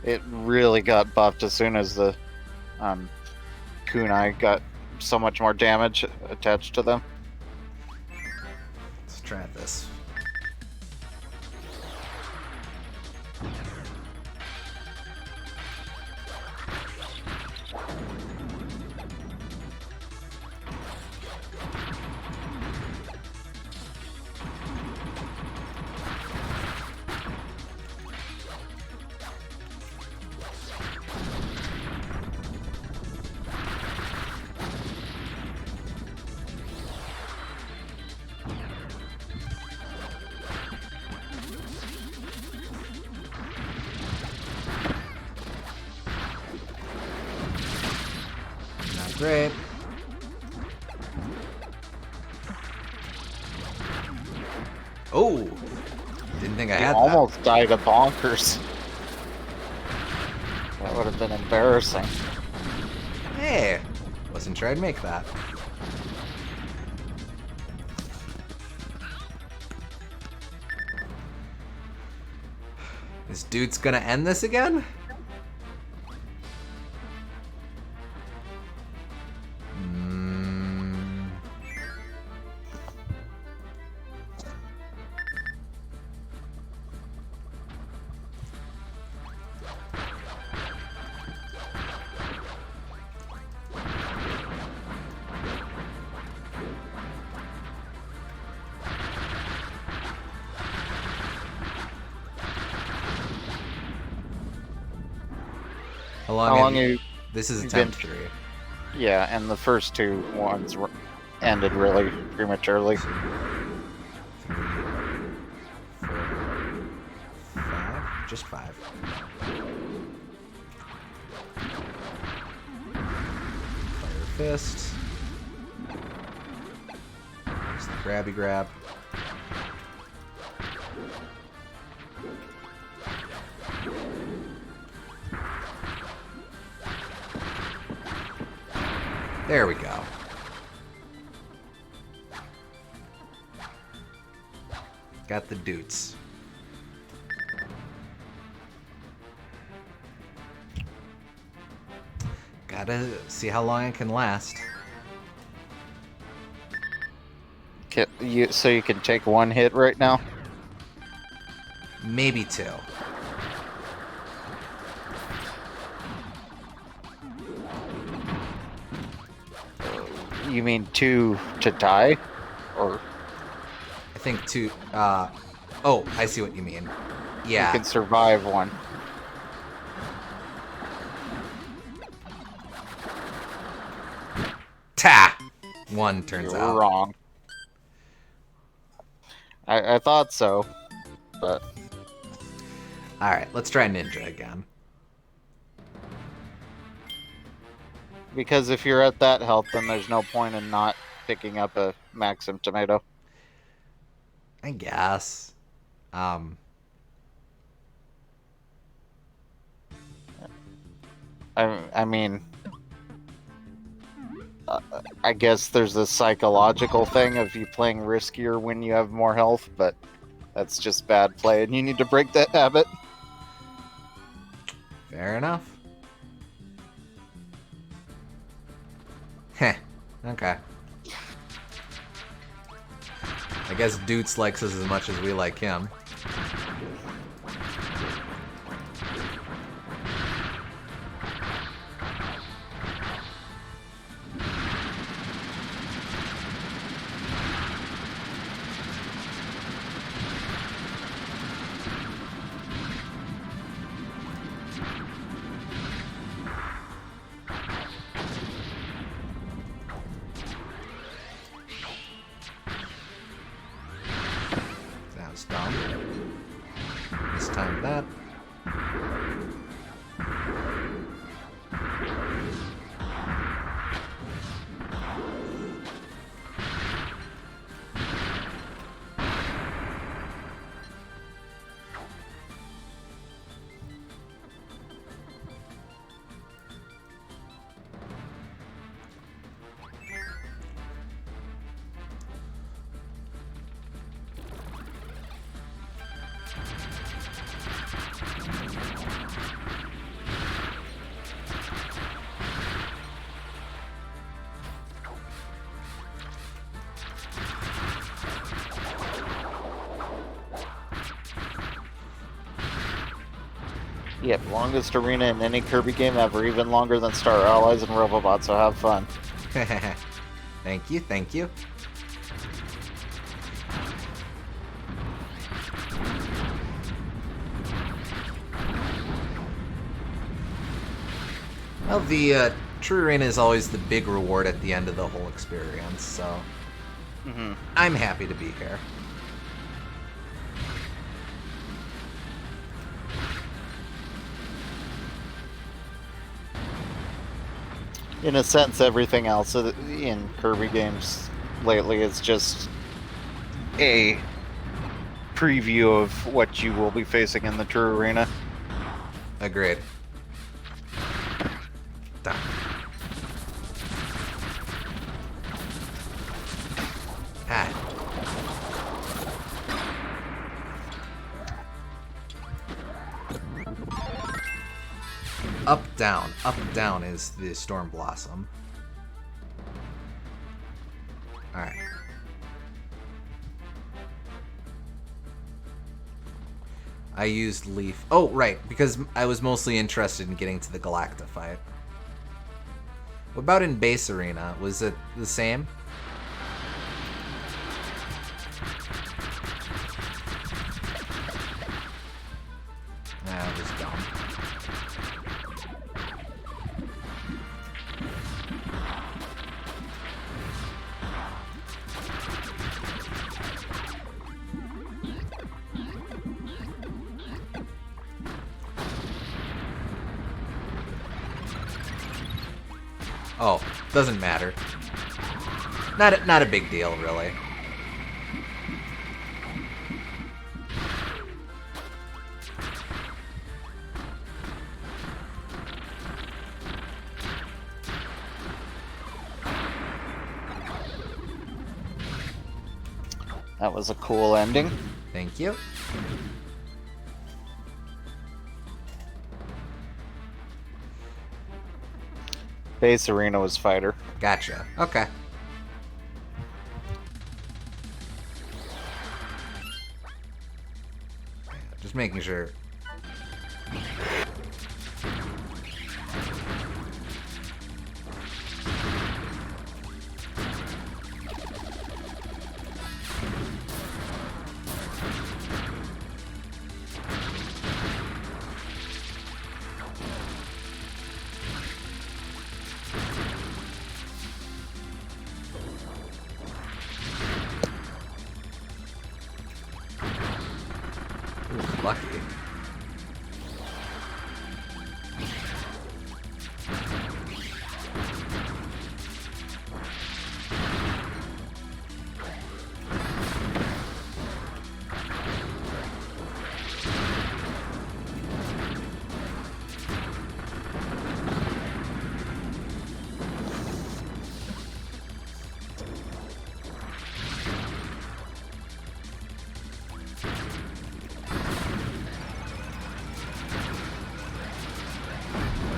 it really got buffed as soon as the kunai got so much more damage attached to them. Let's try this. Not great. Oh! Didn't think I He had almost died of bonkers. That would have been embarrassing. that. Hey! Wasn't sure I'd make that. This dude's gonna end this again? How long, How long have you... you? This is you've attempt been- 3. Yeah, and the first two ones ended really prematurely. 3, 4, 5. Just 5. Fire Fist. There's the grabby grab. There we go. Got the doots. Gotta see how long it can last. So you can take one hit right now? Maybe 2. You mean 2 to die? Or I think 2. Oh, I see what you mean. you Yeah. can survive 1? Ta! 1 turns You're out. wrong. I thought so, but All right, let's try ninja again. because if you're at that health, then there's no point in not picking up a Maxim tomato. I guess. I mean, I guess there's a psychological thing of you playing riskier when you have more health, but that's just bad play, and you need to break that habit. Fair enough. Heh. Okay. I guess Doots likes us as much as we like him. That was dumb. Mistime that. Yep, longest arena in any Kirby game ever, even longer than Star Allies and Robobot, so have fun. Thank you, thank you. Well, the True Arena is always the big reward at the end of the whole experience, so I'm happy to be here. In a sense, everything else in Kirby games lately is just a preview of what you will be facing in the True Arena. Agreed. Done. Ah. Up, down. Up, down is the Storm Blossom. Alright. I used Leaf. Oh, right, because I was mostly interested in getting to the Galacta fight. What about in Base Arena? Was it the same? That was dumb. Oh, doesn't matter. Not a big deal, really. That was a cool ending. Thank you. Base Arena was Fighter. Gotcha. Okay. Just making sure.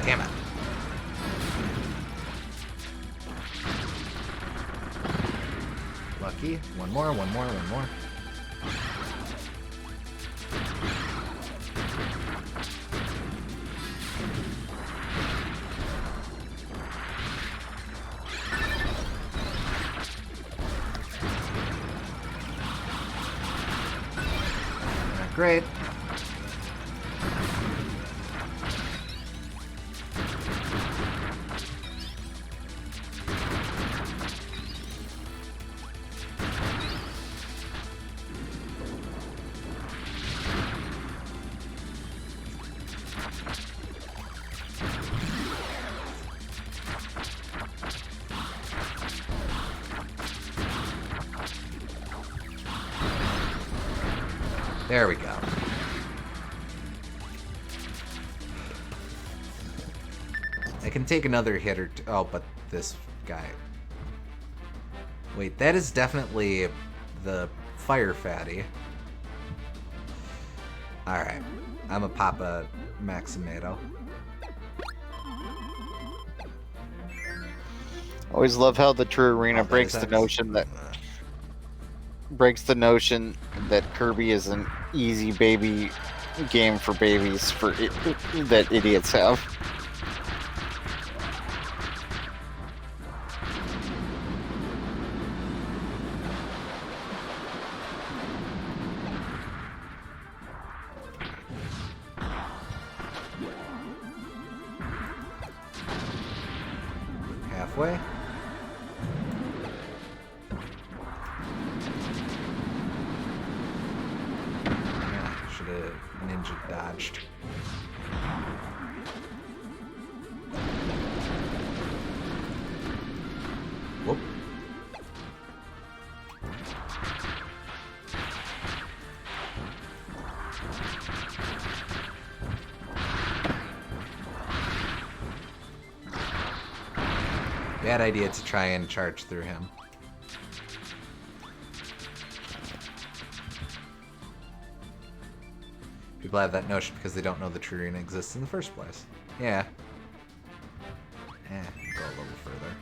Damn it. Lucky. One more. Not great. There we go. I can take another hit or two. Oh, but this guy. Wait, that is definitely the fire fatty. Alright. I'm a Papa Maximato. Always love how the True Arena Oh, breaks the notion that Kirby is an easy baby game for babies that idiots have. Halfway. Should have ninja dodged. Whoop. Bad idea to try and charge through him. People have that notion because they don't know the True Arena exists in the first place. Yeah. Go a little further.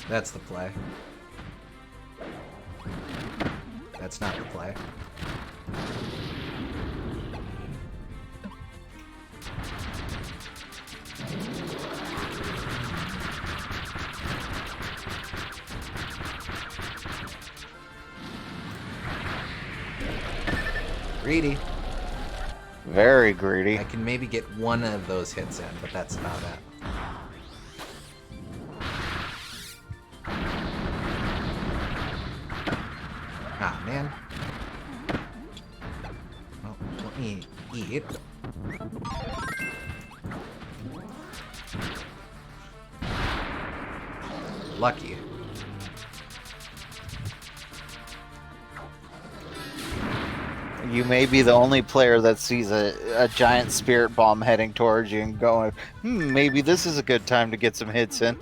That's the play. That's not the play. Greedy. Very greedy. I can maybe get one of those hits in, but that's about it. Ah, man. Well, let me eat. Lucky. You may be the only player that sees a giant spirit bomb heading towards you and going, maybe this is a good time to get some hits in.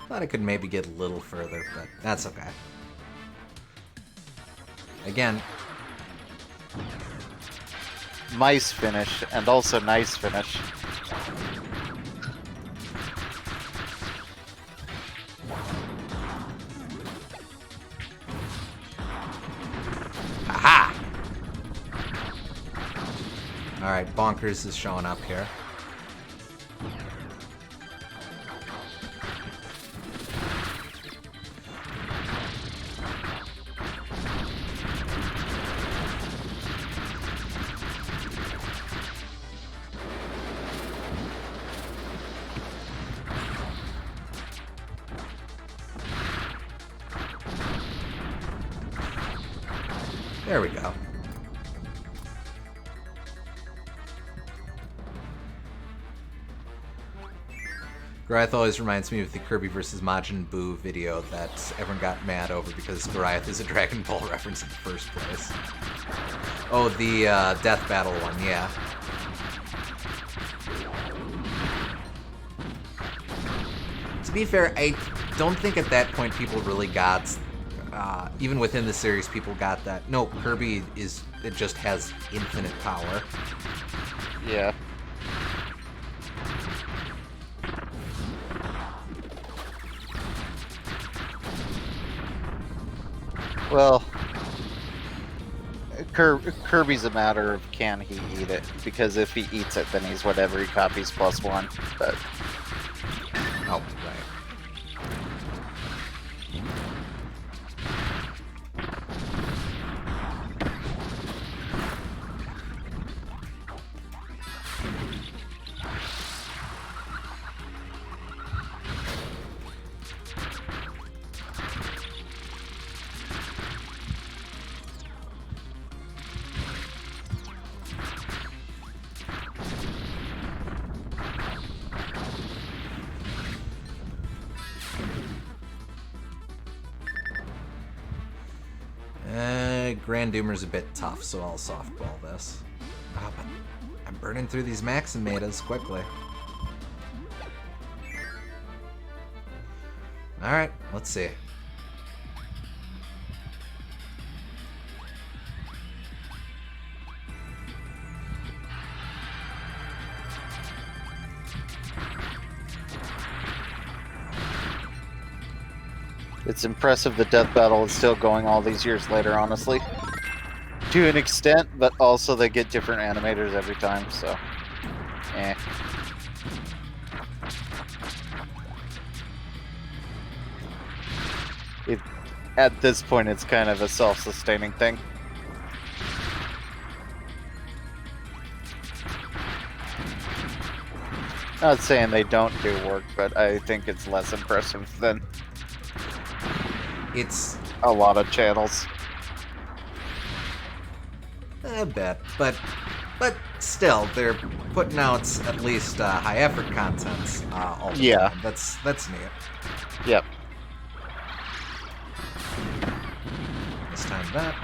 Thought I could maybe get a little further, but that's okay. Again, Mice finish, and also nice finish. aha! Alright, Bonkers is showing up here. There we go. Goliath always reminds me of the Kirby vs. Majin Buu video that everyone got mad over because Goliath is a Dragon Ball reference in the first place. Oh, the Death Battle one, yeah. To be fair, I don't think at that point people really got, even within the series, people got that. No, Kirby it just has infinite power. Yeah. Well, Kirby's a matter of can he eat it, because if he eats it, then he's whatever he copies +1. But oh, right. Grand Doomer's a bit tough, so I'll softball this. Oh, but I'm burning through these Maximatas quickly. Alright, let's see. it's impressive the death battle is still going all these years later, honestly. To an extent, but also they get different animators every time, so... eh. At this point, it's kind of a self-sustaining thing. Not saying they don't do work, but I think it's less impressive than It's a lot of channels. a bit, but still, they're putting out at least high effort content all the Yeah. time. That's neat. Yep. This time that.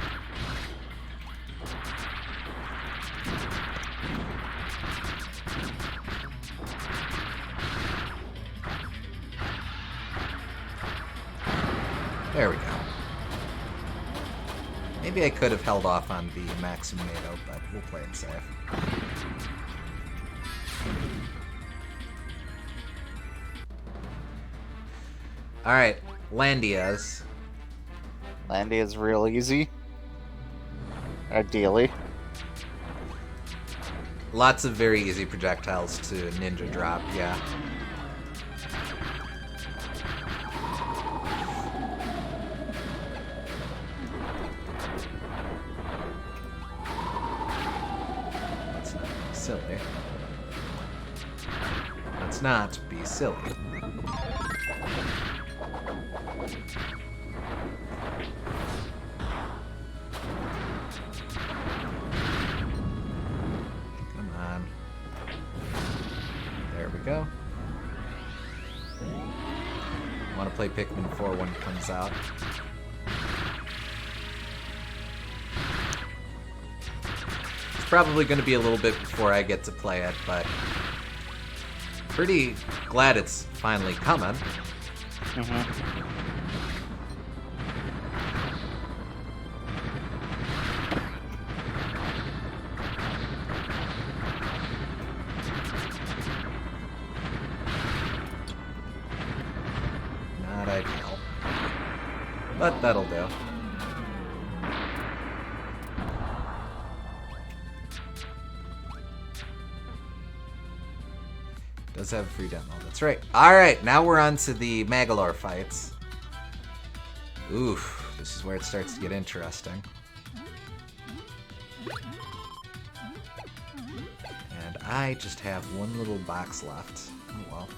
There we go. Maybe I could have held off on the Maximato, but we'll play it safe. Alright, Landias. Landia's real easy. Ideally. Lots of very easy projectiles to ninja drop, yeah. Let's not be silly. Let's not be silly. Come on. There we go. Want to play Pikmin 4 when it comes out. It's probably going to be a little bit before I get to play it, but pretty glad it's finally coming. Not ideal. But that'll do. Does have a free demo, that's right. Alright, now we're on to the Magolor fights. Oof, this is where it starts to get interesting. And I just have one little box left. Oh well.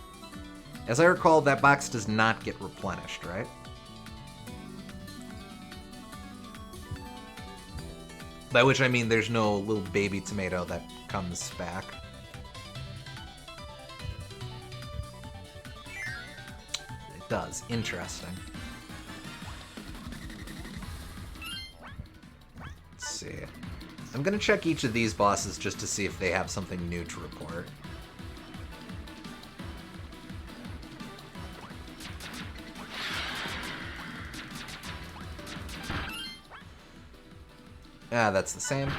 As I recall, that box does not get replenished, right? By which I mean there's no little baby tomato that comes back. does. Interesting. Let's see. I'm gonna check each of these bosses just to see if they have something new to report. Ah, that's the same.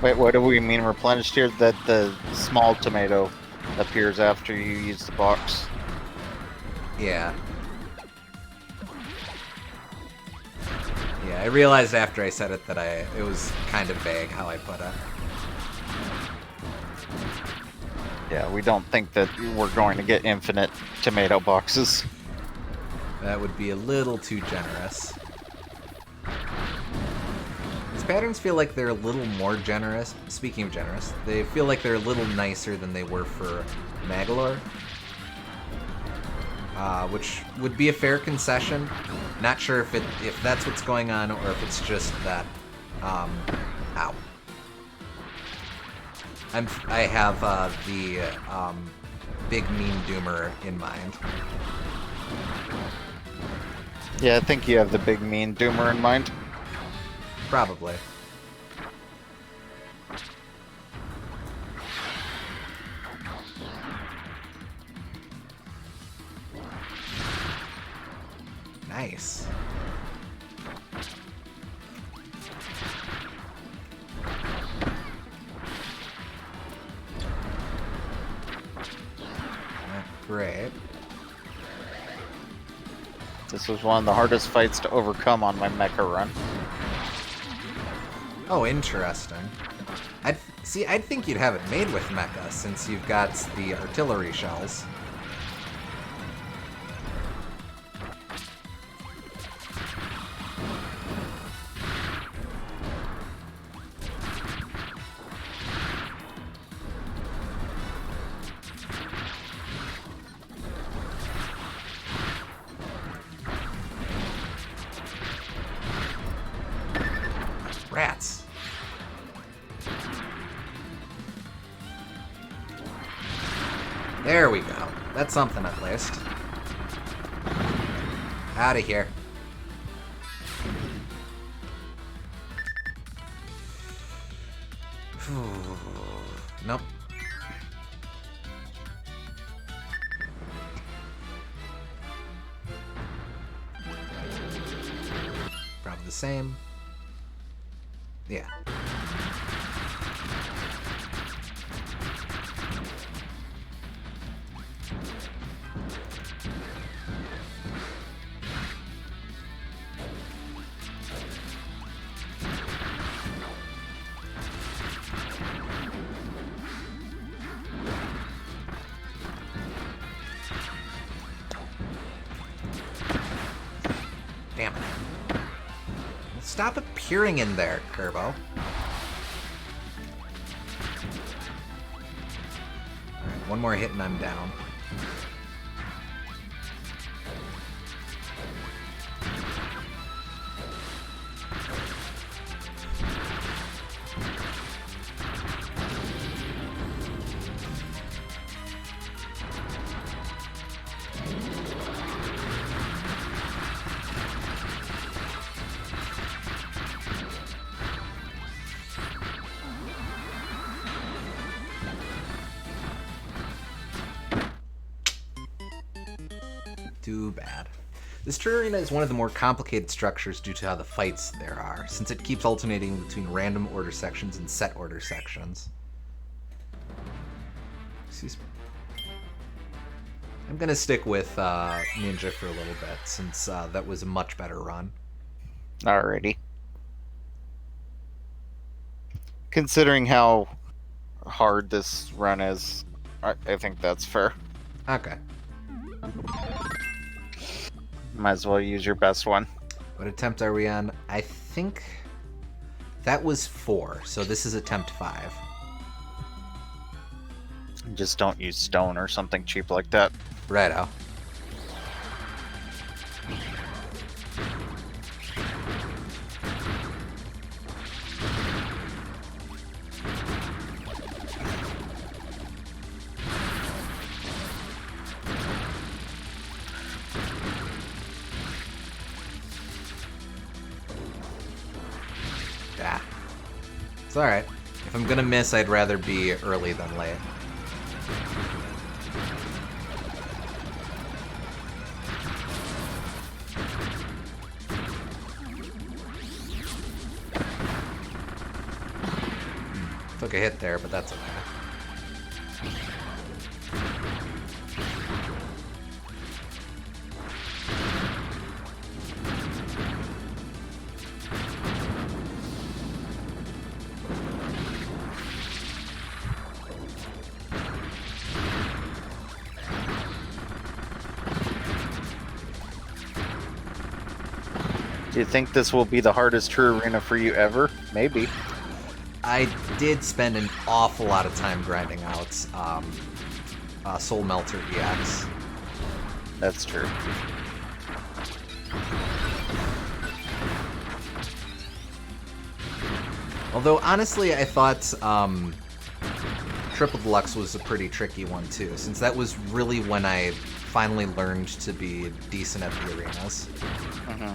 Wait, what do we mean replenished here? That the small tomato appears after you use the box. Yeah. Yeah, I realized after I said it that it was kind of vague how I put it. Yeah, we don't think that we're going to get infinite tomato boxes. That would be a little too generous. These patterns feel like they're a little more generous. Speaking of generous, they feel like they're a little nicer than they were for Magolor. Which would be a fair concession. Not sure if that's what's going on or if it's just that. Ow. I have the big mean doomer in mind. Yeah, I think you have the big mean doomer in mind. Probably. Nice. Great. This was one of the hardest fights to overcome on my mecha run. Oh, interesting. I'd think you'd have it made with mecha since you've got the artillery shells. Rats. There we go. That's something at least. Out of here. Nope. Probably the same. Yeah. Damn it. Stop appearing in there, Kirbo. Alright, one more hit and I'm down. Too bad. This tree arena is one of the more complicated structures due to how the fights there are, since it keeps alternating between random order sections and set order sections. Excuse me. I'm gonna stick with Ninja for a little bit, since that was a much better run. Alrighty. Considering how hard this run is, I think that's fair. Okay. Might as well use your best one. What attempt are we on? I think that was 4, so this is attempt 5. Just don't use stone or something cheap like that. Righto. It's alright. If I'm gonna miss, I'd rather be early than late. Took a hit there, but that's okay. Do you think this will be the hardest true arena for you ever? Maybe. I did spend an awful lot of time grinding out Soul Melter EX. That's true. Although, honestly, I thought Triple Deluxe was a pretty tricky one, too, since that was really when I finally learned to be decent at the arenas. Mm-hmm.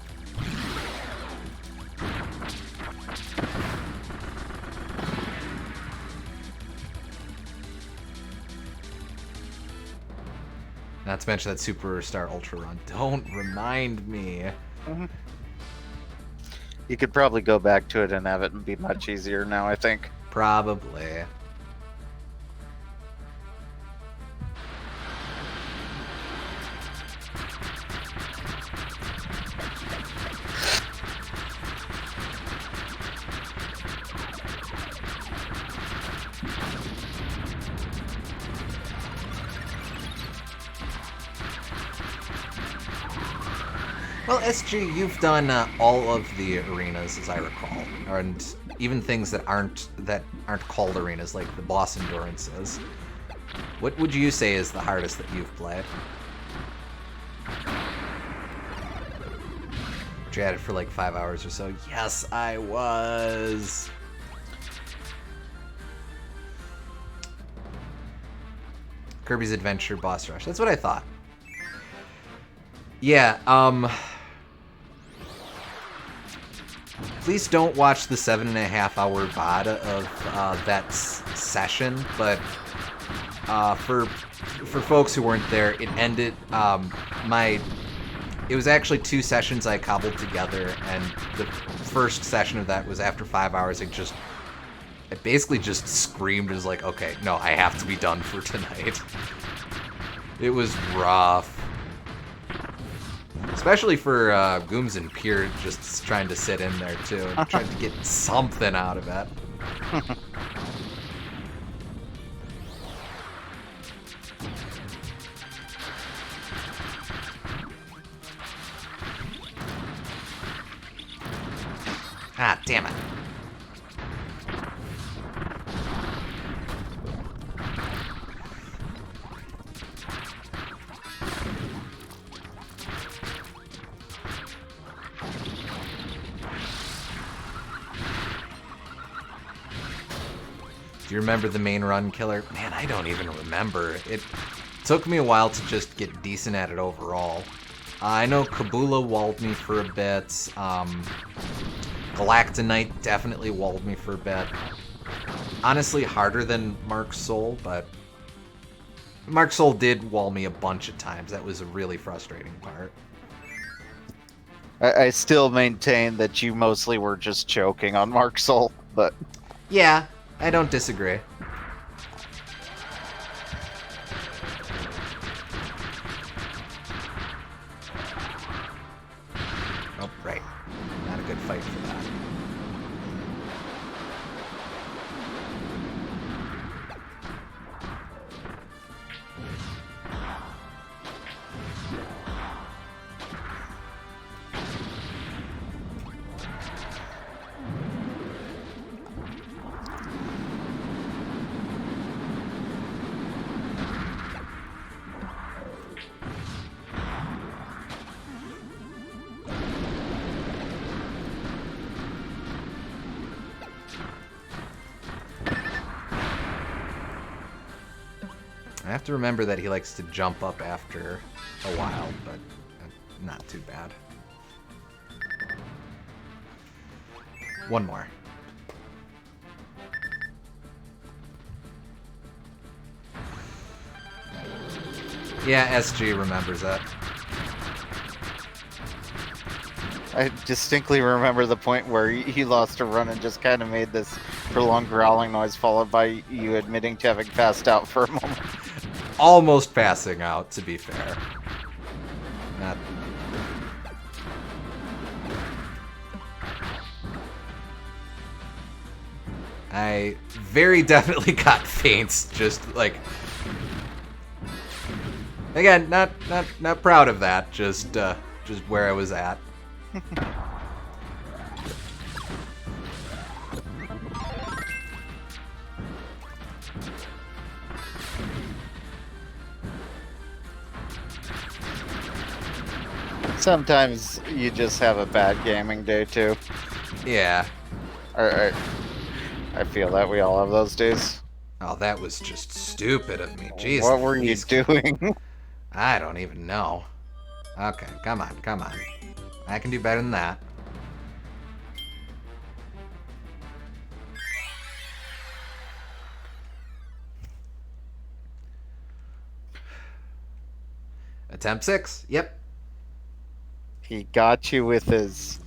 Not to mention that Superstar Ultra run. Don't remind me. Mm-hmm. You could probably go back to it and have it be much easier now, I think. Probably. Well, SG, you've done all of the arenas, as I recall, and even things that aren't called arenas, like the boss endurances. What would you say is the hardest that you've played? You had it for like 5 hours or so. Yes, I was. Kirby's Adventure Boss Rush. That's what I thought. Yeah, please don't watch the 7.5-hour VOD of that session, but for folks who weren't there, it ended, it was actually 2 sessions I cobbled together, and the first session of that was after 5 hours. I basically just screamed, as like, okay, no, I have to be done for tonight. It was rough. Especially for Gooms and Pure just trying to sit in there, too, and trying to get something out of it. Ah, damn it. Do you remember the main run killer? Man, I don't even remember. It took me a while to just get decent at it overall. I know Kabula walled me for a bit. Galactonite definitely walled me for a bit. Honestly, harder than Mark Soul, but Mark Soul did wall me a bunch of times. That was a really frustrating part. I still maintain that you mostly were just choking on Mark Soul, but... Yeah, I don't disagree. Oh, right. Not a good fight for that. I have to remember that he likes to jump up after a while, but not too bad. One more. Yeah, SG remembers that. I distinctly remember the point where he lost a run and just kind of made this prolonged growling noise, followed by you admitting to having passed out for a moment. Almost passing out, to be fair. Not. I very definitely got feints, just like. Again, not proud of that. Just where I was at. Sometimes you just have a bad gaming day too. Yeah. I feel that we all have those days. Oh, that was just stupid of me. Jeez. What were you doing? I don't even know. Okay, come on. I can do better than that. Attempt 6? Yep. He got you with his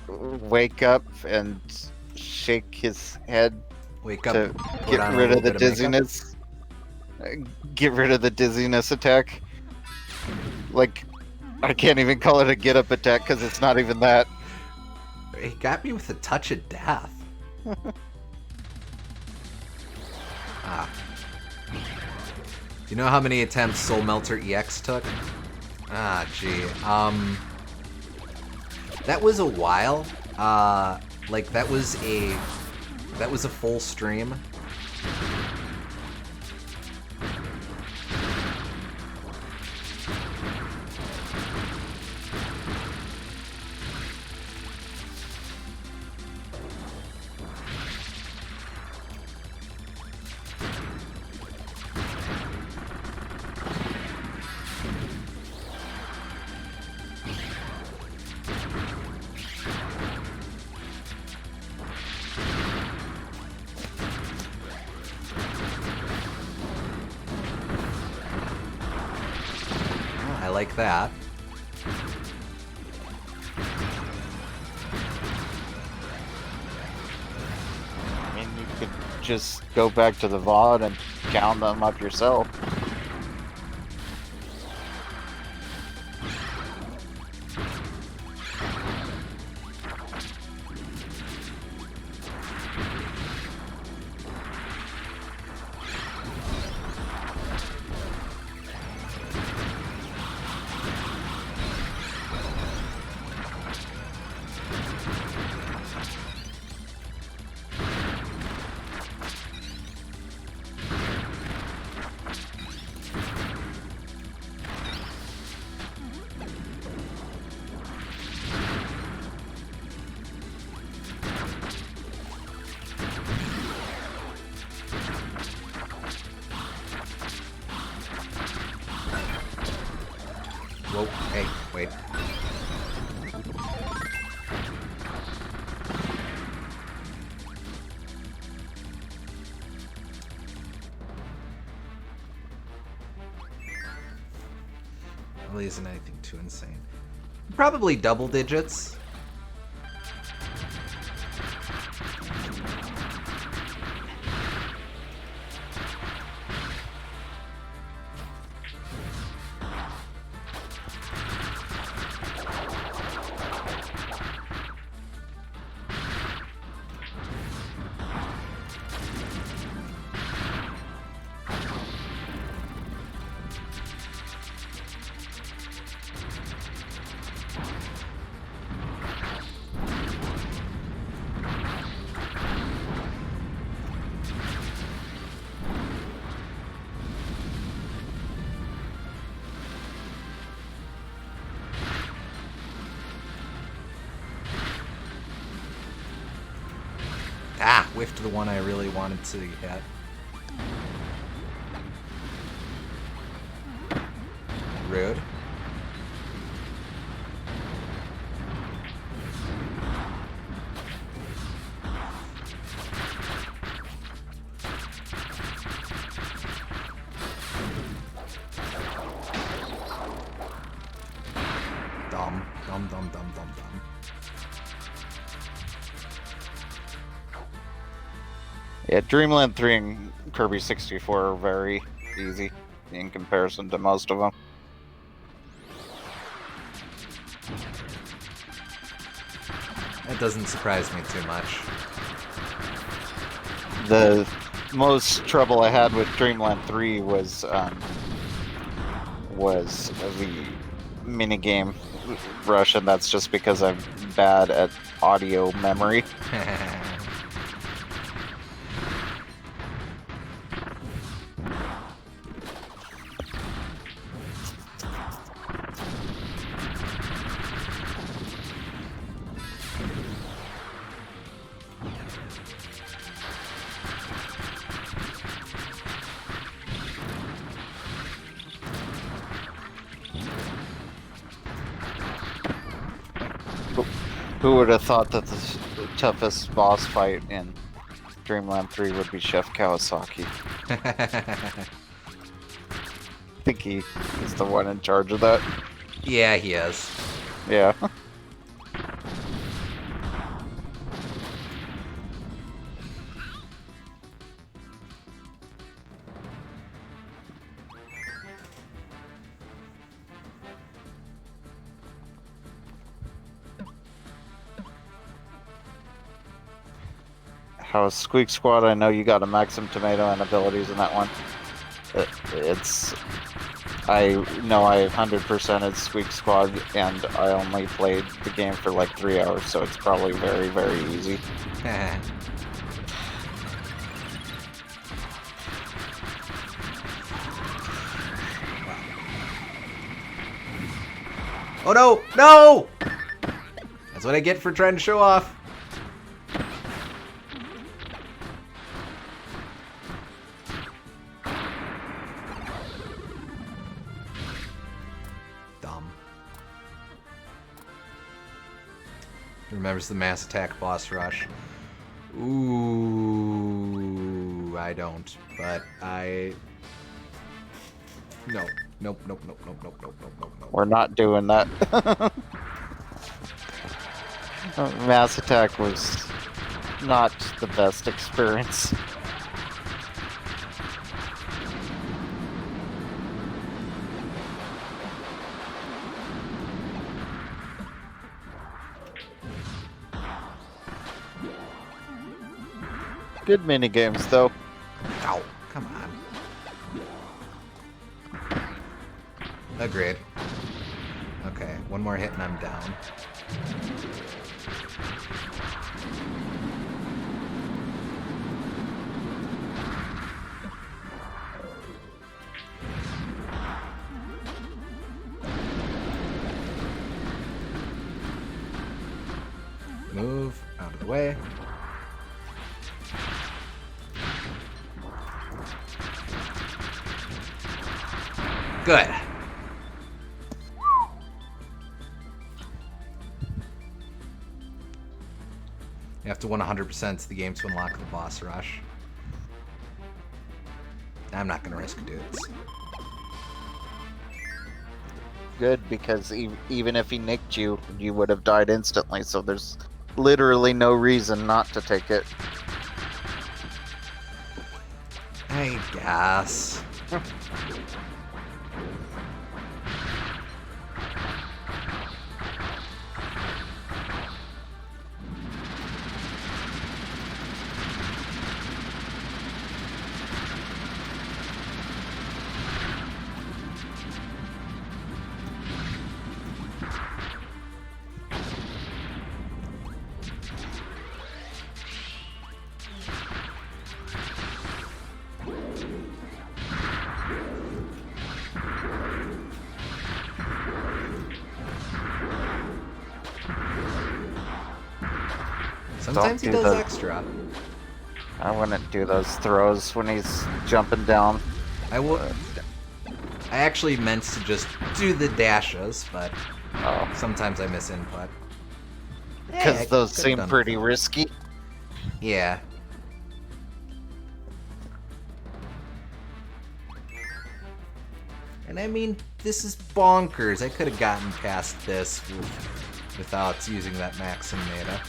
wake up and shake his head Wake up. to put get on a rid little of the bit makeup. dizziness. Get rid of the dizziness attack. Like, I can't even call it a get up attack because it's not even that. He got me with a touch of death. Ah. Do you know how many attempts Soul Melter EX took? Ah, gee. That was a while. Like that was a full stream. I like that. I mean, you could just go back to the VOD and count them up yourself. Whoa, hey, wait. Really isn't anything too insane. Probably double digits. Ah, whiffed the one I really wanted to hit. Rude. Yeah, Dreamland 3 and Kirby 64 are very easy in comparison to most of them. That doesn't surprise me too much. The most trouble I had with Dreamland 3 was the minigame rush, and that's just because I'm bad at audio memory. Who would have thought that the toughest boss fight in Dreamland 3 would be Chef Kawasaki? I think he is the one in charge of that. Yeah, he is. Yeah. How's Squeak Squad? I know you got a Maxim Tomato and abilities in that one. I know I 100%ed Squeak Squad, and I only played the game for like 3 hours, so it's probably very, very easy. Oh no! No! That's what I get for trying to show off. Remembers the mass attack boss rush. Ooh, I don't, but I... No. Nope. We're not doing that. Mass attack was not the best experience. Good minigames, though. Ow, come on. Agreed. Okay, one more hit and I'm down. Move out of the way. Good. You have to win 100% the game to unlock the boss rush. I'm not going to risk dudes. Good, because even if he nicked you, you would have died instantly, so there's literally no reason not to take it. I guess. Sometimes he does extra. I wouldn't do those throws when he's jumping down. I actually meant to just do the dashes, but sometimes I miss input. Because those seem pretty risky. Yeah. And I mean, this is bonkers. I could have gotten past this without using that Maxim Meta.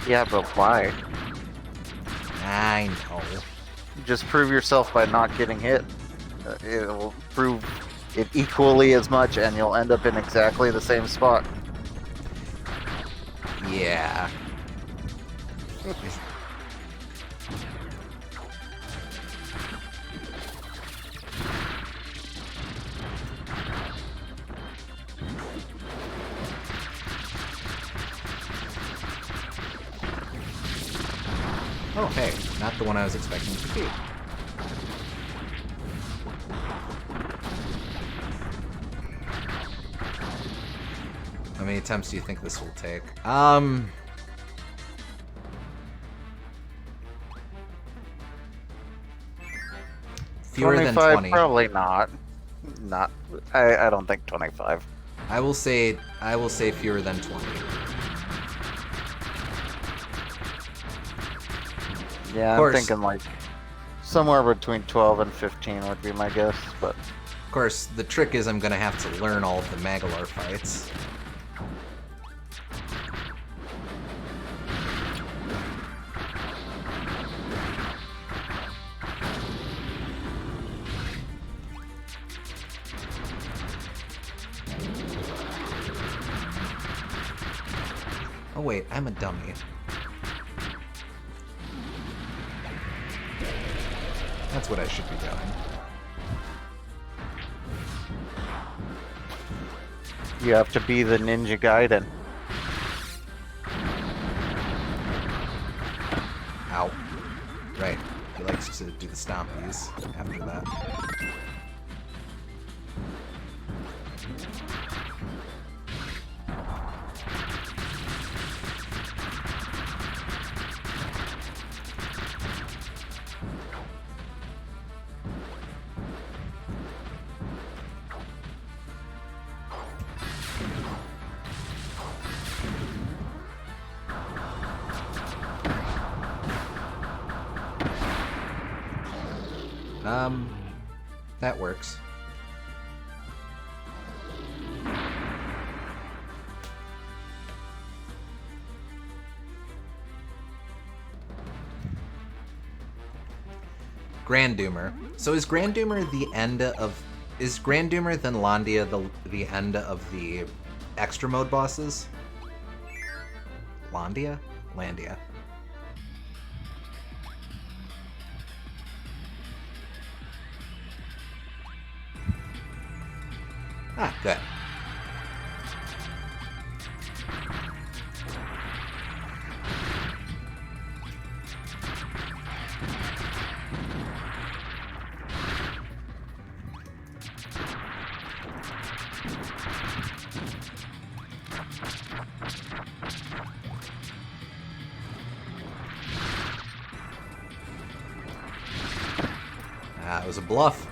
Yeah, but why? I know. Just prove yourself by not getting hit. It will prove it equally as much, and you'll end up in exactly the same spot. Yeah. Oh, hey, not the one I was expecting to be. How many attempts do you think this will take? Fewer than 20. Probably not. Not. I don't think 25. I will say fewer than 20. Yeah, I'm thinking like somewhere between 12 and 15 would be my guess, but of course, the trick is I'm gonna have to learn all of the Magolor fights. Oh wait, I'm a dummy. That's what I should be doing. you have to be the Ninja Gaiden. Ow. Right. He likes to do the stompies after that. That works. Grandoomer. So is Grandoomer the end of... Is Grandoomer then Landia the end of the extra mode bosses? Landia? Landia. Ah, good. Ah, it was a bluff.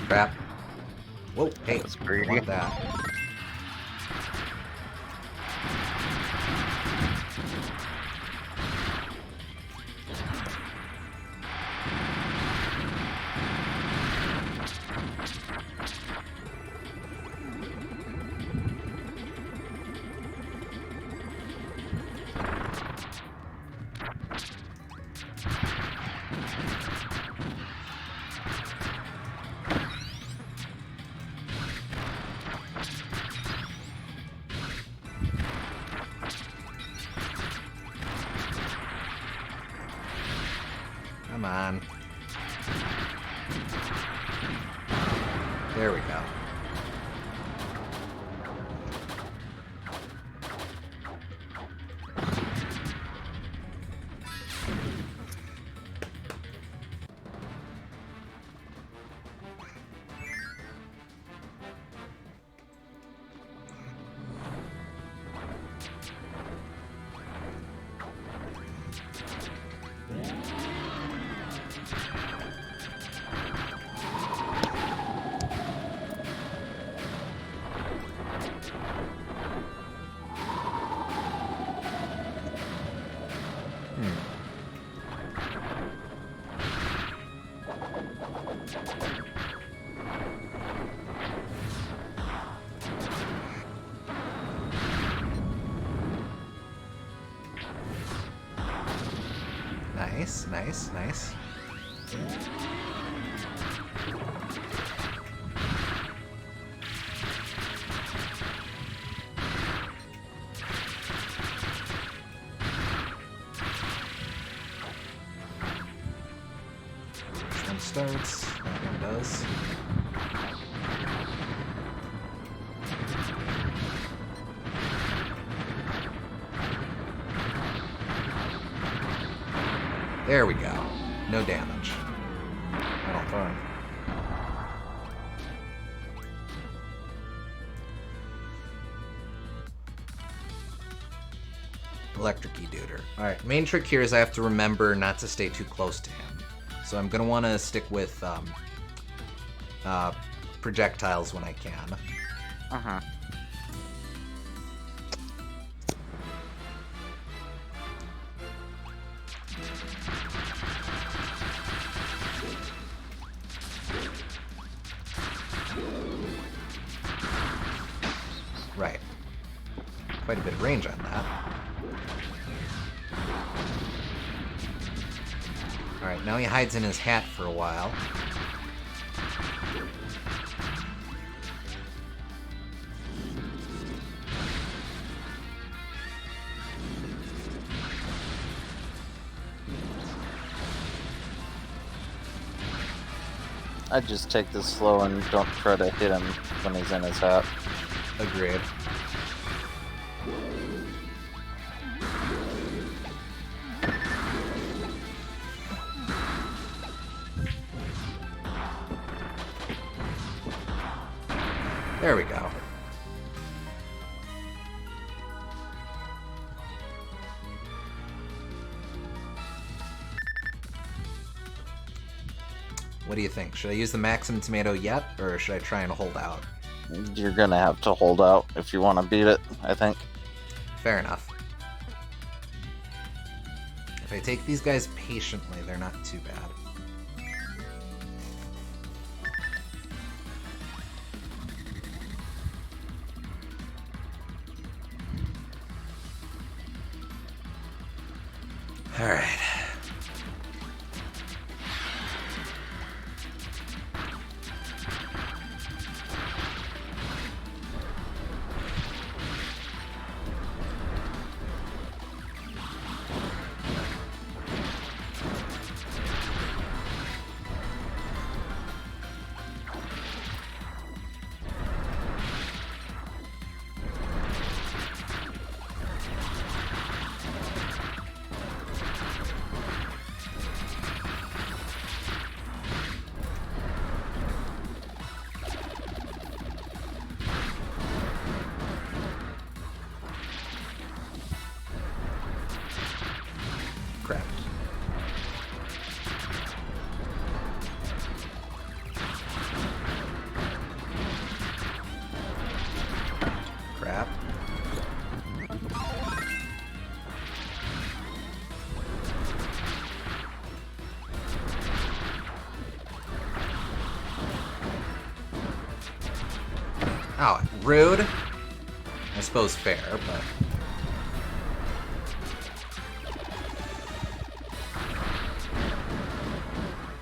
Crap. Whoa, hey, That's greedy. I want that. Come on. There we go. Nice, nice, nice. Which one starts? That one does. There we go. No damage. I don't think. Electric-y duder. Alright, main trick here is I have to remember not to stay too close to him. So I'm going to want to stick with projectiles when I can. Uh-huh. Right. Quite a bit of range on that. Alright, now he hides in his hat for a while. I'd just take this slow and don't try to hit him when he's in his hat. Agreed. There we go. What do you think? Should I use the Maxim Tomato yet, or should I try and hold out? You're gonna have to hold out if you want to beat it, I think. Fair enough. If I take these guys patiently, they're not too bad. All right. Crap. Crap. Oh, rude. I suppose fair, but...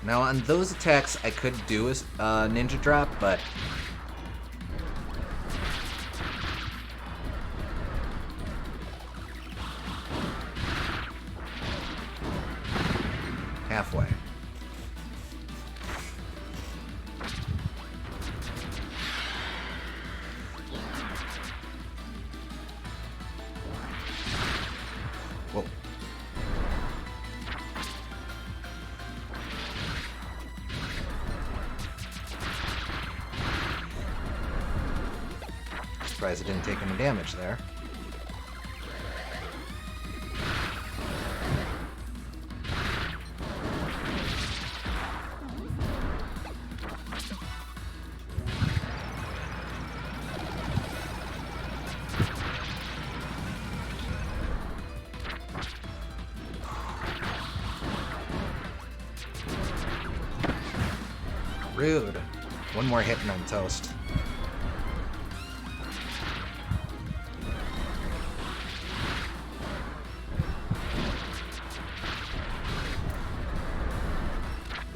Now on those attacks, I could do a ninja drop, but... halfway. Whoa. Surprised it didn't take any damage there. Rude. One more hit and I'm toast.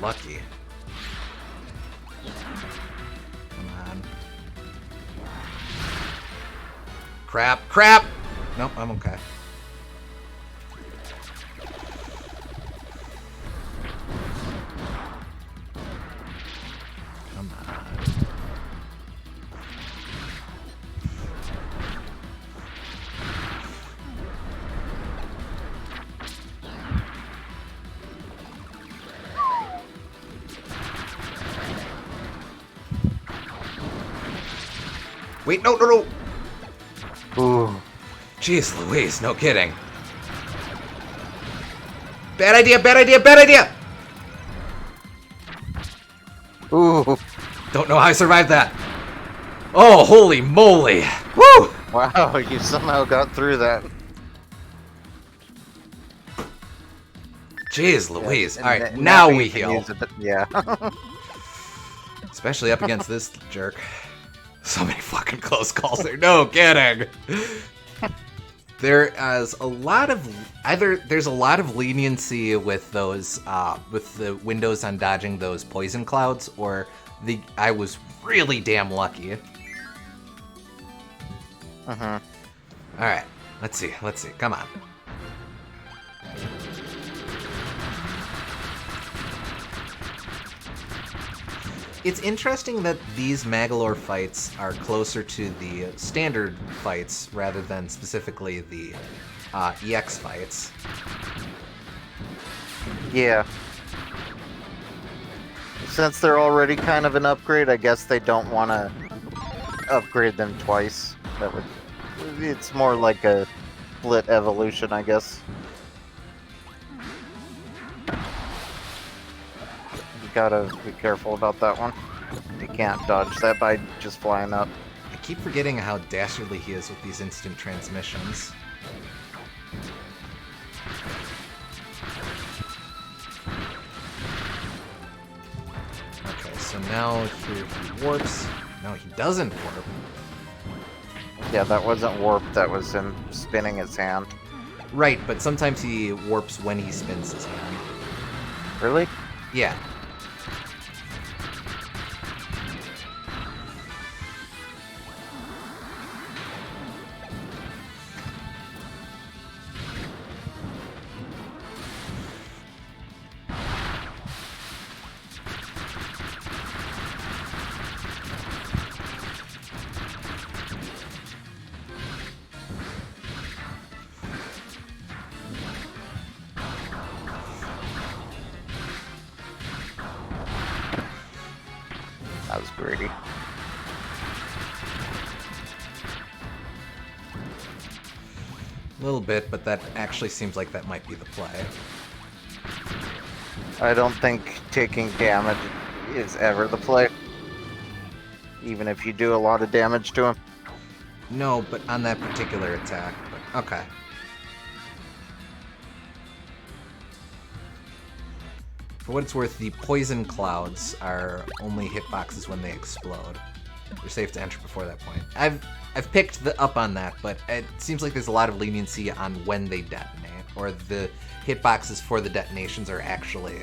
lucky. Come on. Crap, crap! Nope, I'm okay. Come on. Wait, no, no, no! Ooh. Jeez Louise, no kidding. Bad idea, bad idea, bad idea! Ooh. Don't know how I survived that. Oh, holy moly! Woo! Wow, you somehow got through that. Jeez Louise. Yeah, Alright, and now you we can heal. use it, yeah. Especially up against this jerk. So many fucking close calls there. No kidding. There is a lot of there's a lot of leniency with those with the windows on dodging those poison clouds, or I was really damn lucky. Uh-huh. All right, let's see. Come on. It's interesting that these Magolor fights are closer to the standard fights rather than specifically the EX fights. Yeah. Since they're already kind of an upgrade, I guess they don't want to upgrade them twice. It's more like a split evolution, I guess. You gotta be careful about that one. You can't dodge that by just flying up. I keep forgetting how dastardly he is with these instant transmissions. Okay, so now here he warps. No, he doesn't warp. Yeah, that wasn't warp, that was him spinning his hand. Right, but sometimes he warps when he spins his hand. Really? Yeah. That was greedy. A little bit, but that actually seems like that might be the play. I don't think taking damage is ever the play. Even if you do a lot of damage to him. No, but on that particular attack. But okay. For what it's worth, the poison clouds are only hitboxes when they explode. They're safe to enter before that point. I've picked up on that, but it seems like there's a lot of leniency on when they detonate, or the hitboxes for the detonations are actually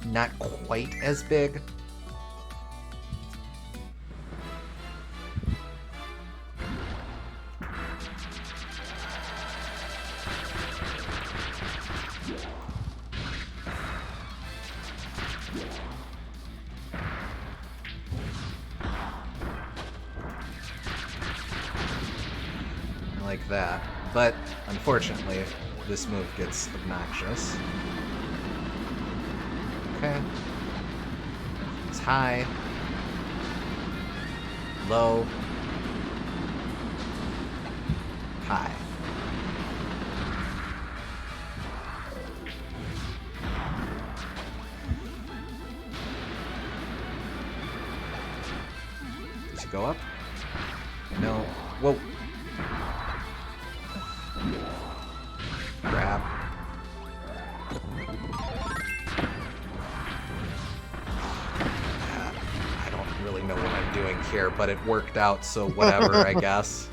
not quite as big. Like that, but unfortunately this move gets obnoxious. Okay. It's high, low, high. Does he go up? No. Whoa. Grab. I don't really know what I'm doing here, but it worked out, so whatever, I guess.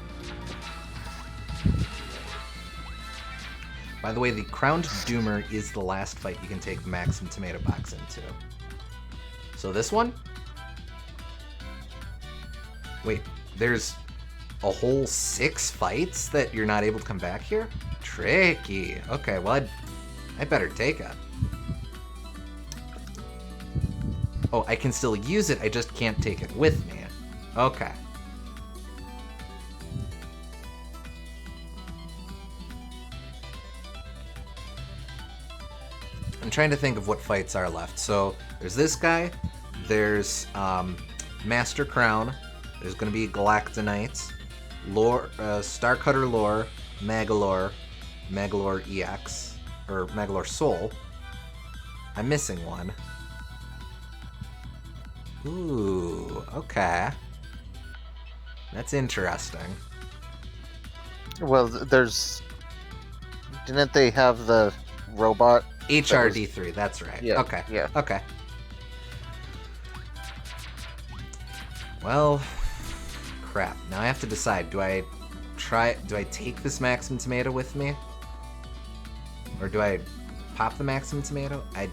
By the way, the Crowned Doomer is the last fight you can take Maxim Tomato Box into. So this one? Wait, there's a whole 6 fights that you're not able to come back here? Tricky. Okay, well, I better take it. Oh, I can still use it, I just can't take it with me. Okay. I'm trying to think of what fights are left. So there's this guy, there's Master Crown, there's going to be Galactonites, Lore, Starcutter Lore, Magolor EX, or Magolor Soul. I'm missing one. Ooh, okay. That's interesting. Well, there's... Didn't they have the robot? HRD3, that's right. Yeah, okay. yeah. Okay. Well, crap. Now I have to decide. Do I take this Maxim Tomato with me? Or do I pop the Maxim Tomato? I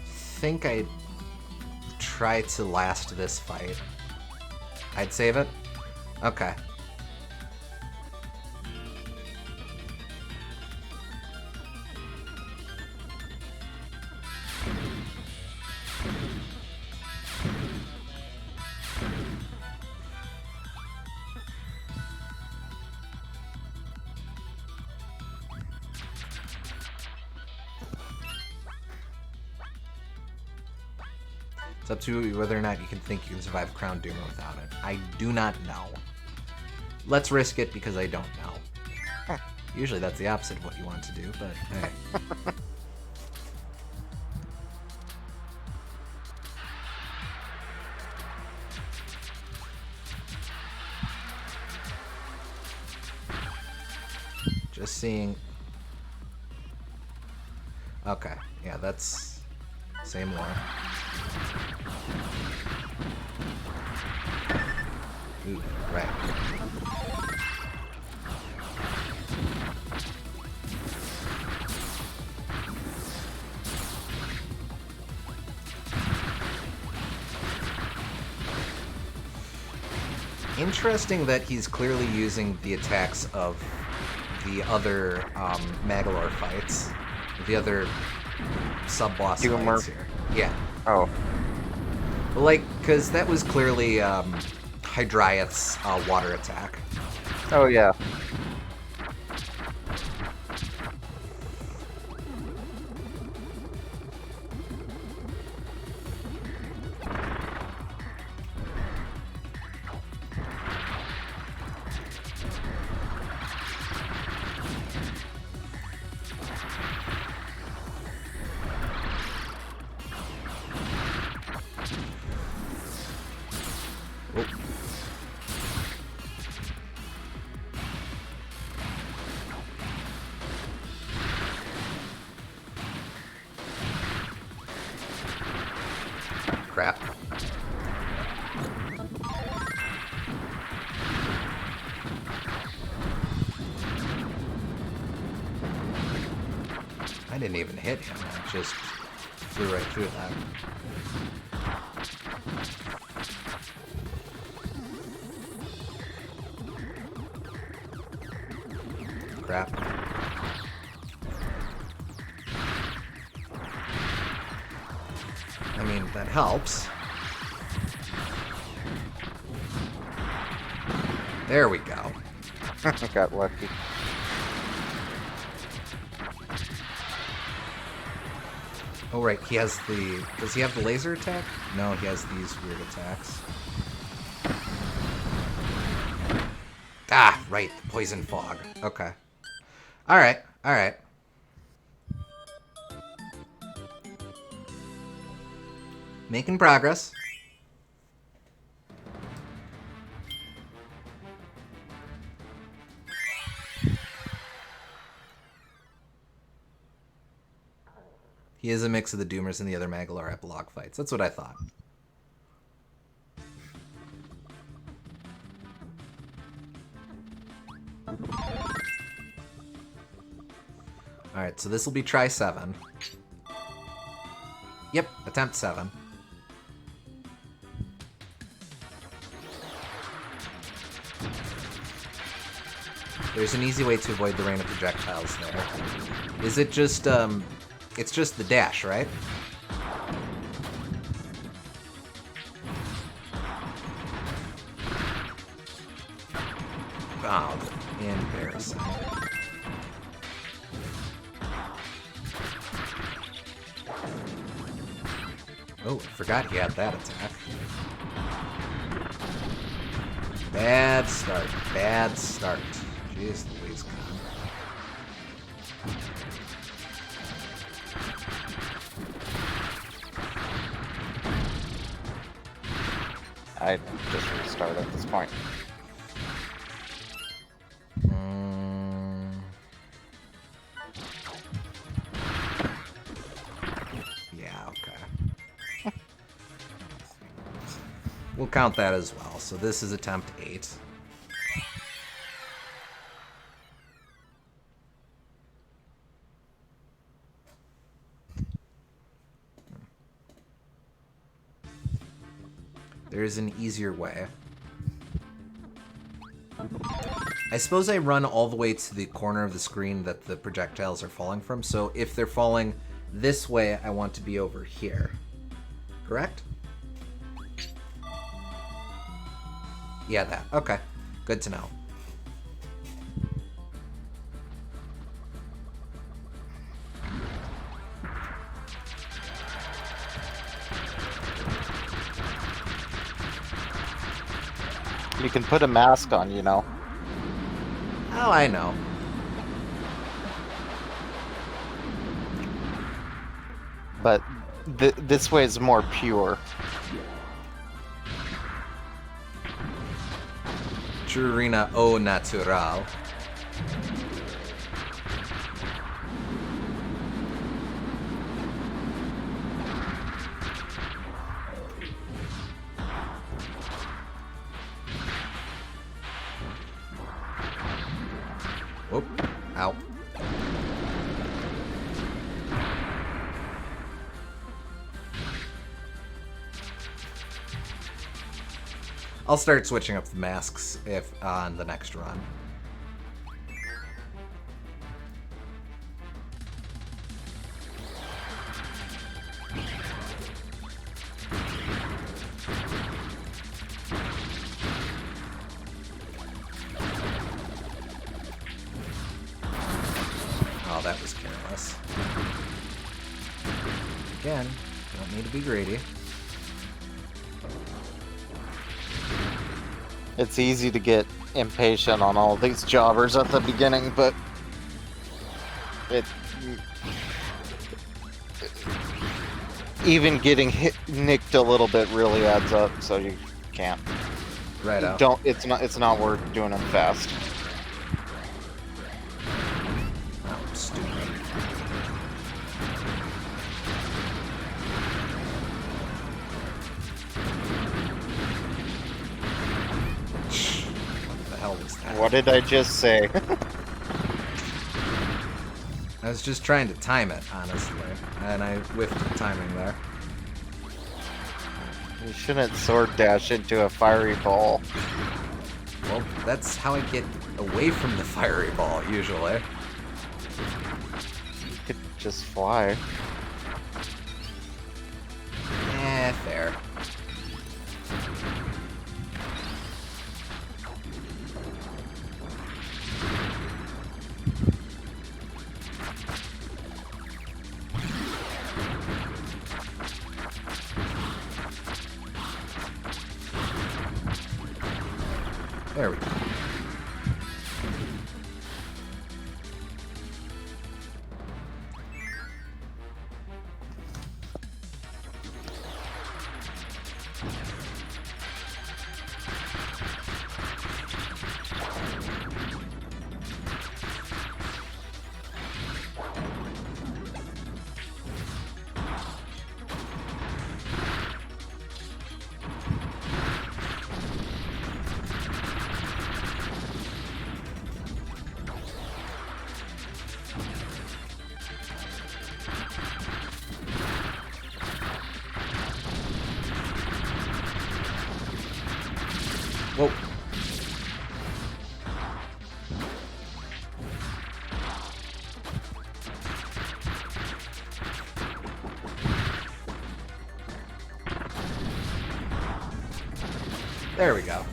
think I'd try to last this fight. I'd save it? Okay. It's up to you whether or not you can think you can survive Crown Doomer without it. I do not know. Let's risk it because I don't know. Usually that's the opposite of what you want to do, but hey. Just seeing... Okay, yeah, that's... Same lore. Ooh, right. Interesting that he's clearly using the attacks of the other Magolor fights. The other sub-boss fights here. Yeah. Oh. Like, because that was clearly Hydriath's water attack. Oh, yeah. Crap. I didn't even hit him. I just flew right through that. Crap. I mean, that helps. There we go. I got lucky. Oh, right, he has the... Does he have the laser attack? No, he has these weird attacks. Ah, right, the poison fog. Okay. Alright, alright. Making progress. He is a mix of the Doomers and the other Magolor Epilogue fights. That's what I thought. Alright, so this will be try 7. Yep, attempt 7. There's an easy way to avoid the rain of projectiles there. Is it just, it's just the dash, right? Oh, embarrassing. Oh, I forgot he had that attack. Bad start. Bad start. Jeez Louise, God. I just restart at this point. Yeah, okay. We'll count that as well. So this is attempt 8. There's an easier way. I suppose I run all the way to the corner of the screen that the projectiles are falling from, so if they're falling this way, I want to be over here. Correct? Yeah, that. Okay. Good to know. You can put a mask on, you know. Oh, I know. But this way is more pure. Churina au natural. Whoop. Ow. I'll start switching up the masks if on the next run. Oh, that was careless. Again, don't need to be greedy. It's easy to get impatient on all these jobbers at the beginning, but even getting nicked a little bit really adds up, so you can't. Right out. Don't. It's not worth doing it fast. Oh, stupid. What the hell was that? What did I just say? I was just trying to time it, honestly, and I whiffed the timing there. You shouldn't sword dash into a fiery ball. Well, that's how I get away from the fiery ball, usually. You could just fly. Fair. There we go. Whoa. There we go.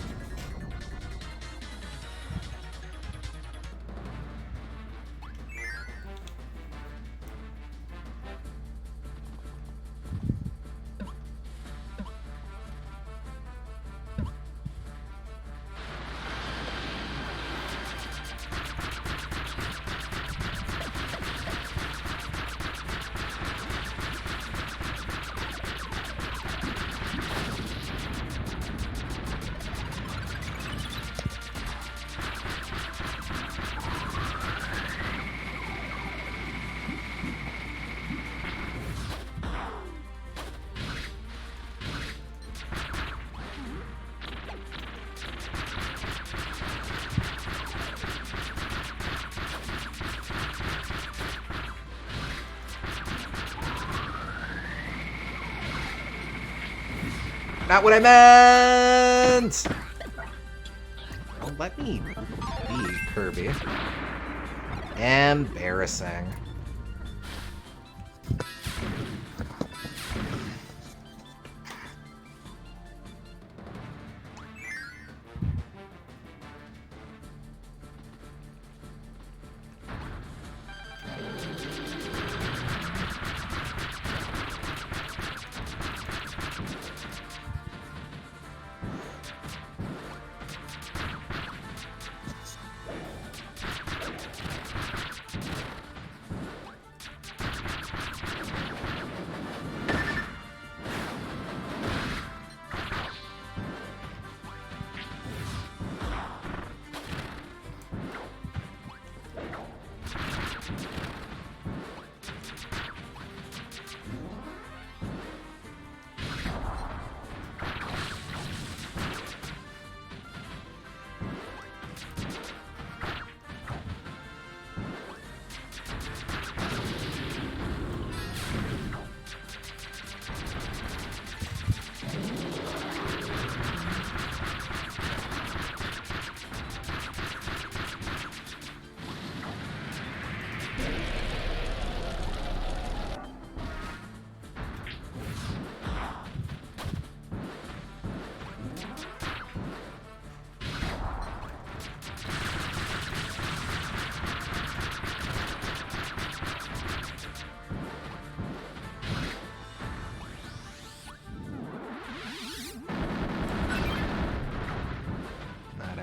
Not what I meant! Don't let me be, Kirby. Embarrassing.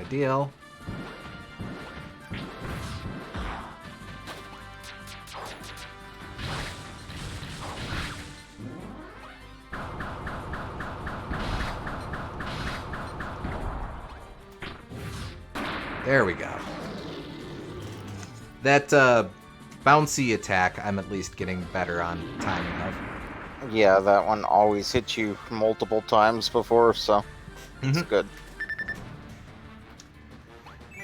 Deal. There we go. That bouncy attack, I'm at least getting better on timing of. Yeah, that one always hits you multiple times before, so it's good.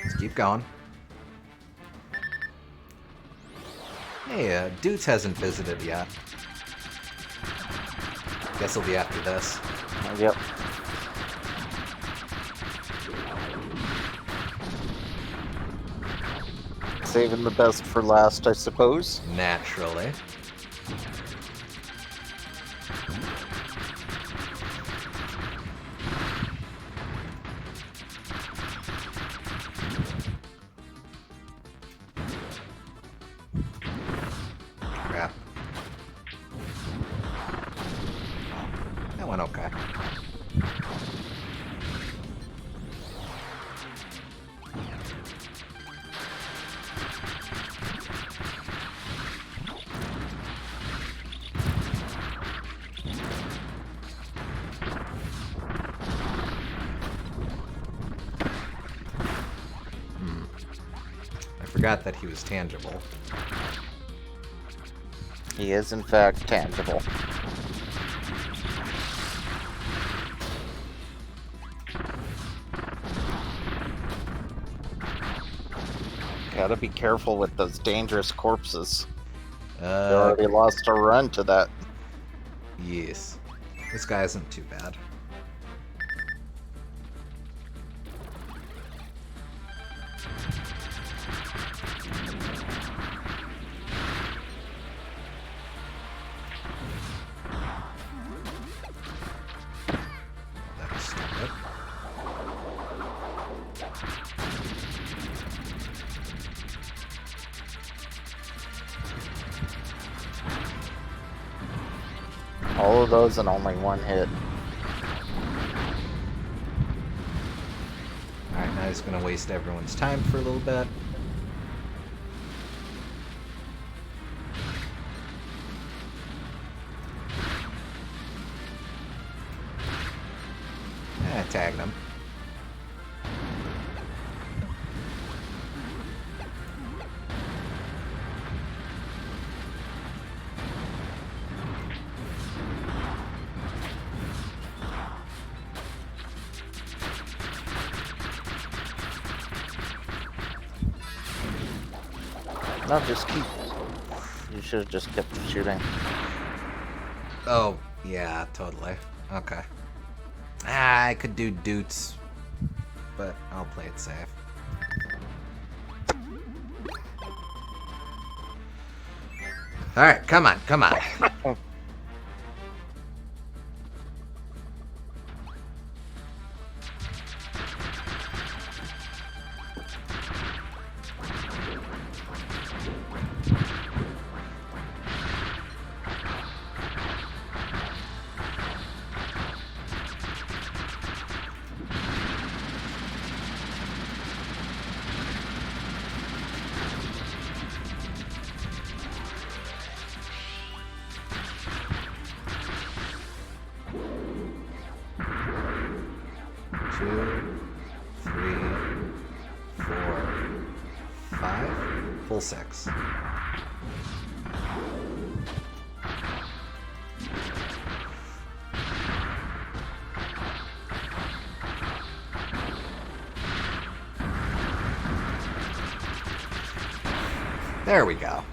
Let's keep going. Hey, Dudes hasn't visited yet. Guess he'll be after this. Yep. Saving the best for last, I suppose. Naturally. Crap. That went okay. Forgot that he was tangible. He is, in fact, tangible. Gotta be careful with those dangerous corpses. They already lost a run to that. Yes. This guy isn't too bad. all of those and only one hit. Alright, now he's going to waste everyone's time for a little bit. Tagged him. No, just keep. You should have just kept shooting. Oh, yeah, totally. Okay. I could do doots, but I'll play it safe. Alright, come on, come on. Full 6. There we go.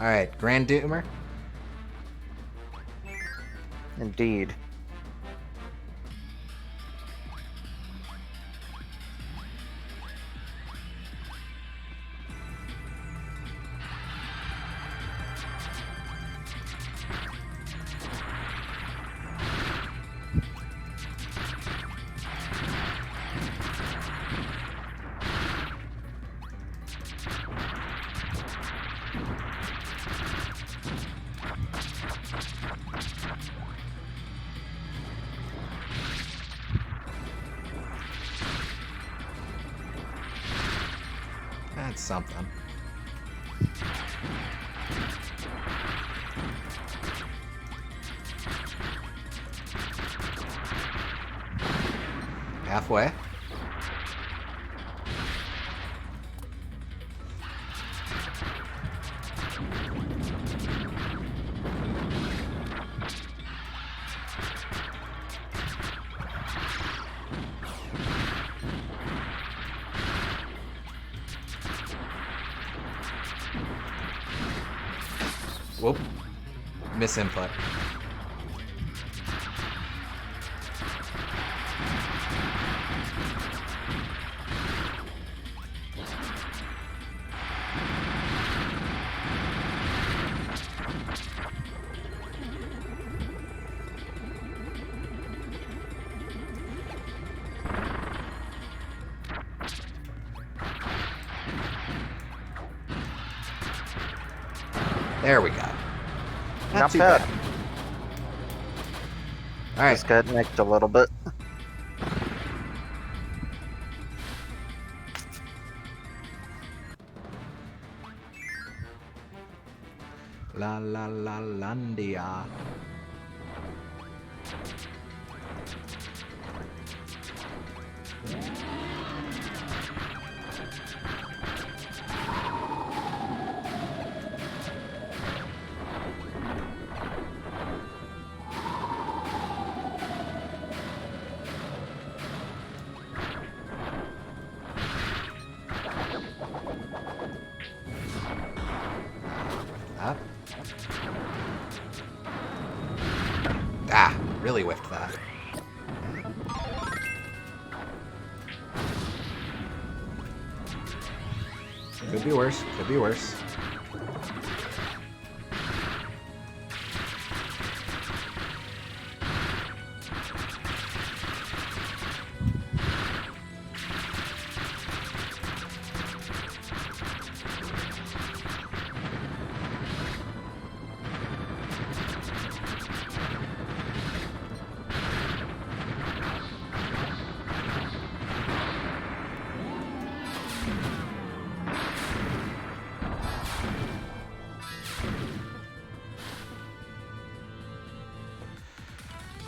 All right, Grand Doomer. Indeed. That's something. Halfway. Whoop. Misinput. There we go. Not too bad. All right. Just got nicked a little bit. La la la Landia. Up. Ah, really whiffed that. Could be worse, could be worse.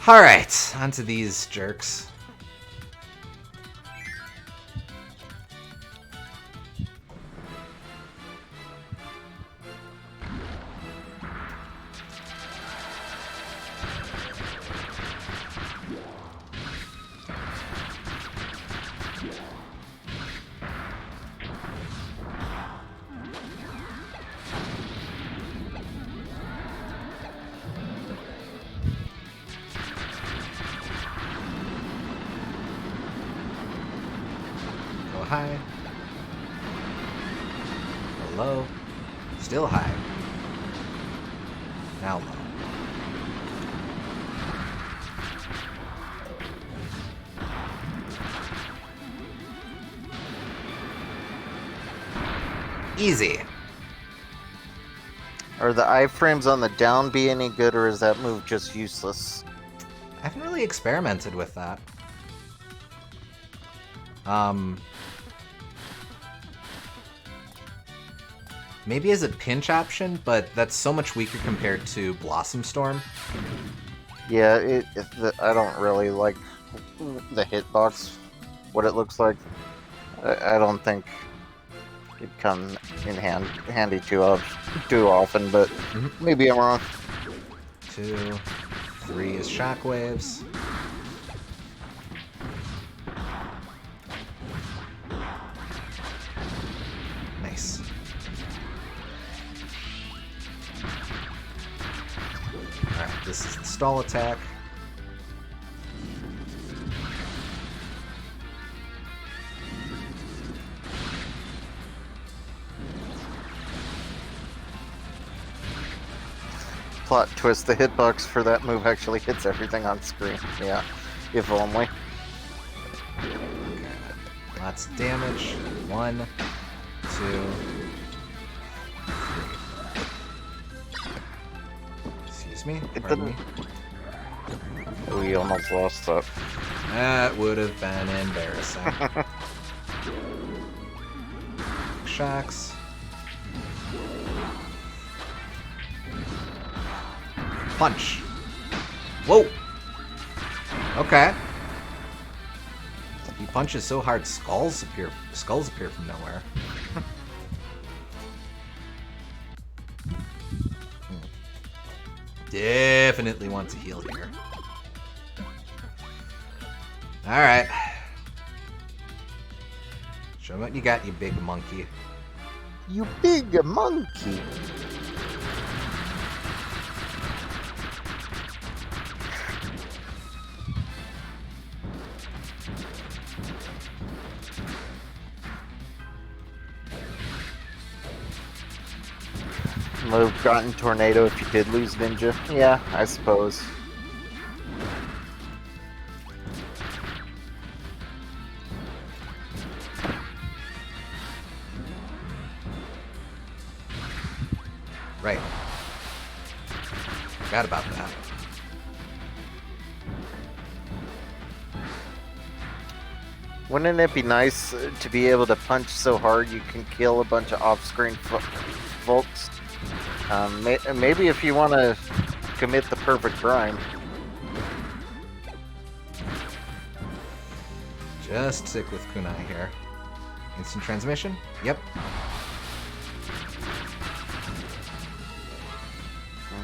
Alright, onto these jerks. High. Low. Still high. Now low. Easy. Are the iframes on the down be any good, or is that move just useless? I haven't really experimented with that. Maybe as a pinch option, but that's so much weaker compared to Blossom Storm. Yeah, I don't really like the hitbox, what it looks like. I don't think it'd come in handy too often, but maybe I'm wrong. 2, 3 is shockwaves. Nice. Alright, this is the stall attack. Plot twist, the hitbox for that move actually hits everything on screen. Yeah, if only. Okay. Lots of damage. 1, 2, 3. Excuse me. Pardon me. We almost lost that. That would have been embarrassing. Shocks. Punch. Whoa. Okay. He punches so hard, skulls appear from nowhere. Definitely want to heal here. Alright. Show me what you got, you big monkey. You big monkey! Move gotten tornado if you did lose ninja. Yeah, I suppose. Right. Forgot about that. Wouldn't it be nice to be able to punch so hard you can kill a bunch of off-screen folks? Maybe if you want to commit the perfect crime. Just stick with kunai here. Instant transmission? Yep.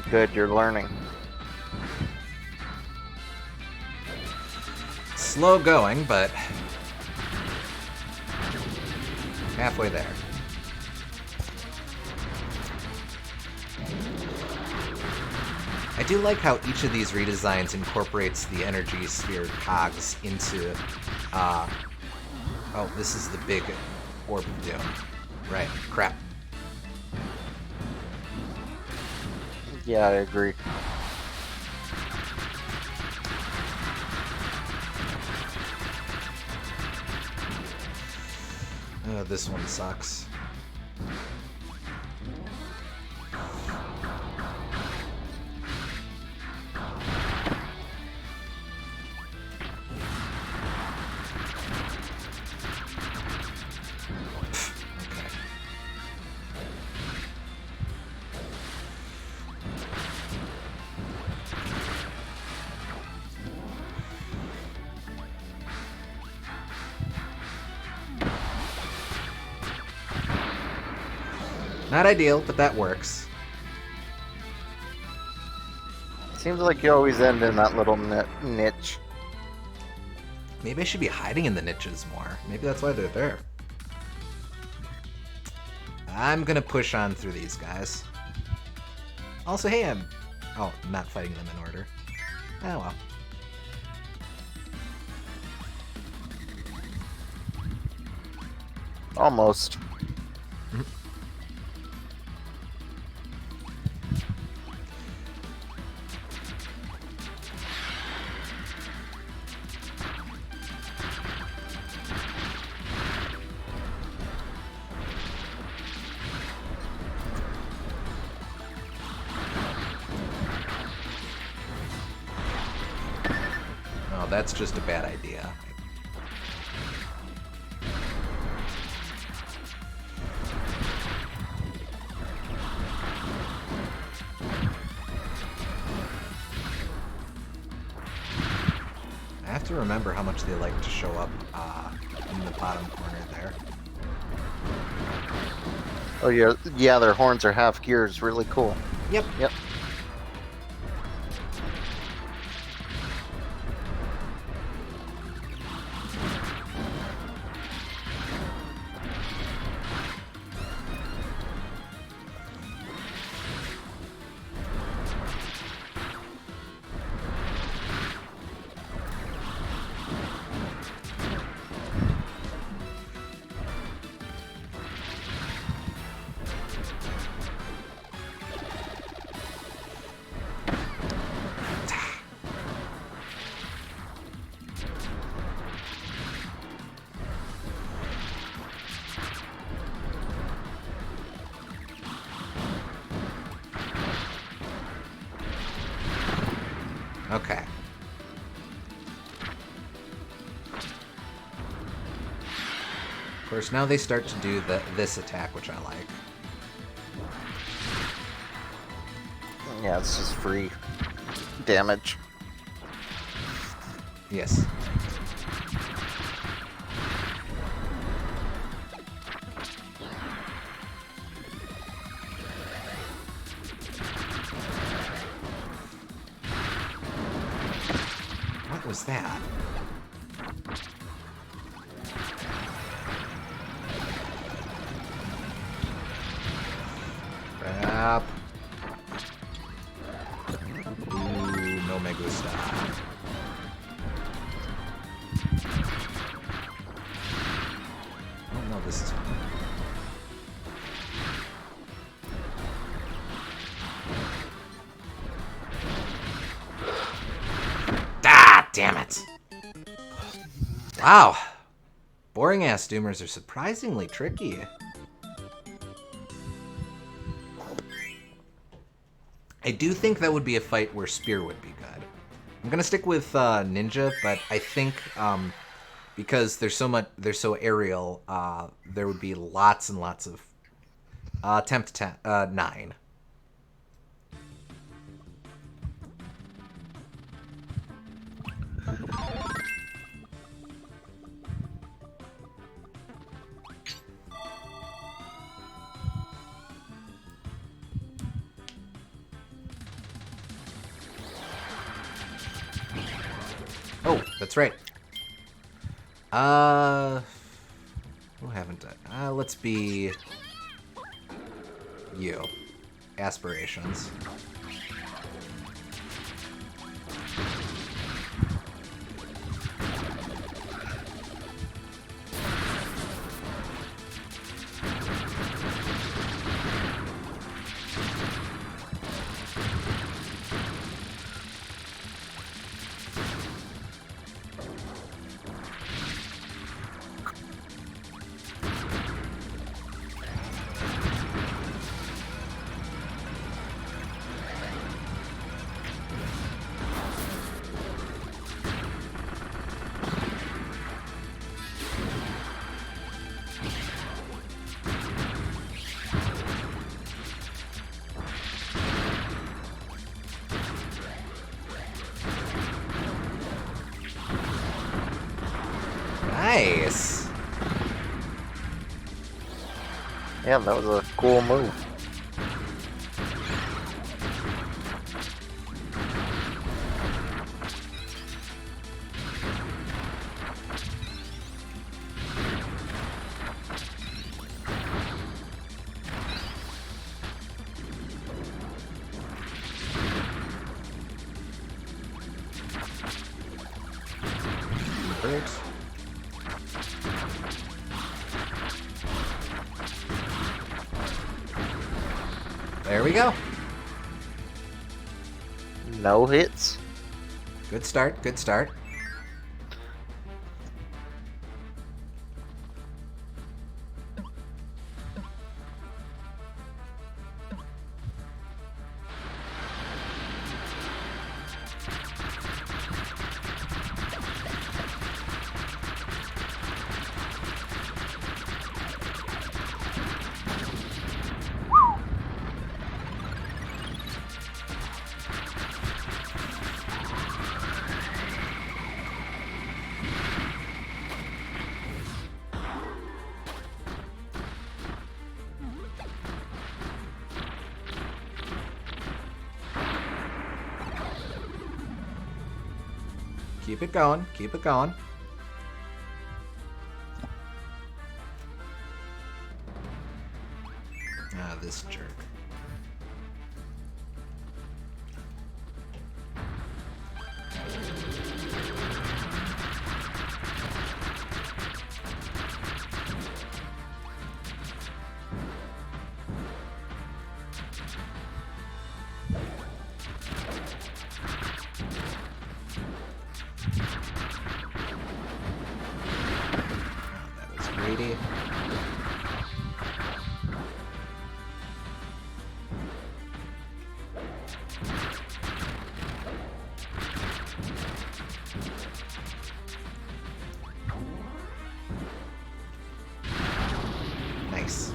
Good, you're learning. Slow going, but halfway there. I do like how each of these redesigns incorporates the energy sphere cogs into, oh, this is the big Orb of Doom. Right, crap. Yeah, I agree. Oh, this one sucks. Not ideal, but that works. Seems like you always end in that little niche. Maybe I should be hiding in the niches more. Maybe that's why they're there. I'm gonna push on through these guys. Also, hey, I'm not fighting them in order. Oh well. Almost. Oh, that's just a bad idea. I have to remember how much they like to show up in the bottom corner there. Oh yeah, their horns are half gears. Really cool. Yep. Yep. Okay. Of course, now they start to do this attack, which I like. Yeah, it's just free damage. Yes. What was that? Crap. Ooh, no me gusta. Oh no, this is... Ah, damn it. Wow. Boring-ass Doomers are surprisingly tricky. I do think that would be a fight where Spear would be good. I'm gonna stick with Ninja, but I think because they're so aerial, there would be lots and lots of attempt to 9. Oh, that's right. Who haven't done? Let's be you. Aspirations. Nice. Yeah, that was a cool move. Birds. There we go. No hits. Good start, good start. Keep it going, keep it going. Ah, this jerk. That was greedy. Nice.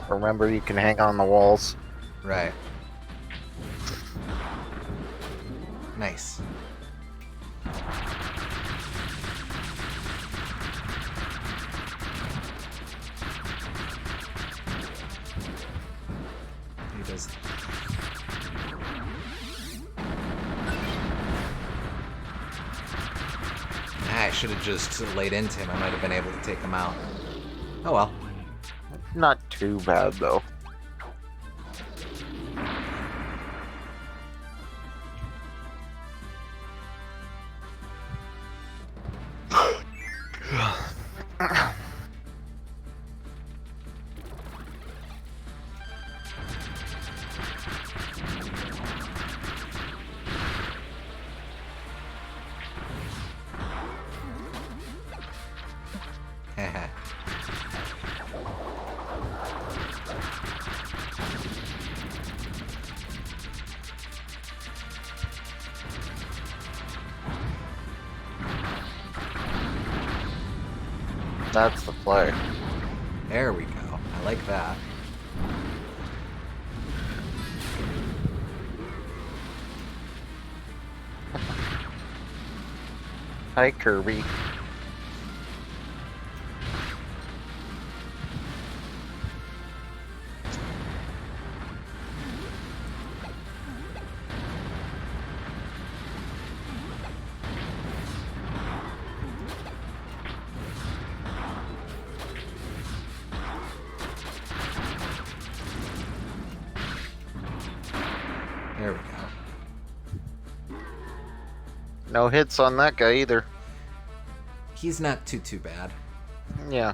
Remember, you can hang on the walls. Right. Nice. He does. I should have just laid into him. I might have been able to take him out. Oh well. Not too bad, though. Haha. That's the play. There we go. I like that. Hi, Kirby. There we go. No hits on that guy either. He's not too bad. Yeah.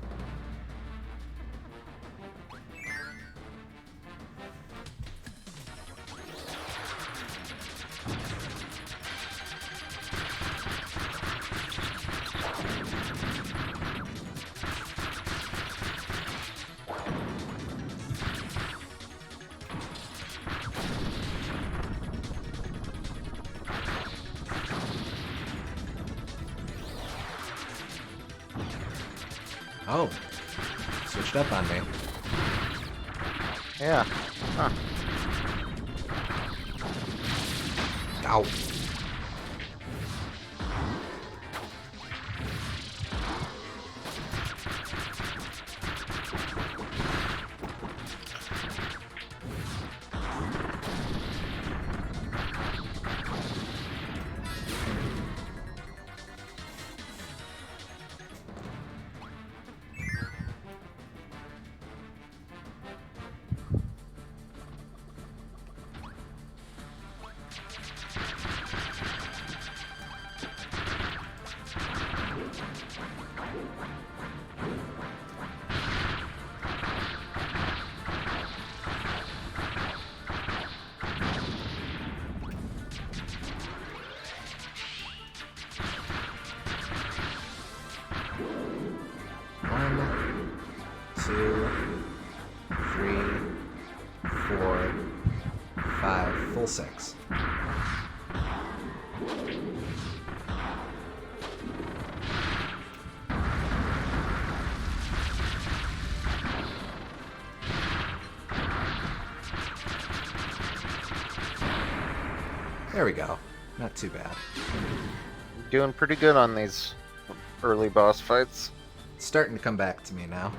Oh. Switched up on me. Yeah. Huh. Ow. One, two, three, four, five, full six. There we go. Not too bad. Doing pretty good on these early boss fights. It's starting to come back to me now.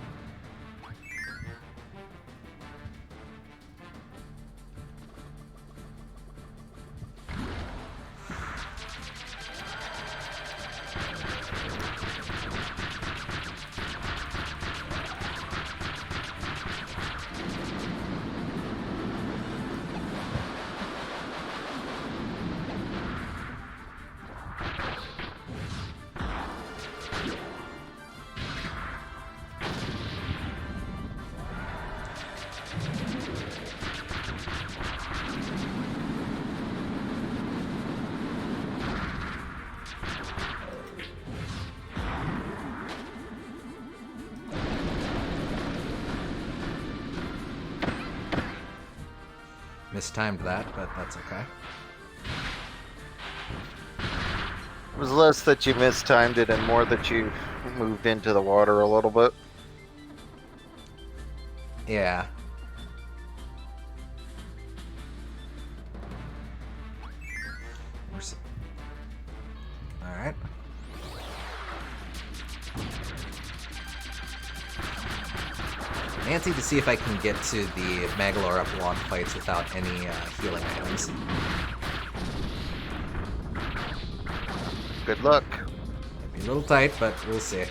Mistimed that, but that's okay. It was less that you mistimed it and more that you moved into the water a little bit. Yeah. Alright. Antsy to see if I can get to the Magolor Epilogue fights without any healing items. Good luck. Might be a little tight, but we'll see.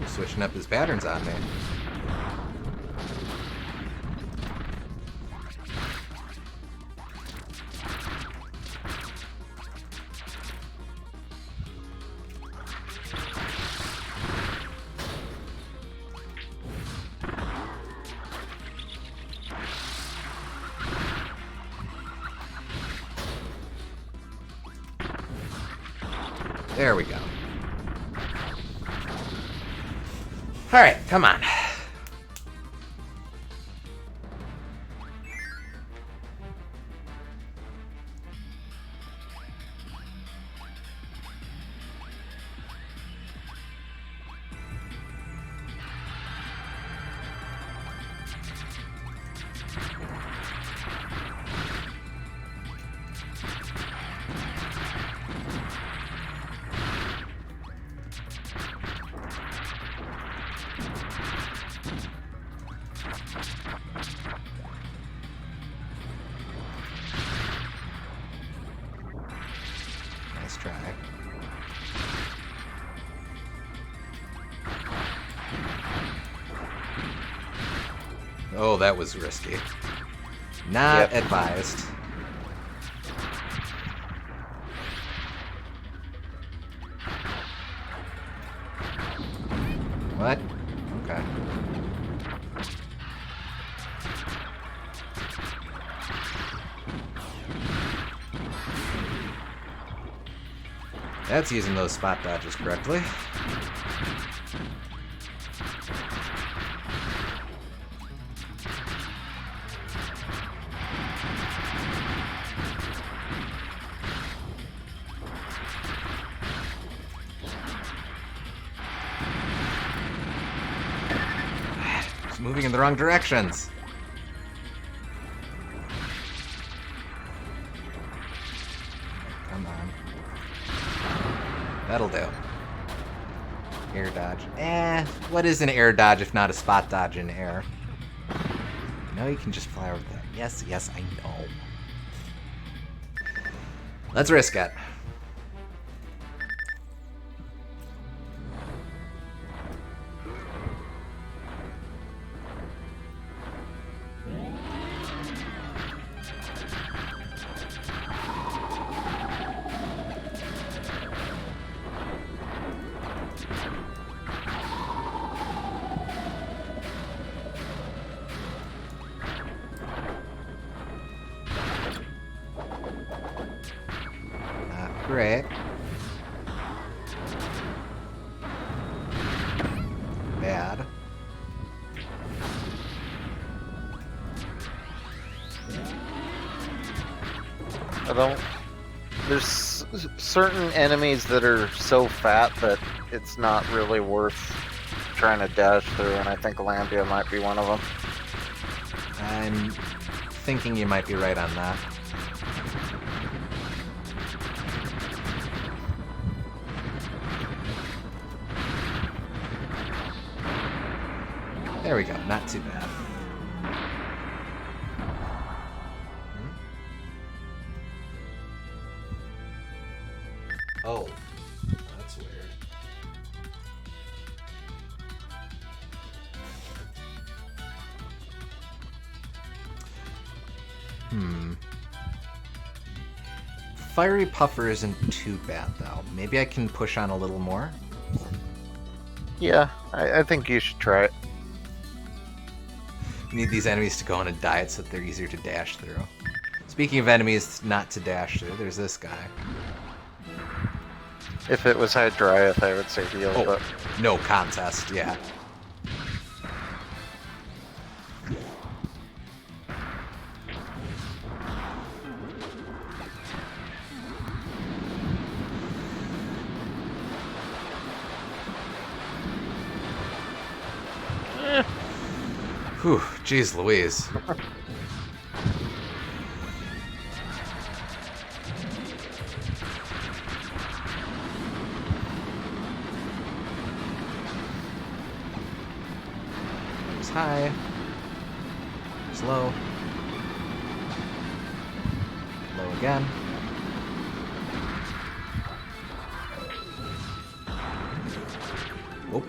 Switching up his patterns on me. There we go. All right, come on. Nice try. Oh, that was risky. Not advised. What? Okay. That's using those spot dodges correctly. It's moving in the wrong directions. Come on. That'll do. Air dodge. What is an air dodge if not a spot dodge in air? No, you can just fly over there. Yes, yes, I know. Let's risk it. Great. Bad. I don't. There's certain enemies that are so fat that it's not really worth trying to dash through, and I think Landia might be one of them. I'm thinking you might be right on that. There we go, not too bad. Oh, that's weird. Fiery Puffer isn't too bad, though. Maybe I can push on a little more? Yeah, I think you should try it. Need these enemies to go on a diet so that they're easier to dash through. Speaking of enemies not to dash through, there's this guy. If it was Hydriath, I would say heal, but... No contest, yeah. Whew, jeez Louise. There's high. There's low. Low again. Whoop.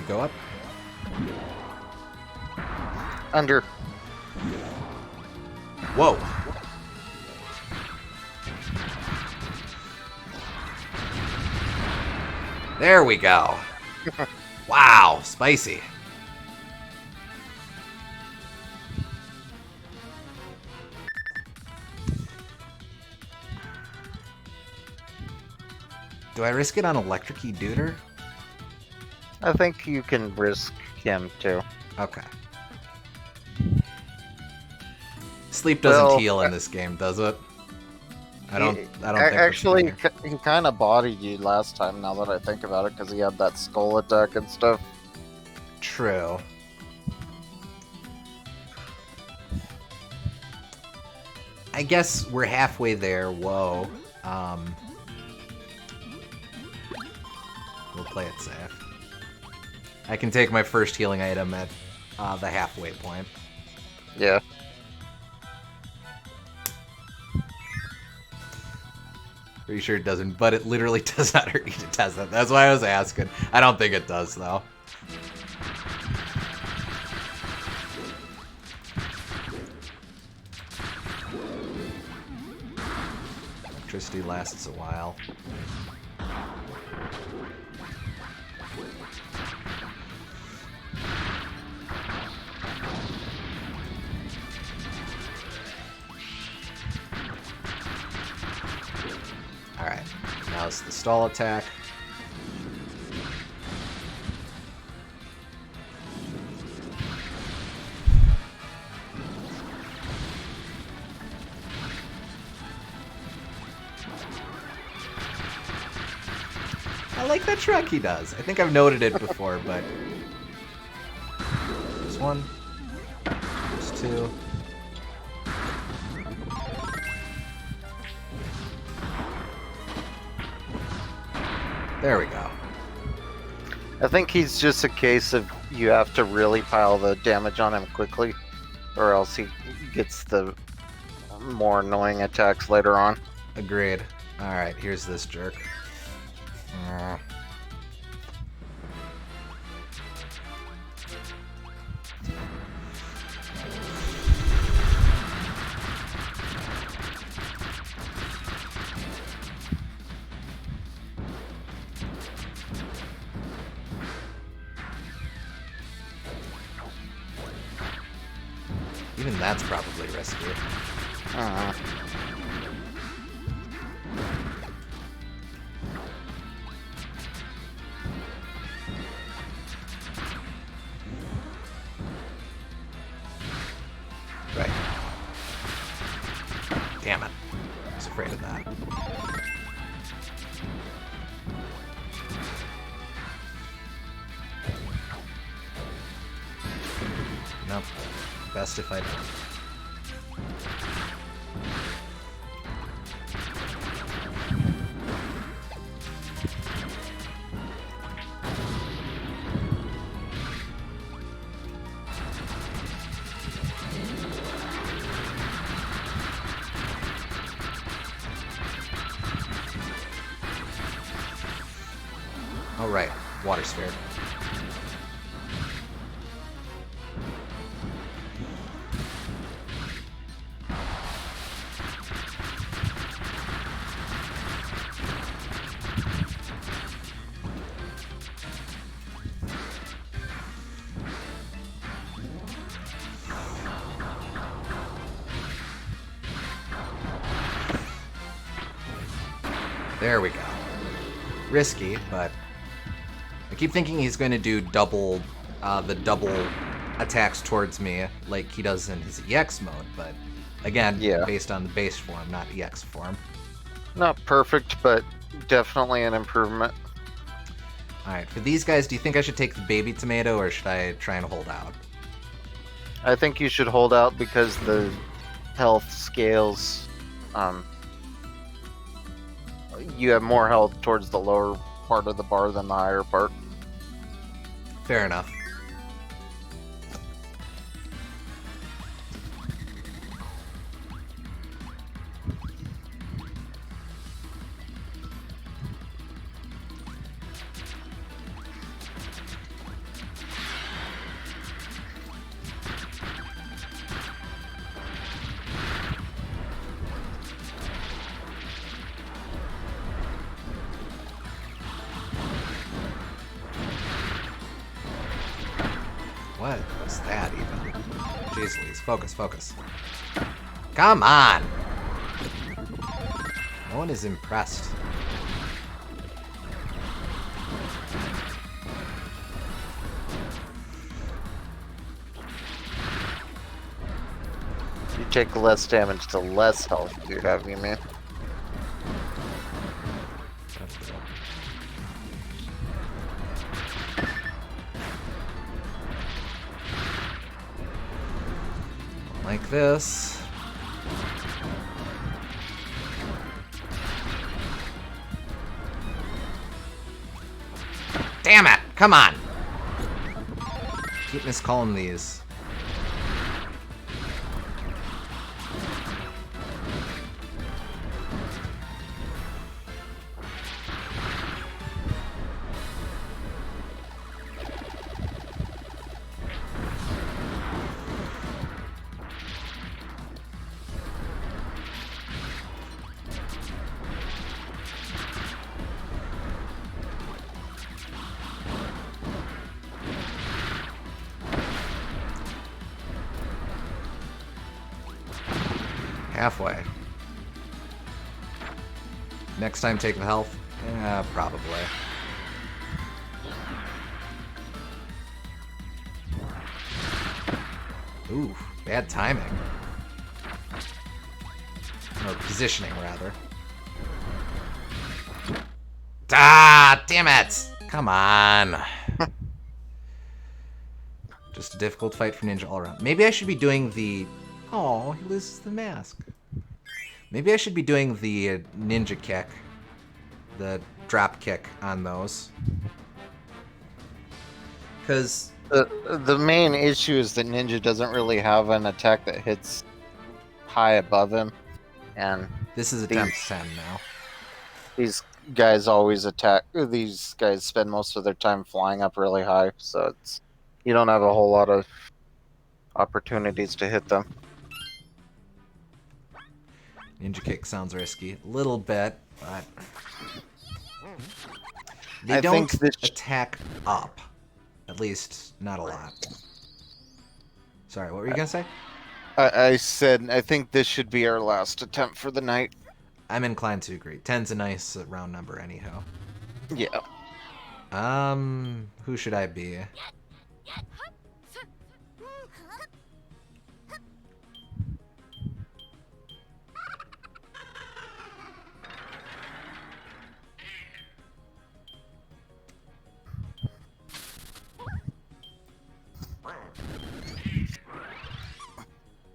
Go up. Under. Whoa. There we go. Wow, spicy. Do I risk it on Electric-y Duder? I think you can risk him too. Okay. Sleep doesn't heal in this game, does it? I don't think actually, he kind of bodied you last time, now that I think about it, because he had that skull attack and stuff. True. I guess we're halfway there. Whoa. We'll play it safe. I can take my first healing item at the halfway point. Yeah. Pretty sure it doesn't, but it literally does not hurt you to test that. That's why I was asking. I don't think it does, though. Electricity lasts a while. Alright, now it's the stall attack. I like that truck he does. I think I've noted it before, but... There's one. There's two. There we go. I think he's just a case of you have to really pile the damage on him quickly, or else he gets the more annoying attacks later on. Agreed. Alright, here's this jerk. Even that's probably risky. Right. Damn it. I was afraid of that. Nope. Best if I don't. All right, water sphere. There we go. Risky, but I keep thinking he's going to do double attacks towards me like he does in his EX mode, but again, based on the base form, not EX form. Not perfect, but definitely an improvement. Alright, for these guys, do you think I should take the baby tomato or should I try and hold out? I think you should hold out because the health scales, you have more health towards the lower part of the bar than the higher part. Fair enough. What was that even? Jeez Louise, focus, focus. Come on! No one is impressed. You take less damage to less health you have, you mean? Like this. Damn it! Come on! Keep miscalling these. Halfway. Next time, take the health? Yeah, probably. Ooh, bad timing. Or positioning, rather. Ah, damn it! Come on. Just a difficult fight for Ninja all around. Maybe I should be doing the... Oh, he loses the mask. Maybe I should be doing the ninja kick. The drop kick on those. Because... The main issue is that Ninja doesn't really have an attack that hits high above him. And this is attempt 10 now. These guys always attack. These guys spend most of their time flying up really high, so it's you don't have a whole lot of opportunities to hit them. Ninja kick sounds risky. A little bit, but... They I don't think attack up. At least, not a lot. Sorry, what were you going to say? I said I think this should be our last attempt for the night. I'm inclined to agree. 10's a nice round number anyhow. Yeah. Who should I be?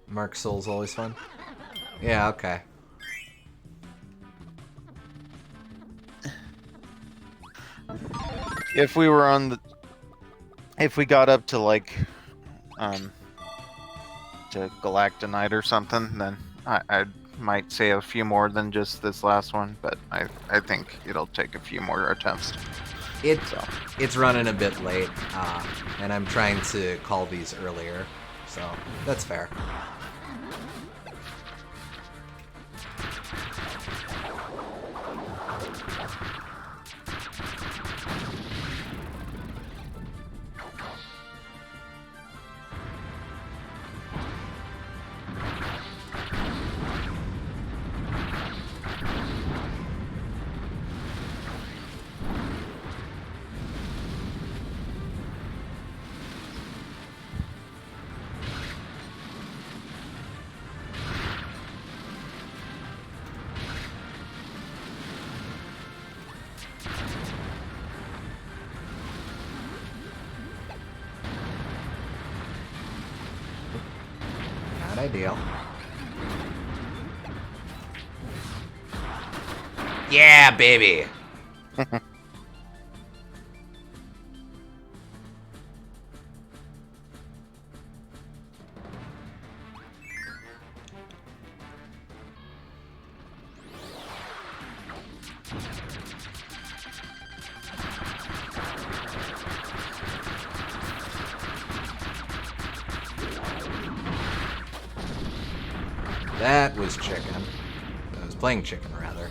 Mark Soul's always fun. Yeah, okay. If we were on the... If we got up to, like, to Galactonite or something, then I might say a few more than just this last one, but I think it'll take a few more attempts. It's running a bit late, and I'm trying to call these earlier, so that's fair. Not ideal. Yeah, baby! That was chicken. I was playing chicken, rather.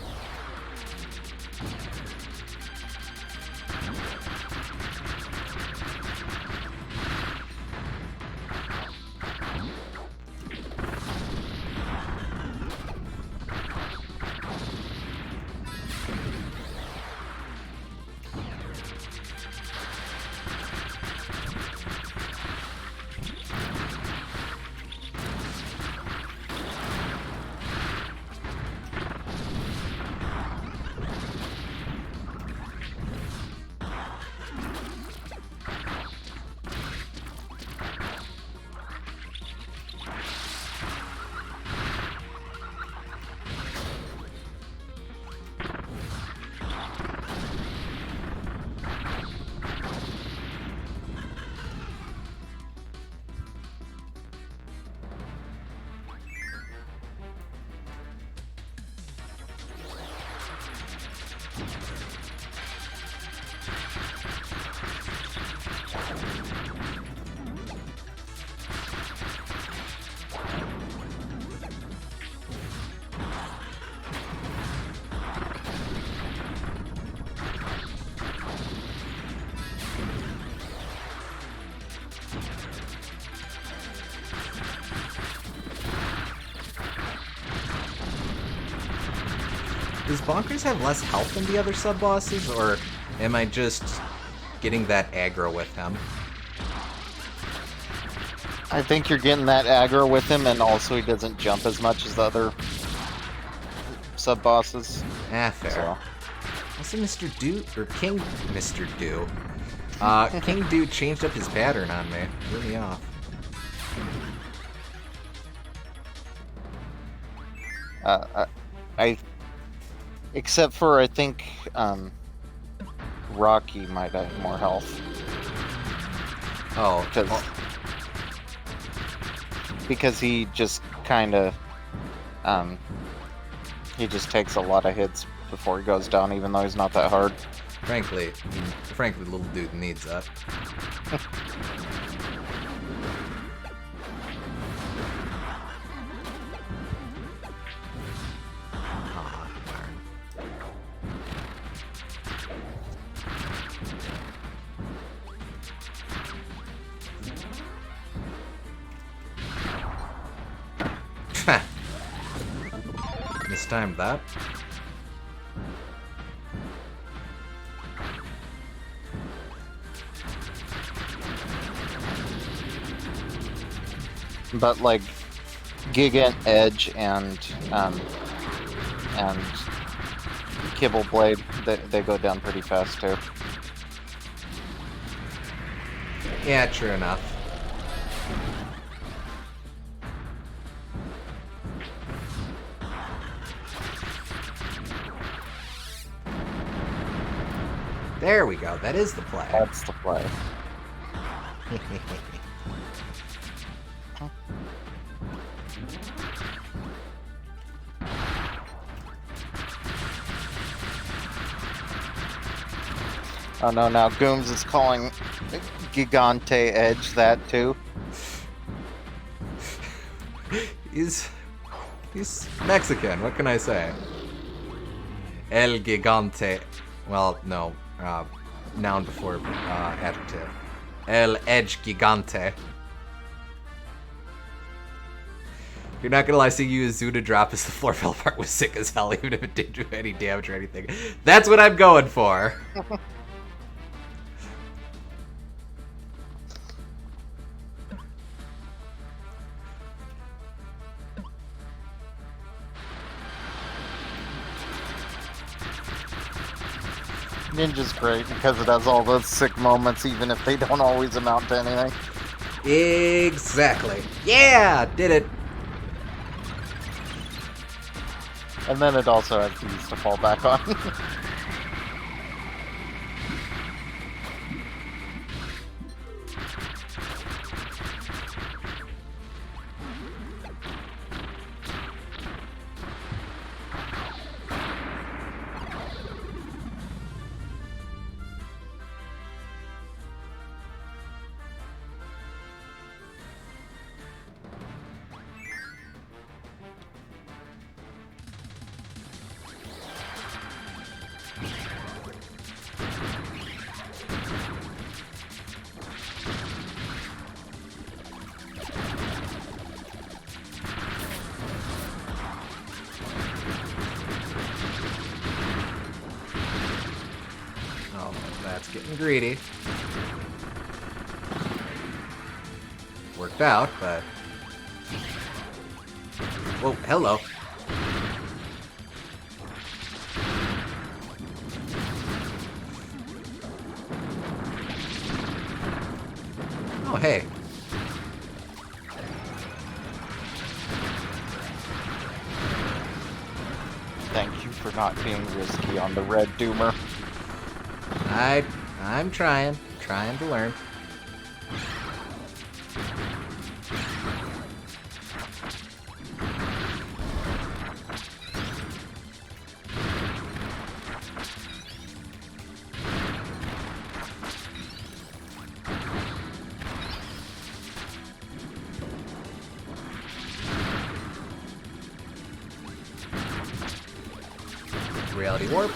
does Bonkers have less health than the other sub-bosses, or am I just getting that aggro with him? I think you're getting that aggro with him, and also he doesn't jump as much as the other sub-bosses. Ah, fair. So. Also, Mr. Dew, or King Mr. Dew. King Dew changed up his pattern on me. Threw me off. Except for, I think, Rocky might have more health. Oh, because he just kind of, he just takes a lot of hits before he goes down, even though he's not that hard. Frankly, little dude needs that. Ah, darn. Mistimed that. But like Gigant, Edge, and Kibble Blade, they go down pretty fast too. Yeah, true enough. There we go. That is the play. That's the play. Oh no, now Gooms is calling Gigante Edge that too. He's Mexican. What can I say? El Gigante. Well, no. Noun before adjective. El Edge Gigante. You're not gonna lie, seeing you use Zoo to drop as the floor fell apart was sick as hell, even if it didn't do any damage or anything. That's what I'm going for. Ninja's great because it has all those sick moments, even if they don't always amount to anything. Exactly. Yeah, did it. And then it also has these to fall back on. Getting greedy. Worked out, but... Whoa, hello. Oh, hey. Thank you for not being risky on the red Doomer. I'm trying to learn. Reality warp.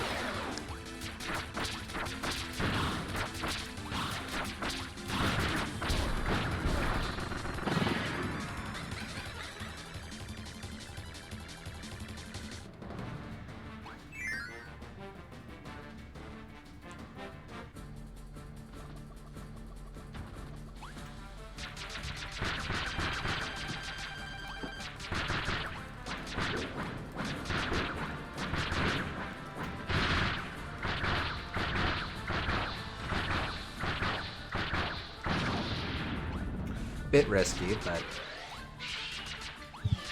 bit risky, but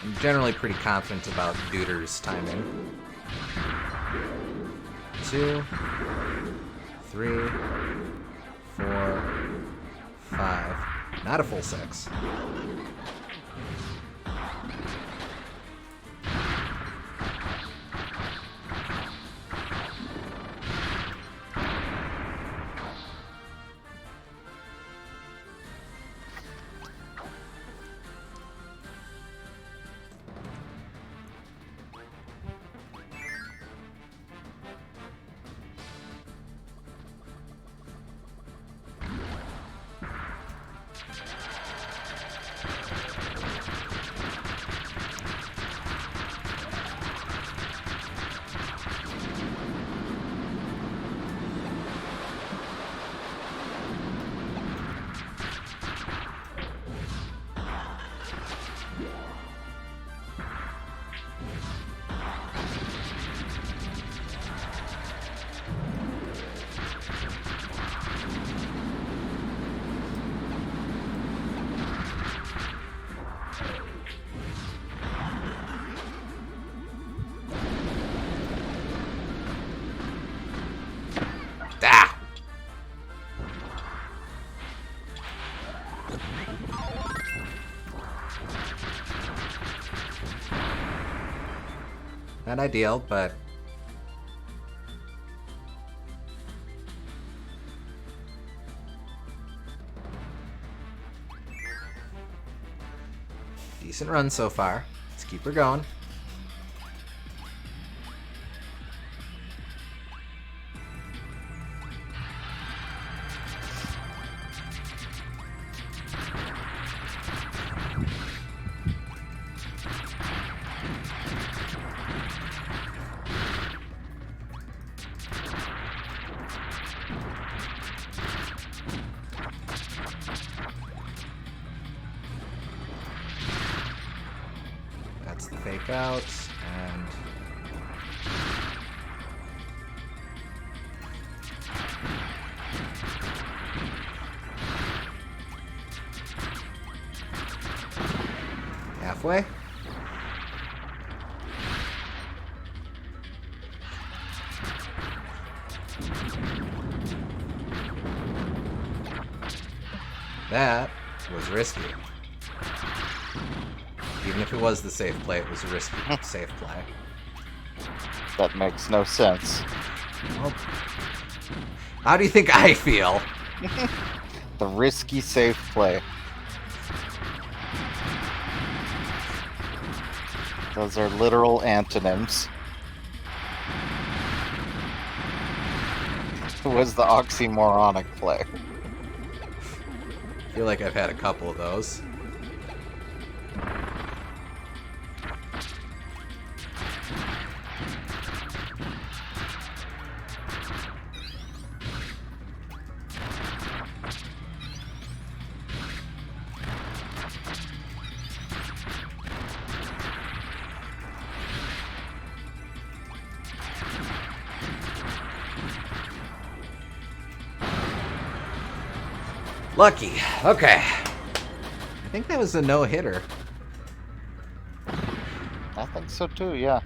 I'm generally pretty confident about Duder's timing. 2, 3, 4, 5. Not a full 6. Ah! Not ideal, but decent run so far. Let's keep her going. That's the fake out, and halfway. That was risky. Even if it was the safe play, it was a risky safe play. That makes no sense. Well, how do you think I feel? The risky safe play. Those are literal antonyms. It was the oxymoronic play. I feel like I've had a couple of those. Lucky. Okay. I think that was a no-hitter. I think so too, yeah.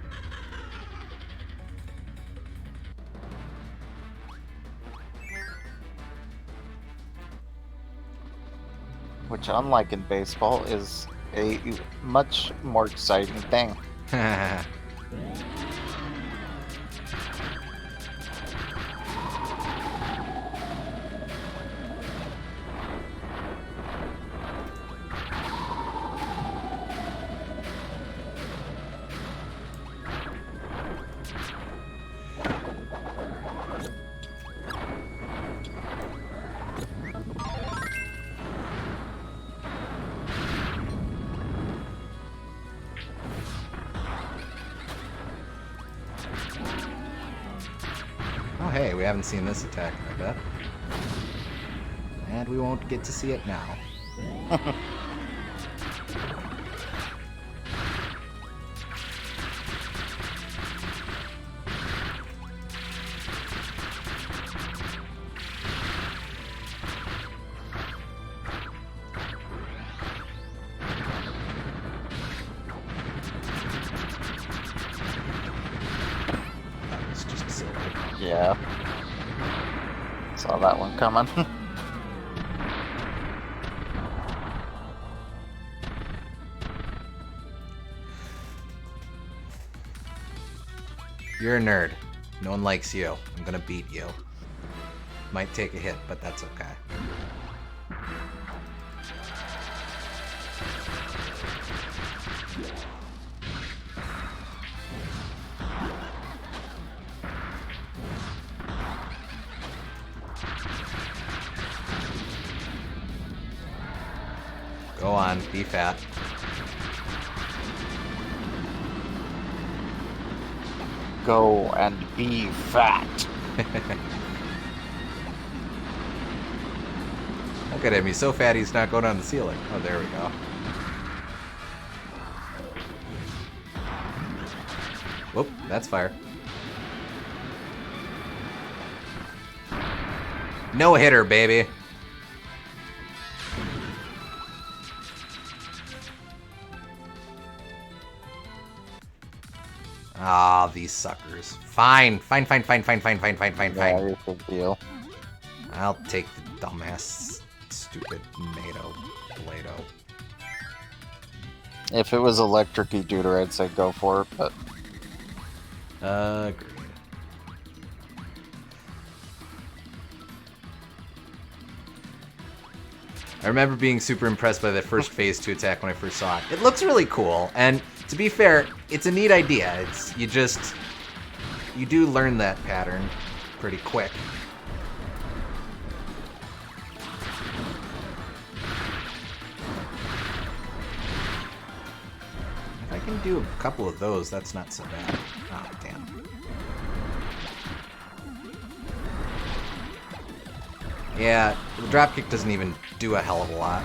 Which, unlike in baseball, is a much more exciting thing. Oh, hey, we haven't seen this attack, I bet. And we won't get to see it now. Seal Lake. Yeah. Saw that one coming. You're a nerd. No one likes you. I'm gonna beat you. Might take a hit, but that's okay. Go on, be fat. Go and be fat. Look at him, he's so fat he's not going on the ceiling. Oh, there we go. Whoop, that's fire. No hitter, baby. Ah, these suckers. Fine. Fine. Yeah, here's the deal. I'll take the dumbass, stupid NATO Blado. If it was electric-y Deuter, I'd say go for it, but... Agreed. I remember being super impressed by the first phase 2 attack when I first saw it. It looks really cool, and to be fair, it's a neat idea. You do learn that pattern pretty quick. If I can do a couple of those, that's not so bad. Oh, damn. Yeah, the dropkick doesn't even do a hell of a lot.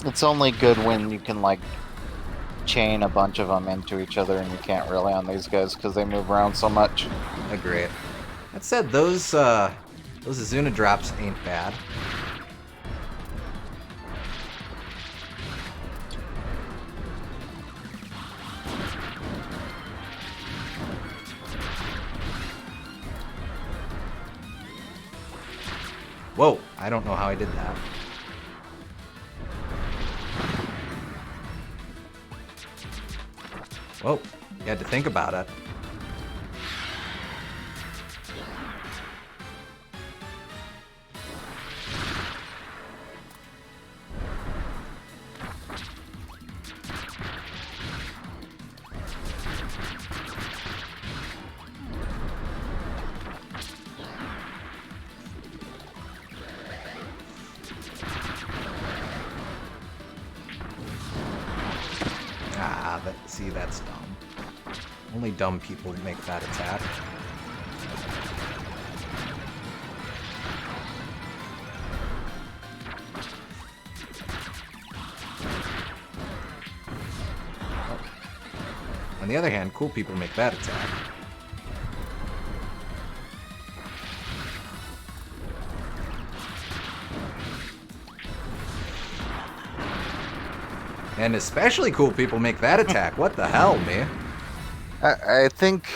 It's only good when you can, like, chain a bunch of them into each other, and you can't rely on these guys because they move around so much. Agreed. That said, those Azuna drops ain't bad. Whoa, I don't know how I did that. Whoa, you had to think about it. See, that's dumb. Only dumb people make that attack. Oh. On the other hand, cool people make that attack. And especially cool people make that attack. What the hell, man? I think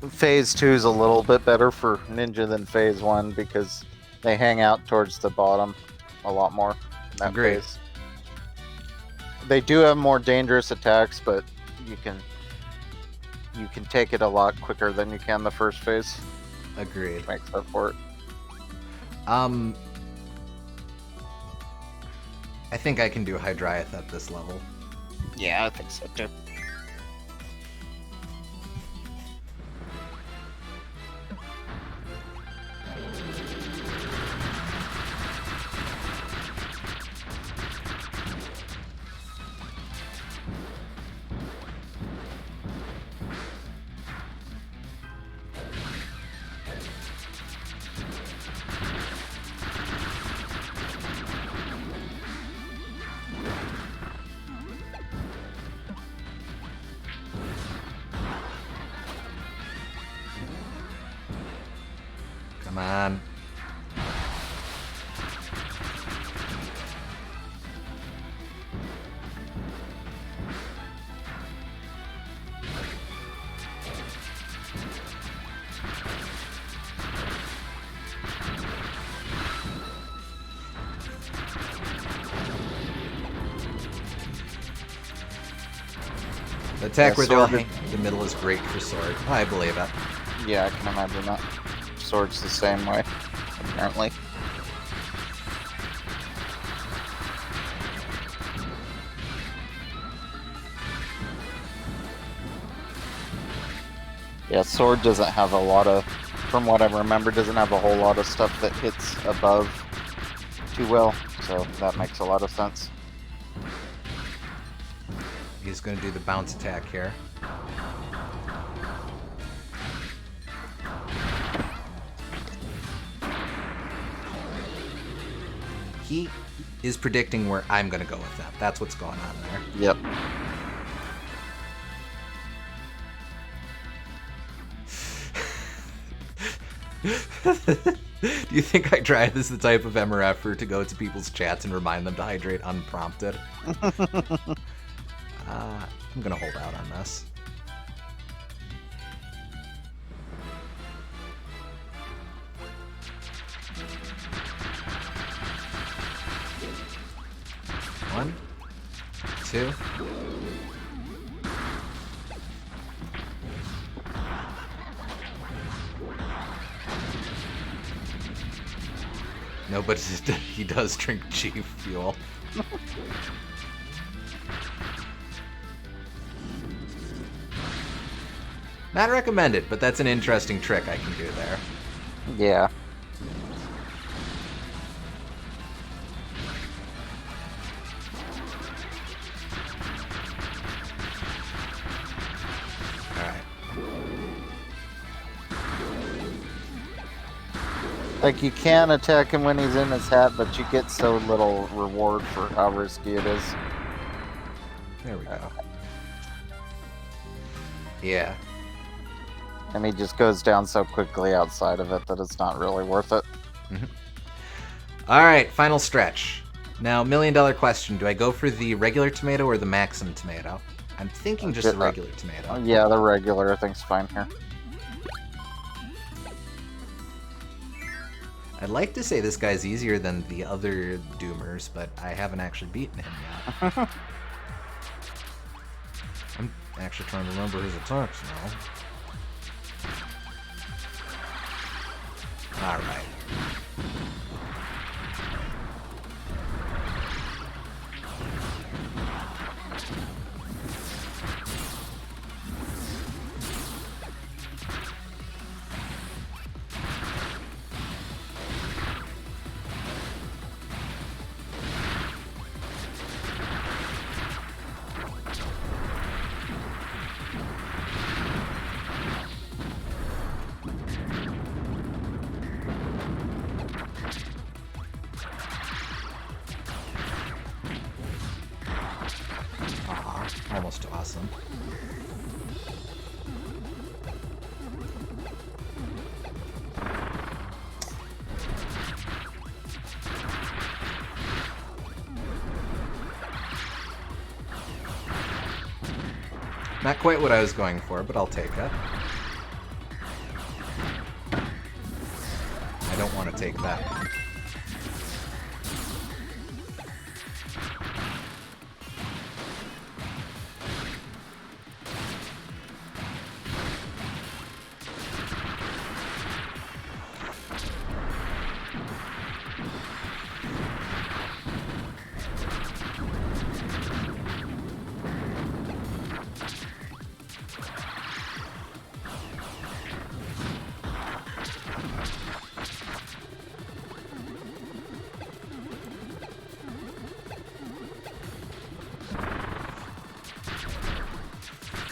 Phase 2 is a little bit better for Ninja than Phase 1 because they hang out towards the bottom a lot more in that Agreed. phase. They do have more dangerous attacks, but you can take it a lot quicker than you can the first phase. Agreed. Makes up for it. I think I can do Hydriath at this level. Yeah, I think so too. Come on. Attack Yeah, where sword the middle is great for sword. I believe it. Yeah, I can imagine that. Sword's the same way, apparently. Yeah, sword doesn't have a lot of, from what I remember, doesn't have a whole lot of stuff that hits above too well, so that makes a lot of sense. He's going to do the bounce attack here. He is predicting where I'm going to go with that. That's what's going on there. Yep. Do you think I drive as the type of MRFer to go to people's chats and remind them to hydrate unprompted? I'm going to hold out on this. One, two. No, but he does drink G Fuel. Not recommended, but that's an interesting trick I can do there. Yeah. Alright. Like, you can attack him when he's in his hat, but you get so little reward for how risky it is. There we go. Yeah. And he just goes down so quickly outside of it that it's not really worth it. Mm-hmm. Alright, final stretch. Now, $1 million question. Do I go for the regular tomato or the Maxim tomato? I'm thinking just the regular tomato. Yeah, the regular I think's fine here. I'd like to say this guy's easier than the other Doomers, but I haven't actually beaten him yet. I'm actually trying to remember his attacks now. Alright. Almost awesome. Not quite what I was going for, but I'll take it. I don't want to take that.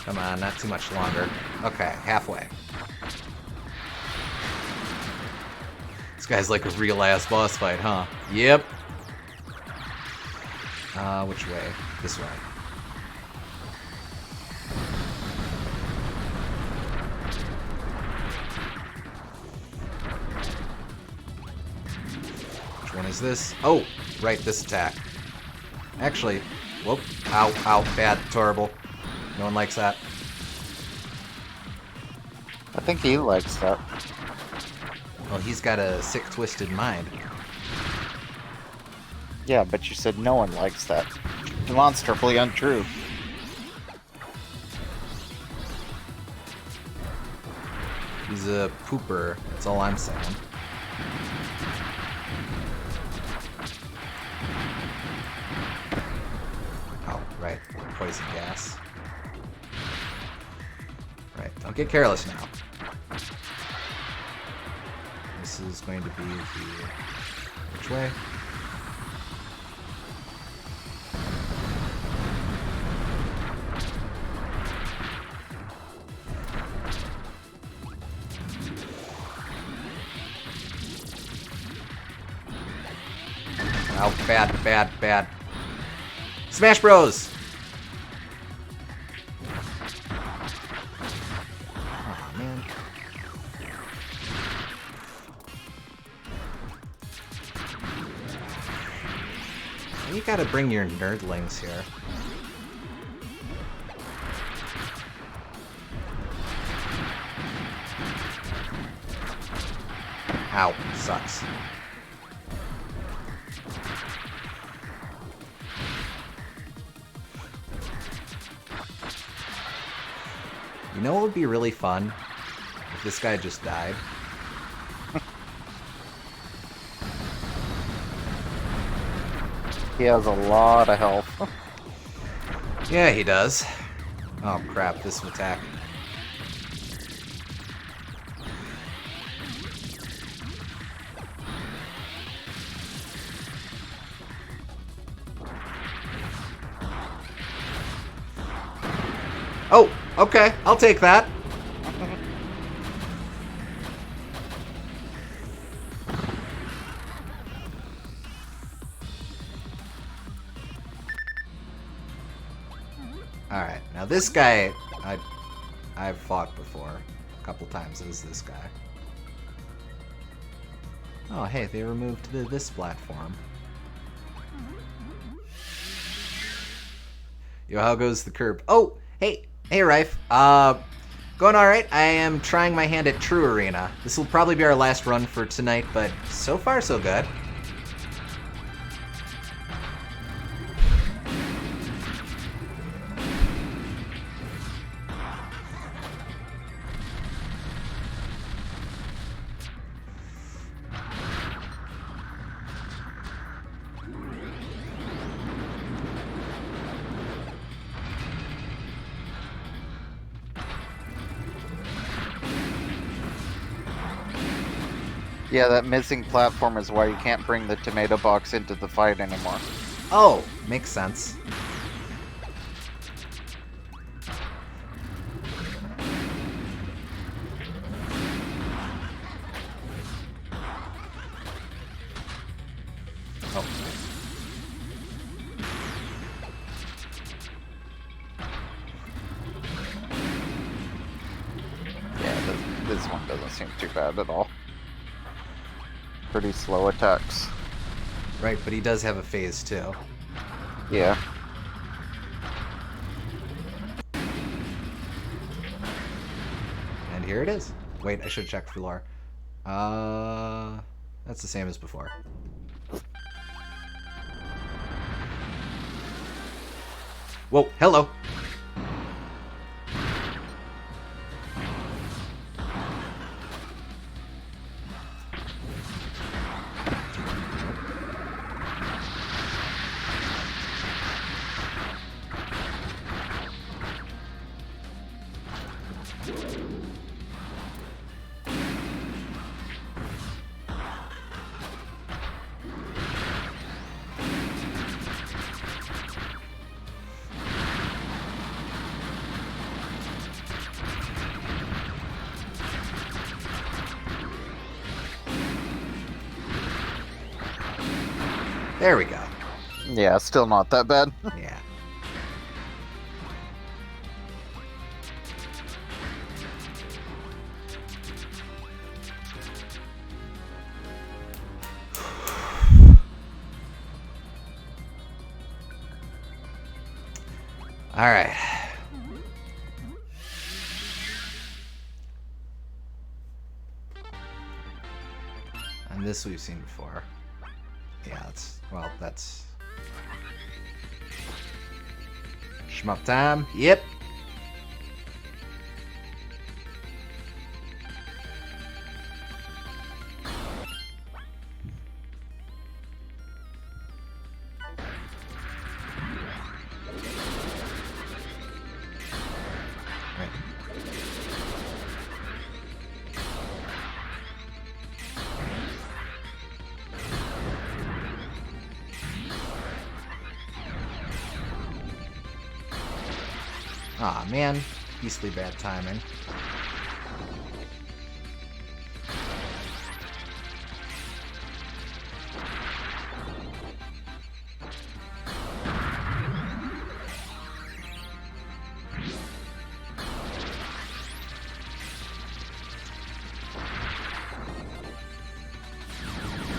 Come on, not too much longer. Okay, halfway. This guy's like a real-ass boss fight, huh? Yep. Which way? This way. Which one is this? Oh, right, this attack. Actually, whoop. Ow, ow, bad, terrible. No one likes that. I think he likes that. Well, he's got a sick, twisted mind. Yeah, but you said no one likes that. Demonstrably untrue. He's a pooper. That's all I'm saying. Oh, right. Poison gas. Right. Don't get careless now. This is going to be the... Which way? Oh, bad, bad, bad. Smash Bros! Oh, man. You gotta bring your nerdlings here. Ow, sucks. You know what would be really fun? If this guy just died. He has a lot of health. Yeah, he does. Oh crap, this attack. Oh, okay, I'll take that. Alright, now this guy, I've fought before a couple times as this guy. Oh, hey, they removed this platform. Yo, how goes the curb? Oh, hey, Rife. Going alright. I am trying my hand at True Arena. This will probably be our last run for tonight, but so far so good. Yeah, that missing platform is why you can't bring the tomato box into the fight anymore. Oh, makes sense. Oh. Yeah, this one doesn't seem too bad at all. Pretty slow attacks. Right, but he does have a phase too. Yeah. And here it is. Wait, I should check for lore. That's the same as before. Whoa, hello. There we go. Yeah, still not that bad. Yeah. All right. And this we've seen before. Yeah, that's shmup time. Yep. Aw, man. Beastly bad timing.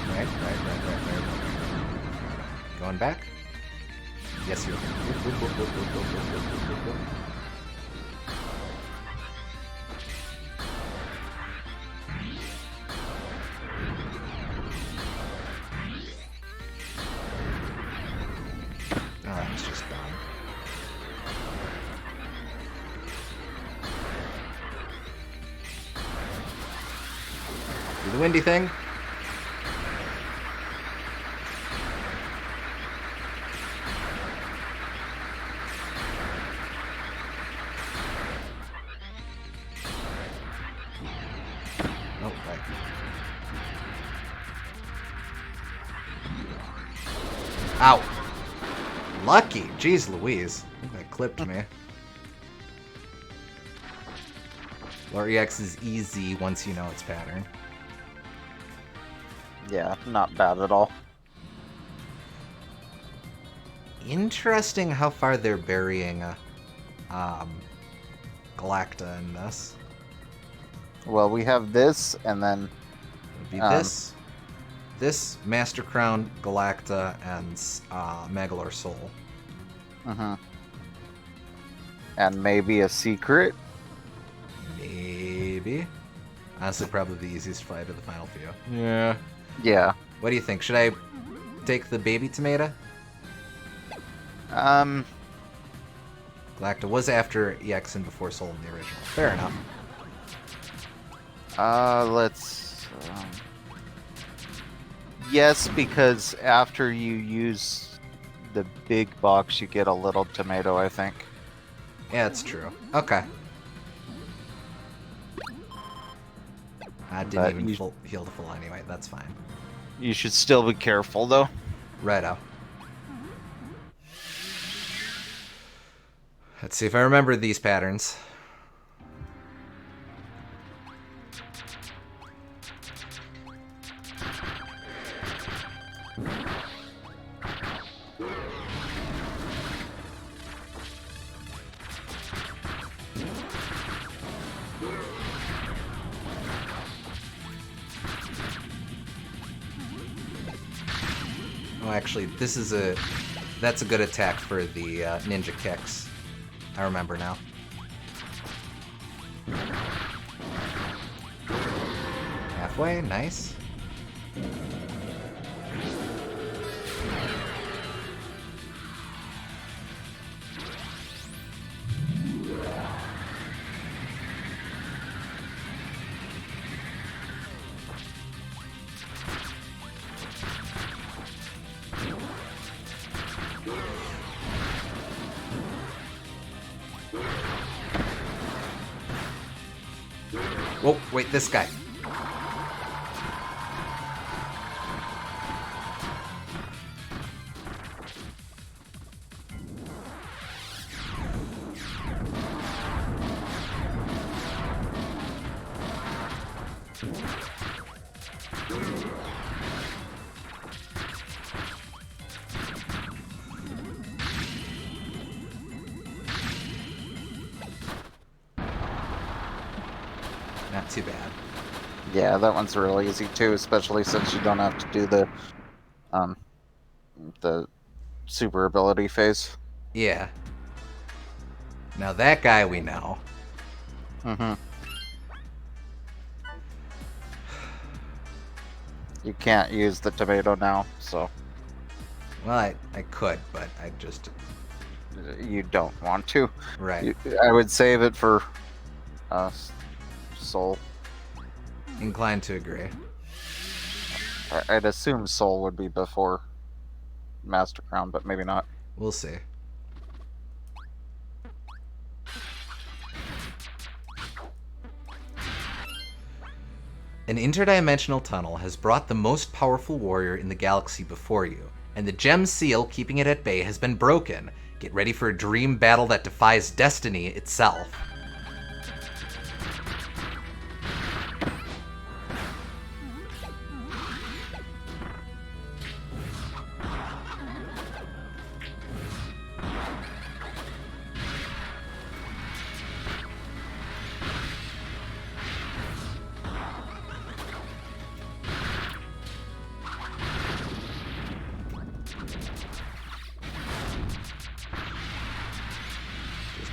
Right. Going back? Yes, you're. Oh, that's just dumb. Do the windy thing. Oh, right. Ow. Lucky. Jeez Louise. I think that clipped me. Lore EX is easy once you know its pattern. Yeah, not bad at all. Interesting how far they're burying Galacta in this. Well, we have this, and then It'd be this Master Crown, Galacta, and Magolor Soul. And maybe a secret. Maybe. Honestly, probably the easiest fight of the final few. Yeah. Yeah. What do you think? Should I take the baby tomato? Um. Galacta was after EX and before Soul in the original. Fair enough. Let's. Yes, because after you use the big box, you get a little tomato, I think. Yeah, it's true. Okay. I didn't But even you- heal to full anyway. That's fine. You should still be careful, though. Righto. Let's see if I remember these patterns. Oh, actually, that's a good attack for the ninja kicks. I remember now. Halfway, nice. Oh, wait, this guy. Not too bad. Yeah, that one's really easy too, especially since you don't have to do the super ability phase. Yeah. Now that guy we know. You can't use the tomato now, so Well, I could, but I just... you don't want to. Right. I would save it for Soul. Inclined to agree. I'd assume Soul would be before Master Crown, but maybe not. We'll see. An interdimensional tunnel has brought the most powerful warrior in the galaxy before you, and the gem seal keeping it at bay has been broken. Get ready for a dream battle that defies destiny itself.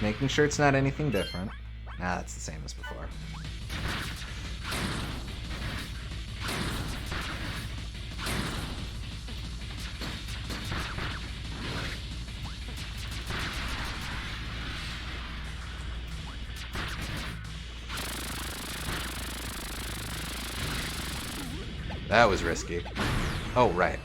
Making sure it's not anything different. Nah, that's the same as before. That was risky. Oh, right.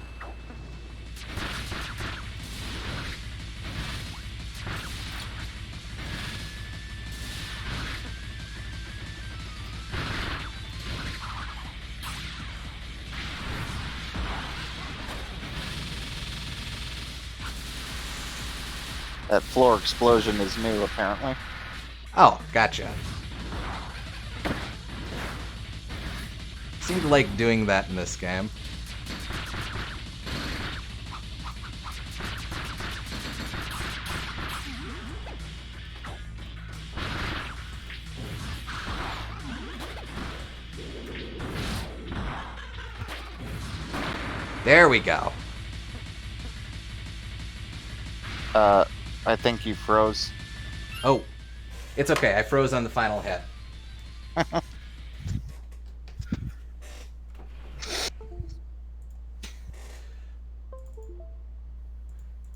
That floor explosion is new, apparently. Oh, gotcha. Seemed to like doing that in this game. There we go. I think you froze. Oh, it's okay. I froze on the final hit.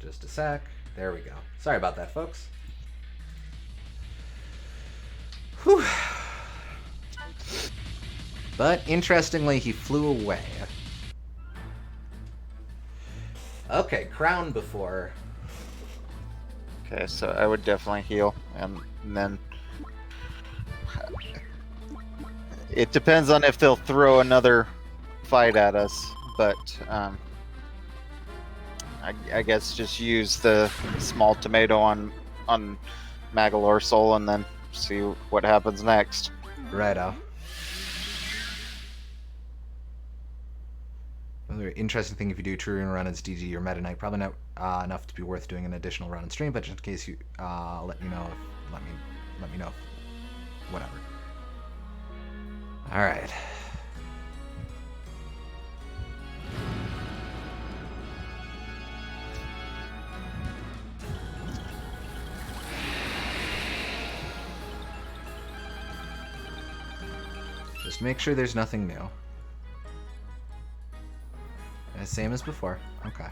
Just a sec. There we go. Sorry about that, folks. Whew. But interestingly, he flew away. Okay, crown before. Okay, so I would definitely heal, and then it depends on if they'll throw another fight at us, but I guess just use the small tomato on Magolor Soul and then see what happens next. Righto. Another interesting thing if you do true run is DG your Meta Knight. Probably not enough to be worth doing an additional run on stream, but just in case you let me know if whatever. All right. Just make sure there's nothing new. Same as before. Okay.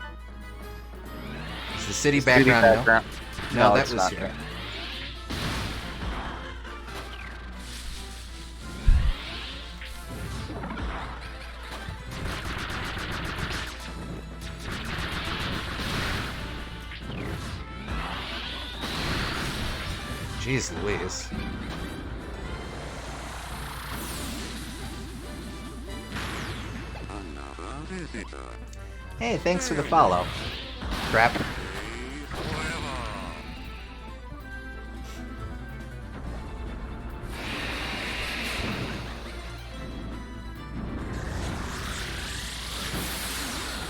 Is the city background? No, that was here. Jeez Louise. Hey, thanks for the follow. Crap.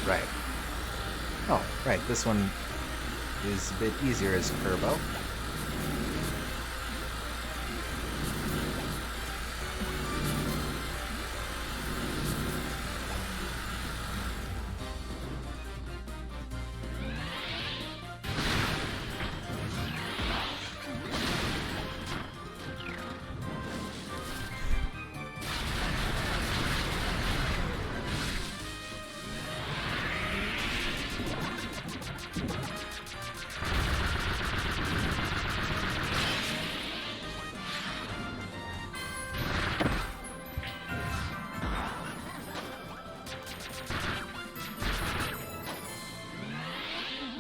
Right. Oh, right. This one is a bit easier as Turbo.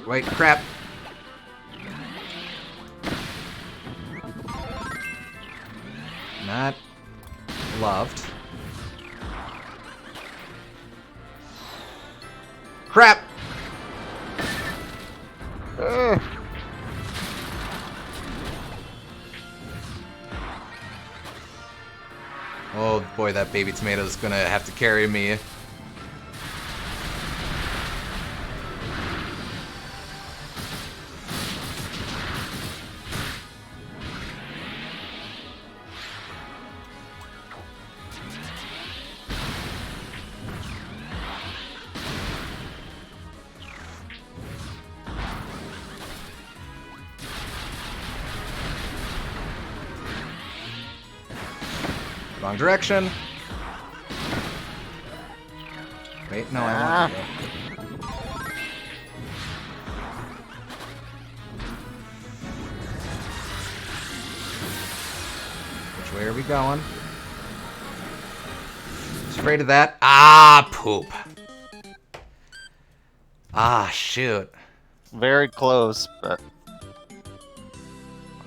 Wait, crap. Not loved. Crap! Oh boy, that baby tomato's gonna have to carry me. Wrong direction. Wait, no, I want to go. Which way are we going? Just afraid of that. Ah, poop. Ah, shoot. Very close, but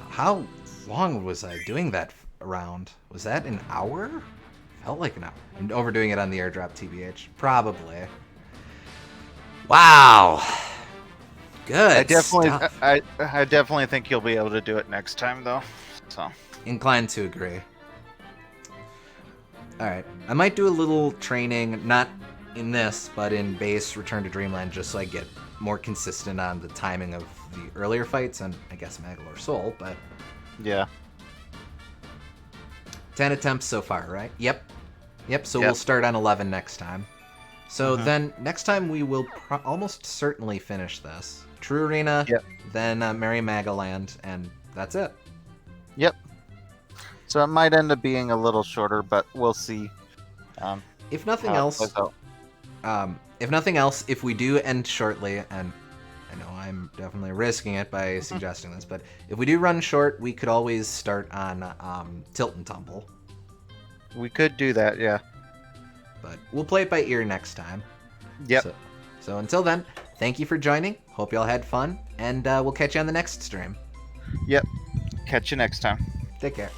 How long was I doing that round? Was that an hour? Felt like an hour. I'm overdoing it on the airdrop, TBH. Probably. Wow. Good I definitely, stuff. I definitely think you'll be able to do it next time, though. So Inclined to agree. Alright. I might do a little training, not in this, but in base Return to Dreamland, just so I get more consistent on the timing of the earlier fights, and I guess Magolor Soul, but yeah, 10 attempts so far, right? Yep. So Yep. we'll start on 11 next time. So then next time we will almost certainly finish this. True Arena, Yep. then Merry Magoland, and that's it. yep. So it might end up being a little shorter, but we'll see. If nothing how it else, plays out. if we do end shortly, and I know I'm definitely risking it by suggesting this, but if we do run short, we could always start on Tilt and Tumble. We could do that, yeah. But we'll play it by ear next time. Yep. So until then, thank you for joining. Hope y'all had fun, and we'll catch you on the next stream. Yep. Catch you next time. Take care.